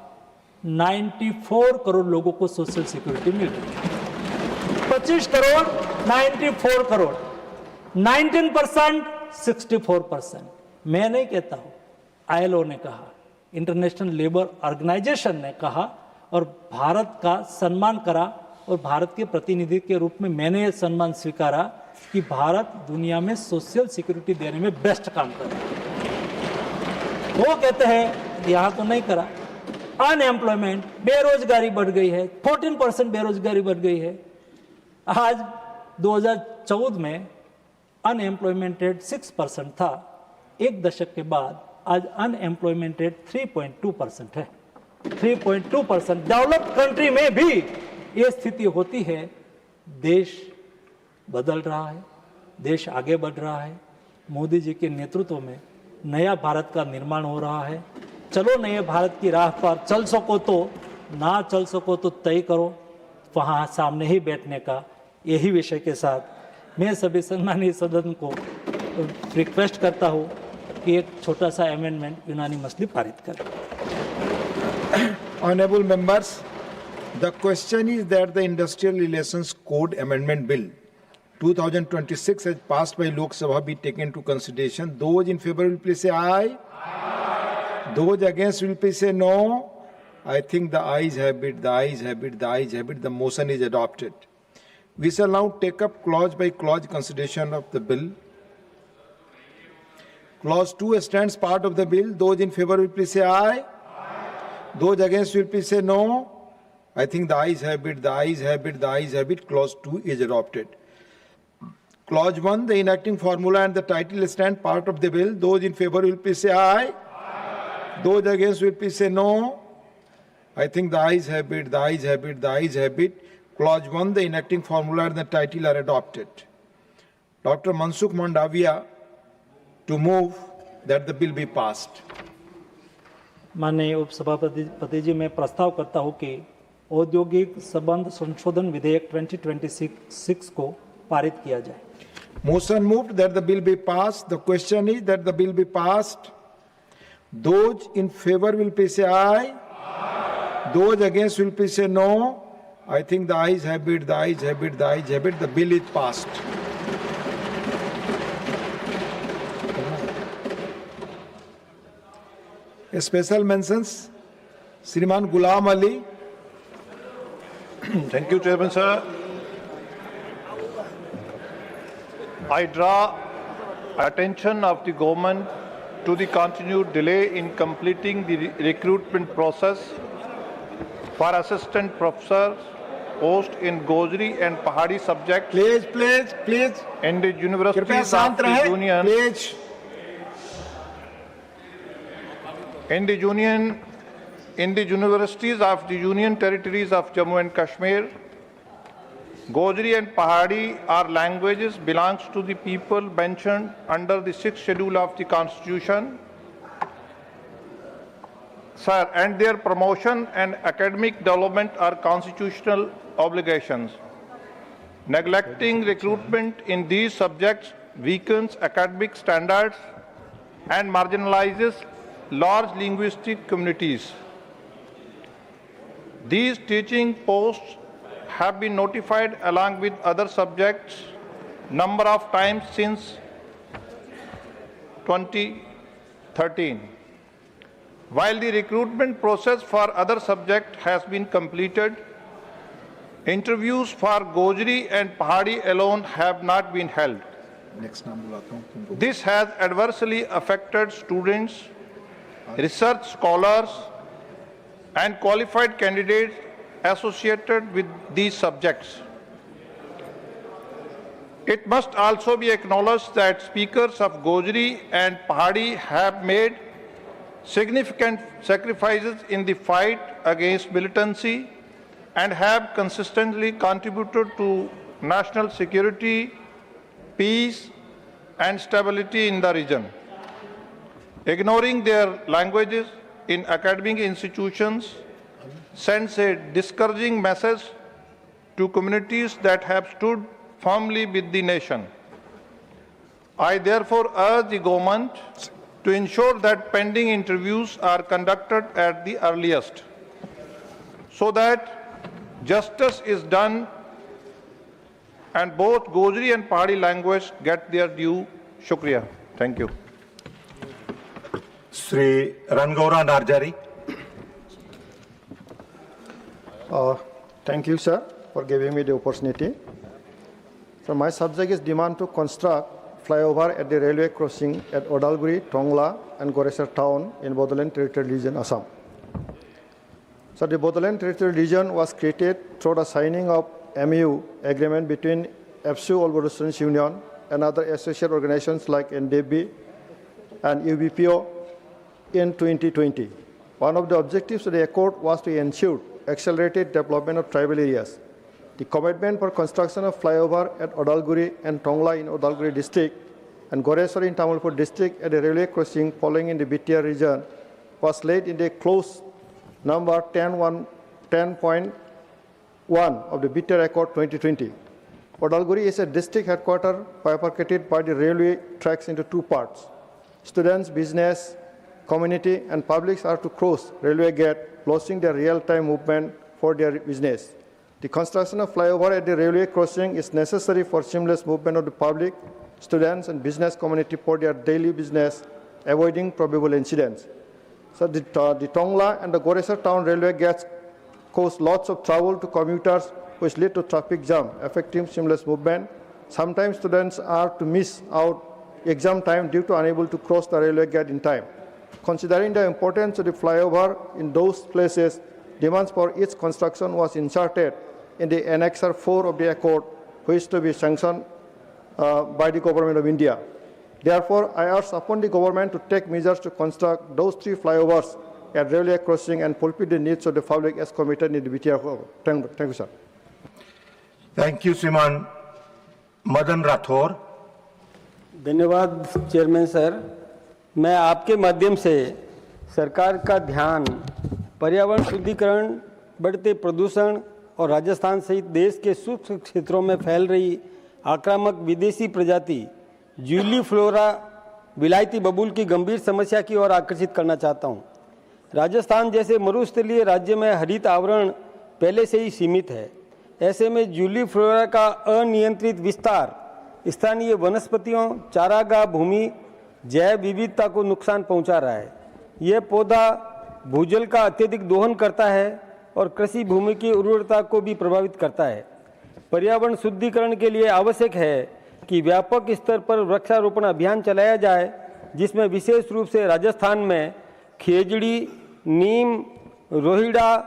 94 करोड़ लोगों को सोशल सिक्योरिटी मिल रही है। 25 करोड़, 94 करोड़, 19%, 64%। मैं नहीं कहता हूं, ILO ने कहा, इंटरनेशनल लेबर ऑर्गेनाइजेशन ने कहा और भारत का सम्मान करा। और भारत के प्रतिनिधि के रूप में मैंने ये सम्मान स्वीकारा कि भारत दुनिया में सोशल सिक्योरिटी देने में बेस्ट काम कर रहा है। वो कहते हैं यहां तो नहीं करा। अनएम्प्लॉयमेंट, बेरोजगारी बढ़ गई है, 14% बेरोजगारी बढ़ गई है। आज 2014 में अनएम्प्लॉयमेंट रेट 6% था, 1 दशक के बाद आज अनएम्प्लॉयमेंट रेट 3.2% है। 3.2%। डेवलप्ड कंट्री में भी ये स्थिति होती है। देश बदल रहा है, देश आगे बढ़ रहा है। मोदी जी के नेतृत्व में नया भारत का निर्माण हो रहा है। चलो नए भारत की राह पर, चल सको तो, ना चल सको तो तय करो, वहाँ सामने ही बैठने का। यही विषय के साथ मैं सभी सम्मानीय सदन को रिक्वेस्ट करता हूँ कि एक छोटा सा अमेंडमेंट यूनानिमसली पारित करें। Honorable members, the question is that the Industrial Relations Code Amendment Bill 2026 has passed by Lok Sabha be taken into consideration. Those in favor will please say aye. Aye. Those against will please say no. I think the ayes have it, the ayes have it, the ayes have it. The motion is adopted. We shall now take up clause by clause consideration of the bill. Clause 2 stands part of the bill. Those in favor will please say aye. Those against will please say no. I think the ayes have it, the ayes have it, the ayes have it. Clause 2 is adopted. Clause 1, the enacting formula and the title stand part of the bill. Those in favor will please say aye. Those against will please say no. I think the ayes have it, the ayes have it, the ayes have it. Clause 1, the enacting formula and the title are adopted. Dr. Mansukh Mandavia to move that the bill be passed. माननीय उपसभापति जी, मैं प्रस्ताव करता हूं कि औद्योगिक संबंध संशोधन विधेयक 2026 को पारित किया जाए. Motion moved that the bill be passed. The question is that the bill be passed. Those in favor will please say aye. Those against will please say no. I think the ayes have it, the ayes have it, the ayes have it. The bill is passed. Special mentions, Shriman Ghulam Ali. Thank you, Chairman, sir. I draw attention of the government to the continued delay in completing the recruitment process for assistant professors post in Gojri and Pahadi subjects. Please. In the universities of the union. Please. In the universities of the Union Territories of Jammu and Kashmir, Gojri and Pahadi are languages belongs to the people mentioned under the 6th schedule of the Constitution. Sir, and their promotion and academic development are constitutional obligations. Neglecting recruitment in these subjects weakens academic standards and marginalizes large linguistic communities. These teaching posts have been notified along with other subjects number of times since 2013. While the recruitment process for other subjects has been completed, interviews for Gojri and Pahadi alone have not been held. This has adversely affected students, research scholars, and qualified candidates associated with these subjects. It must also be acknowledged that speakers of Gojri and Pahadi have made significant sacrifices in the fight against militancy and have consistently contributed to national security, peace, and stability in the region. Ignoring their languages in academic institutions sends a discouraging message to communities that have stood firmly with the nation. I therefore urge the government to ensure that pending interviews are conducted at the earliest, so that justice is done and both Gojri and Pahadi language get their due. Shukriya. Thank you. Sri Rangaura Narjari. Thank you, sir, for giving me the opportunity. So my subject is demand to construct flyover at the railway crossing at Odalguri, Tongla, and Goresar town in Bodoland Territorial Region, Assam. So the Bodoland Territorial Region was created through the signing of MU agreement between FSU All Bodo Students Union and other associate organizations like NDB and UBPO in 2020. One of the objectives of the accord was to ensure accelerated development of tribal areas. The commitment for construction of flyover at Odalguri and Tongla in Odalguri district and Goresar in Tamilpur district at a railway crossing falling in the BTR region was laid in the clause number 10.1 of the BTR Accord 2020. Odalguri is a district headquarters bifurcated by the railway tracks into two parts. Students, business, community, and publics are to cross railway gate, losing their real-time movement for their business. The construction of flyover at the railway crossing is necessary for seamless movement of the public, students, and business community for their daily business, avoiding probable incidents. So the Tongla and the Goresar town railway gates cause lots of trouble to commuters, which lead to traffic jam, affecting seamless movement. Sometimes students are to miss out exam time due to unable to cross the railway gate in time. Considering the importance of the flyover in those places, demands for its construction was inserted in the Annexure 4 of the Accord, which to be sanctioned by the government of India. Therefore, I urge upon the government to take measures to construct those 3 flyovers at railway crossing and fulfill the needs of the public as committed in the BTR. Thank you, sir. Thank you, Shriman Madan Rathore. धन्यवाद chairman sir. मैं आपके माध्यम से सरकार का ध्यान पर्यावरण शुद्धिकरण, बढ़ते प्रदूषण और राजस्थान सहित देश के सूक्ष्म क्षेत्रों में फैल रही आक्रामक विदेशी प्रजाति जूली फ्लोरा विलायती बबूल की गंभीर समस्या की ओर आकर्षित करना चाहता हूं। राजस्थान जैसे मरुस्थलीय राज्य में हरित आवरण पहले से ही सीमित है। ऐसे में जूली फ्लोरा का अनियंत्रित विस्तार स्थानीय वनस्पतियों, चारागाह भूमि, जैव विविधता को नुकसान पहुंचा रहा है। यह पौधा भूजल का अत्यधिक दोहन करता है और कृषि भूमि की उर्वरता को भी प्रभावित करता है। पर्यावरण शुद्धिकरण के लिए आवश्यक है कि व्यापक स्तर पर वृक्षारोपण अभियान चलाया जाए, जिसमें विशेष रूप से राजस्थान में खेजड़ी, नीम, रोहिड़ा,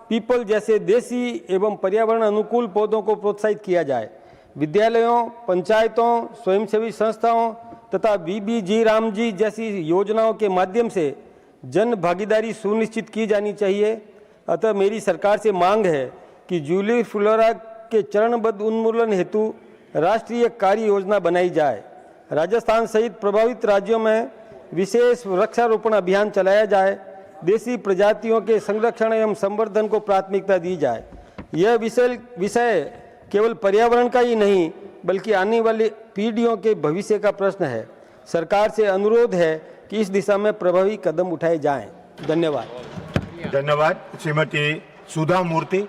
पीपल जैसे देसी एवं पर्यावरण अनुकूल पौधों को प्रोत्साहित किया जाए। विद्यालयों, पंचायतों, स्वयंसेवी संस्थाओं तथा बीबीजी रामजी जैसी योजनाओं के माध्यम से जन भागीदारी सुनिश्चित की जानी चाहिए। अतः मेरी सरकार से मांग है कि जूली फ्लोरा के चरणबद्ध उन्मूलन हेतु राष्ट्रीय कार्य योजना बनाई जाए। राजस्थान सहित प्रभावित राज्यों में विशेष वृक्षारोपण अभियान चलाया जाए। देसी प्रजातियों के संरक्षण एवं संवर्धन को प्राथमिकता दी जाए। यह विषय केवल पर्यावरण का ही नहीं बल्कि आने वाली पीढ़ियों के भविष्य का प्रश्न है। सरकार से अनुरोध है कि इस दिशा में प्रभावी कदम उठाए जाएं। धन्यवाद। धन्यवाद। श्रीमती सुधा मूर्ति।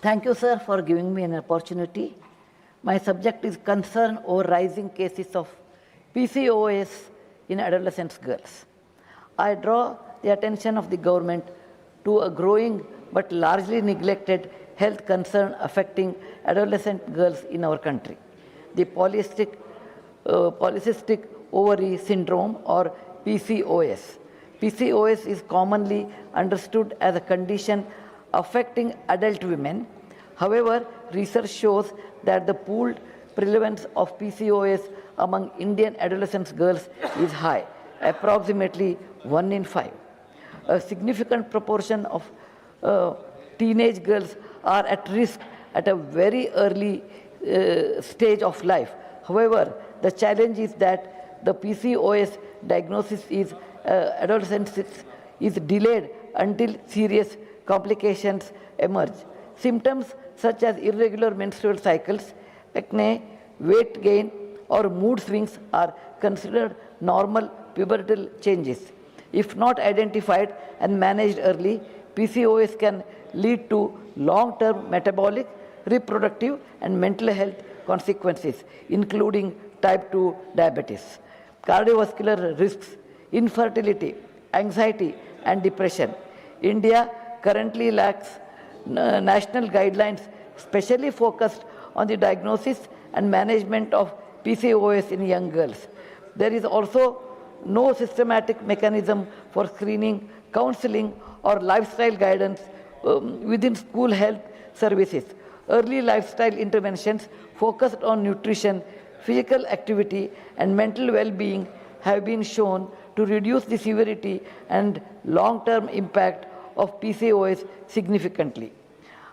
Thank you, sir, for giving me an opportunity. My subject is concern over rising cases of PCOS in adolescent girls. I draw the attention of the government to a growing but largely neglected health concern affecting adolescent girls in our country. The polycystic ovary syndrome or PCOS. PCOS is commonly understood as a condition affecting adult women. However, research shows that the pooled prevalence of PCOS among Indian adolescent girls is high, approximately 1 in 5. A significant proportion of teenage girls are at risk at a very early stage of life. However, the challenge is that the PCOS diagnosis is adolescence is delayed until serious complications emerge. Symptoms such as irregular menstrual cycles, acne, weight gain, or mood swings are considered normal pubertal changes. If not identified and managed early, PCOS can lead to long-term metabolic, reproductive, and mental health consequences, including type 2 diabetes, cardiovascular risks, infertility, anxiety, and depression. India currently lacks national guidelines specially focused on the diagnosis and management of PCOS in young girls. There is also no systematic mechanism for screening, counseling, or lifestyle guidance within school health services. Early lifestyle interventions focused on nutrition, physical activity, and mental well-being have been shown to reduce the severity and long-term impact of PCOS significantly.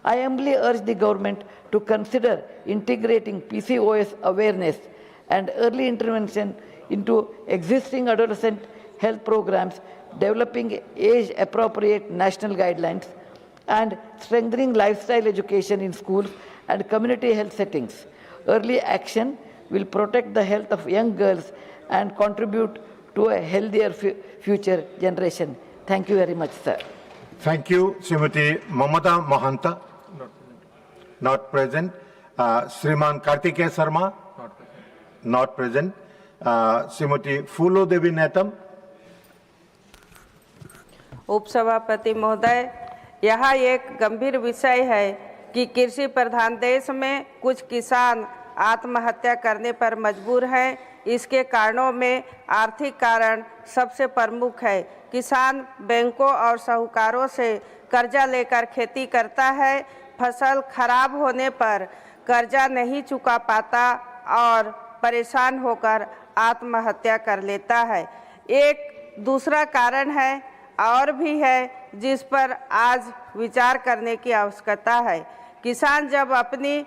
I humbly urge the government to consider integrating PCOS awareness and early intervention into existing adolescent health programs, developing age-appropriate national guidelines, and strengthening lifestyle education in schools and community health settings. Early action will protect the health of young girls and contribute to a healthier future generation. Thank you very much, sir. Thank you, Srimati Mamata Mahanta. Not present. Shriman Kartikeya Sharma. Not present. Srimati Fulo Devi Netam. उपसभापति महोदय, यह एक गंभीर विषय है कि कृषि प्रधान देश में कुछ किसान आत्महत्या करने पर मजबूर हैं। इसके कारणों में आर्थिक कारण सबसे प्रमुख है। किसान बैंकों और साहूकारों से कर्जा लेकर खेती करता है। फसल खराब होने पर कर्जा नहीं चुका पाता और परेशान होकर आत्महत्या कर लेता है। एक दूसरा कारण है और भी है जिस पर आज विचार करने की आवश्यकता है। किसान जब अपनी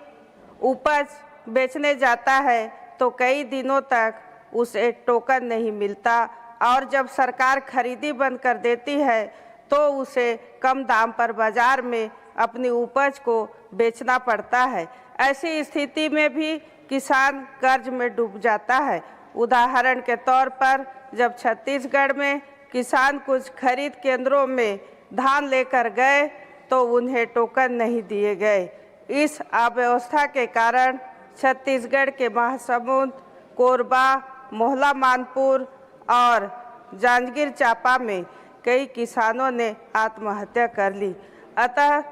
उपज बेचने जाता है तो कई दिनों तक उसे टोकन नहीं मिलता और जब सरकार खरीदी बंद कर देती है तो उसे कम दाम पर बाजार में अपनी उपज को बेचना पड़ता है। ऐसी स्थिति में भी किसान कर्ज में डूब जाता है। उदाहरण के तौर पर जब छत्तीसगढ़ में किसान कुछ खरीद केंद्रों में धान लेकर गए तो उन्हें टोकन नहीं दिए गए। इस अव्यवस्था के कारण छत्तीसगढ़ के महासमुंद, कोरबा, मोहला मानपुर और जांजगीर चांपा में कई किसानों ने आत्महत्या कर ली। अतः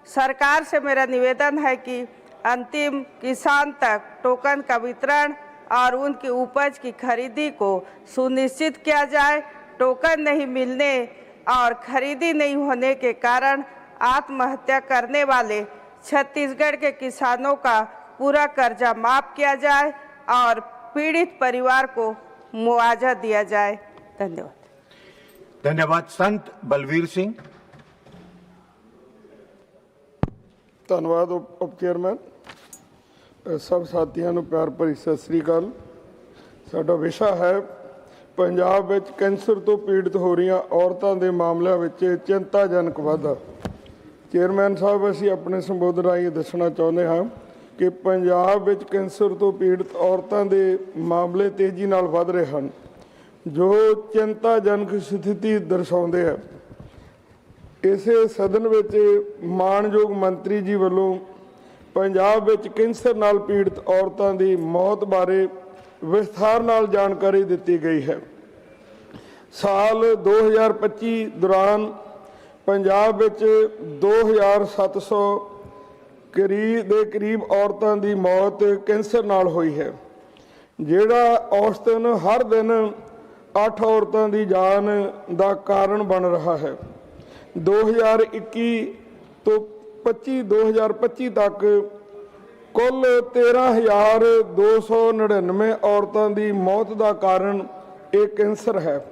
सरकार से मेरा निवेदन है कि अंतिम किसान तक टोकन का वितरण और उनकी उपज की खरीदी को सुनिश्चित किया जाए। टोकन नहीं मिलने और खरीदी नहीं होने के कारण आत्महत्या करने वाले छत्तीसगढ़ के किसानों का पूरा कर्जा माफ किया जाए और पीड़ित परिवार को मुआवजा दिया जाए। धन्यवाद। धन्यवाद। संत बलवीर सिंह। ਧੰਨਵਾਦ ਉਪ ਚੇਅਰਮੈਨ। ਸਭ ਸਾਥੀਆਂ ਨੂੰ ਪਿਆਰ ਭਰੀ ਸਤਿ ਸ੍ਰੀ ਅਕਾਲ। ਸਾਡਾ ਵਿਸ਼ਾ ਹੈ ਪੰਜਾਬ ਵਿੱਚ ਕੈਂਸਰ ਤੋਂ ਪੀੜਤ ਹੋ ਰਹੀਆਂ ਔਰਤਾਂ ਦੇ ਮਾਮਲਿਆਂ ਵਿੱਚ ਚਿੰਤਾਜਨਕ ਵਾਧਾ। ਚੇਅਰਮੈਨ ਸਾਹਿਬ, ਅਸੀਂ ਆਪਣੇ ਸੰਬੋਧਨ ਰਾਹੀਂ ਦੱਸਣਾ ਚਾਹੁੰਦੇ ਹਾਂ ਕਿ ਪੰਜਾਬ ਵਿੱਚ ਕੈਂਸਰ ਤੋਂ ਪੀੜਤ ਔਰਤਾਂ ਦੇ ਮਾਮਲੇ ਤੇਜ਼ੀ ਨਾਲ ਵਧ ਰਹੇ ਹਨ, ਜੋ ਚਿੰਤਾਜਨਕ ਸਥਿਤੀ ਦਰਸਾਉਂਦੇ ਹੈ। ਇਸੇ ਸਦਨ ਵਿੱਚ ਮਾਣਯੋਗ ਮੰਤਰੀ ਜੀ ਵੱਲੋਂ ਪੰਜਾਬ ਵਿੱਚ ਕੈਂਸਰ ਨਾਲ ਪੀੜਤ ਔਰਤਾਂ ਦੀ ਮੌਤ ਬਾਰੇ ਵਿਸਥਾਰ ਨਾਲ ਜਾਣਕਾਰੀ ਦਿੱਤੀ ਗਈ ਹੈ। ਸਾਲ 2025 ਦੌਰਾਨ ਪੰਜਾਬ ਵਿੱਚ 2700 ਦੇ ਕਰੀਬ ਔਰਤਾਂ ਦੀ ਮੌਤ ਕੈਂਸਰ ਨਾਲ ਹੋਈ ਹੈ, ਜਿਹੜਾ ਔਸਤਨ ਹਰ ਦਿਨ 8 ਔਰਤਾਂ ਦੀ ਜਾਨ ਦਾ ਕਾਰਨ ਬਣ ਰਿਹਾ ਹੈ। 2021 ਤੋਂ 2025 ਤੱਕ ਕੁੱਲ 13,299 ਔਰਤਾਂ ਦੀ ਮੌਤ ਦਾ ਕਾਰਨ ਇਹ ਕੈਂਸਰ ਹੈ,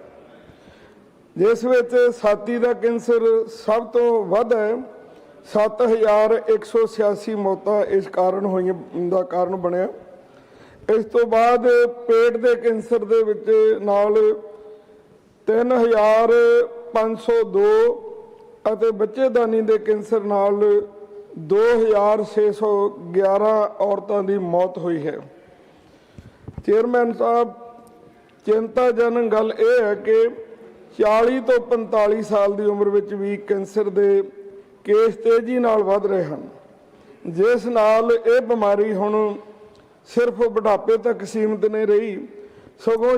ਜਿਸ ਵਿੱਚ ਛਾਤੀ ਦਾ ਕੈਂਸਰ ਸਭ ਤੋਂ ਵੱਧ ਹੈ। 7,186 ਮੌਤਾਂ ਇਸ ਕਾਰਨ ਹੋਈਆਂ ਦਾ ਕਾਰਨ ਬਣਿਆ। ਇਸ ਤੋਂ ਬਾਅਦ ਪੇਟ ਦੇ ਕੈਂਸਰ ਦੇ ਵਿੱਚ ਨਾਲ 3,502 ਅਤੇ ਬੱਚੇਦਾਨੀ ਦੇ ਕੈਂਸਰ ਨਾਲ 2,611 ਔਰਤਾਂ ਦੀ ਮੌਤ ਹੋਈ ਹੈ। ਚੇਅਰਮੈਨ ਸਾਹਿਬ, ਚਿੰਤਾਜਨਕ ਗੱਲ ਇਹ ਹੈ ਕਿ 40 ਤੋਂ 45 ਸਾਲ ਦੀ ਉਮਰ ਵਿੱਚ ਵੀ ਕੈਂਸਰ ਦੇ ਕੇਸ ਤੇਜ਼ੀ ਨਾਲ ਵੱਧ ਰਹੇ ਹਨ, ਜਿਸ ਨਾਲ ਇਹ ਬਿਮਾਰੀ ਹੁਣ ਸਿਰਫ ਬੁਢਾਪੇ ਤੱਕ ਸੀਮਿਤ ਨਹੀਂ ਰਹੀ, ਸਗੋਂ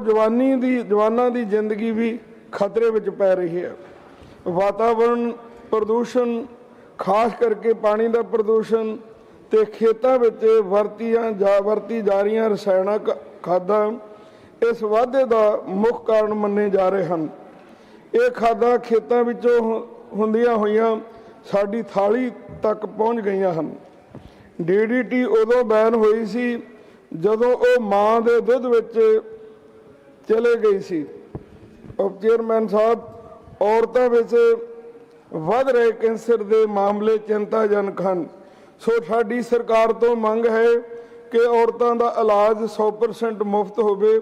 ਜਵਾਨਾਂ ਦੀ ਜ਼ਿੰਦਗੀ ਵੀ ਖਤਰੇ ਵਿੱਚ ਪੈ ਰਹੀ ਹੈ। ਵਾਤਾਵਰਣ ਪ੍ਰਦੂਸ਼ਣ, ਖਾਸ ਕਰਕੇ ਪਾਣੀ ਦਾ ਪ੍ਰਦੂਸ਼ਣ ਤੇ ਖੇਤਾਂ ਵਿੱਚ ਵਰਤੀ ਜਾ ਰਹੀਆਂ ਰਸਾਇਣਕ ਖਾਦਾਂ ਇਸ ਵਾਧੇ ਦਾ ਮੁੱਖ ਕਾਰਨ ਮੰਨੇ ਜਾ ਰਹੇ ਹਨ। ਇਹ ਖਾਦਾਂ ਖੇਤਾਂ ਵਿੱਚੋਂ ਹੁੰਦੀਆਂ ਹੋਈਆਂ ਸਾਡੀ ਥਾਲੀ ਤੱਕ ਪਹੁੰਚ ਗਈਆਂ ਹਨ। DDT ਉਦੋਂ ਬੈਨ ਹੋਈ ਸੀ ਜਦੋਂ ਉਹ ਮਾਂ ਦੇ ਦੁੱਧ ਵਿੱਚ ਚਲੇ ਗਈ ਸੀ। ਚੇਅਰਮੈਨ ਸਾਹਿਬ, ਔਰਤਾਂ ਵਿੱਚ ਵੱਧ ਰਹੇ ਕੈਂਸਰ ਦੇ ਮਾਮਲੇ ਚਿੰਤਾਜਨਕ ਹਨ। ਸੋ ਸਾਡੀ ਸਰਕਾਰ ਤੋਂ ਮੰਗ ਹੈ ਕਿ ਔਰਤਾਂ ਦਾ ਇਲਾਜ 100% ਮੁਫਤ ਹੋਵੇ,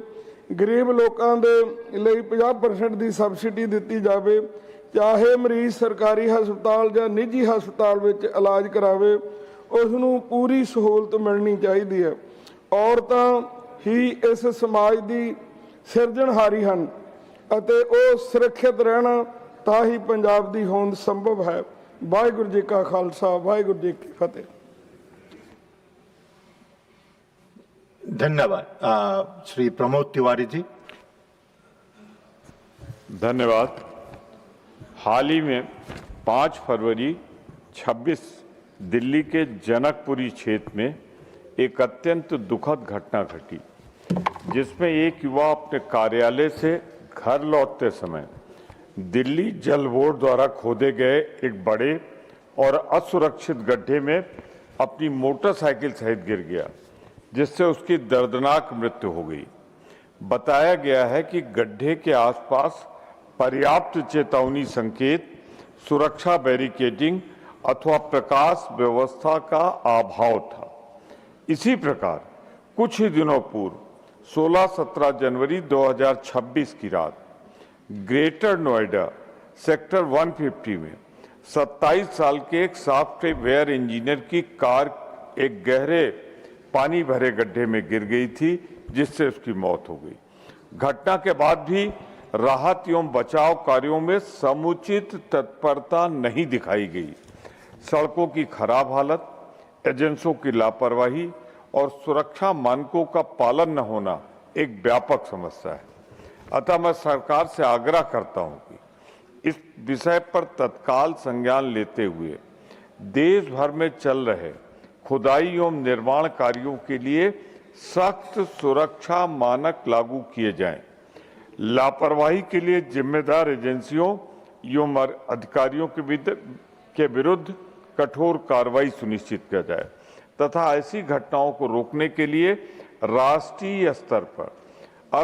ਗਰੀਬ ਲੋਕਾਂ ਦੇ ਲਈ 50% ਦੀ ਸਬਸਿਡੀ ਦਿੱਤੀ ਜਾਵੇ। ਚਾਹੇ ਮਰੀਜ਼ ਸਰਕਾਰੀ ਹਸਪਤਾਲ ਜਾਂ ਨਿੱਜੀ ਹਸਪਤਾਲ ਵਿੱਚ ਇਲਾਜ ਕਰਾਵੇ, ਉਸ ਨੂੰ ਪੂਰੀ ਸਹੂਲਤ ਮਿਲਣੀ ਚਾਹੀਦੀ ਹੈ। ਔਰਤਾਂ ਹੀ ਇਸ ਸਮਾਜ ਦੀ ਸਿਰਜਣਹਾਰੀ ਹਨ ਅਤੇ ਉਹ ਸੁਰੱਖਿਅਤ ਰਹਿਣਾ ਤਾਂ ਹੀ ਪੰਜਾਬ ਦੀ ਹੋਂਦ ਸੰਭਵ ਹੈ। ਵਾਹਿਗੁਰੂ ਜੀ ਕਾ ਖਾਲਸਾ, ਵਾਹਿਗੁਰੂ ਜੀ ਕੀ ਫਤਿਹ। धन्यवाद। श्री प्रमोद तिवारी जी। धन्यवाद। हाल ही में 5 फरवरी 26 दिल्ली के जनकपुरी क्षेत्र में एक अत्यंत दुखद घटना घटी, जिसमें एक युवा अपने कार्यालय से घर लौटते समय दिल्ली जल बोर्ड द्वारा खोदे गए एक बड़े और असुरक्षित गड्ढे में अपनी मोटरसाइकिल सहित गिर गया, जिससे उसकी दर्दनाक मृत्यु हो गई। बताया गया है कि गड्ढे के आसपास पर्याप्त चेतावनी संकेत, सुरक्षा बैरिकेडिंग अथवा प्रकाश व्यवस्था का अभाव था। इसी प्रकार कुछ ही दिनों पूर्व 16-17 जनवरी 2026 की रात ग्रेटर नोएडा सेक्टर 150 में 27 साल के एक सॉफ्टवेयर इंजीनियर की कार एक गहरे पानी भरे गड्ढे में गिर गई थी, जिससे उसकी मौत हो गई। घटना के बाद भी राहत एवं बचाव कार्यों में समुचित तत्परता नहीं दिखाई गई। सड़कों की खराब हालत, एजेंसियों की लापरवाही और सुरक्षा मानकों का पालन न होना एक व्यापक समस्या है। अतः मैं सरकार से आग्रह करता हूं कि इस विषय पर तत्काल संज्ञान लेते हुए देश भर में चल रहे खुदाई एवं निर्माण कार्यों के लिए सख्त सुरक्षा मानक लागू किए जाएं। लापरवाही के लिए जिम्मेदार एजेंसियों एवं अधिकारियों के विरुद्ध कठोर कार्रवाई सुनिश्चित किया जाए तथा ऐसी घटनाओं को रोकने के लिए राष्ट्रीय स्तर पर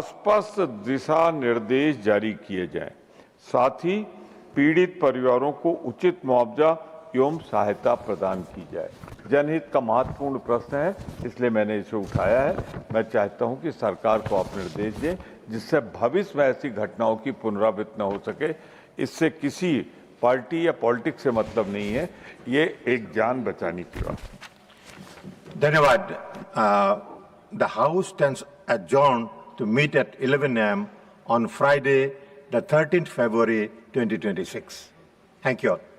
स्पष्ट दिशा निर्देश जारी किए जाएं। साथ ही पीड़ित परिवारों को उचित मुआवजा एवं सहायता प्रदान की जाए। जनहित का महत्वपूर्ण प्रश्न है, इसलिए मैंने इसे उठाया है। मैं चाहता हूं कि सरकार को आप निर्देश दें जिससे भविष्य में ऐसी घटनाओं की पुनरावृत्ति न हो सके। इससे किसी पार्टी या पॉलिटिक्स से मतलब नहीं है, ये एक जान बचाने की बात। धन्यवाद। The House stands adjourned to meet at 11 a.m. on Friday, the 13th February 2026. Thank you all.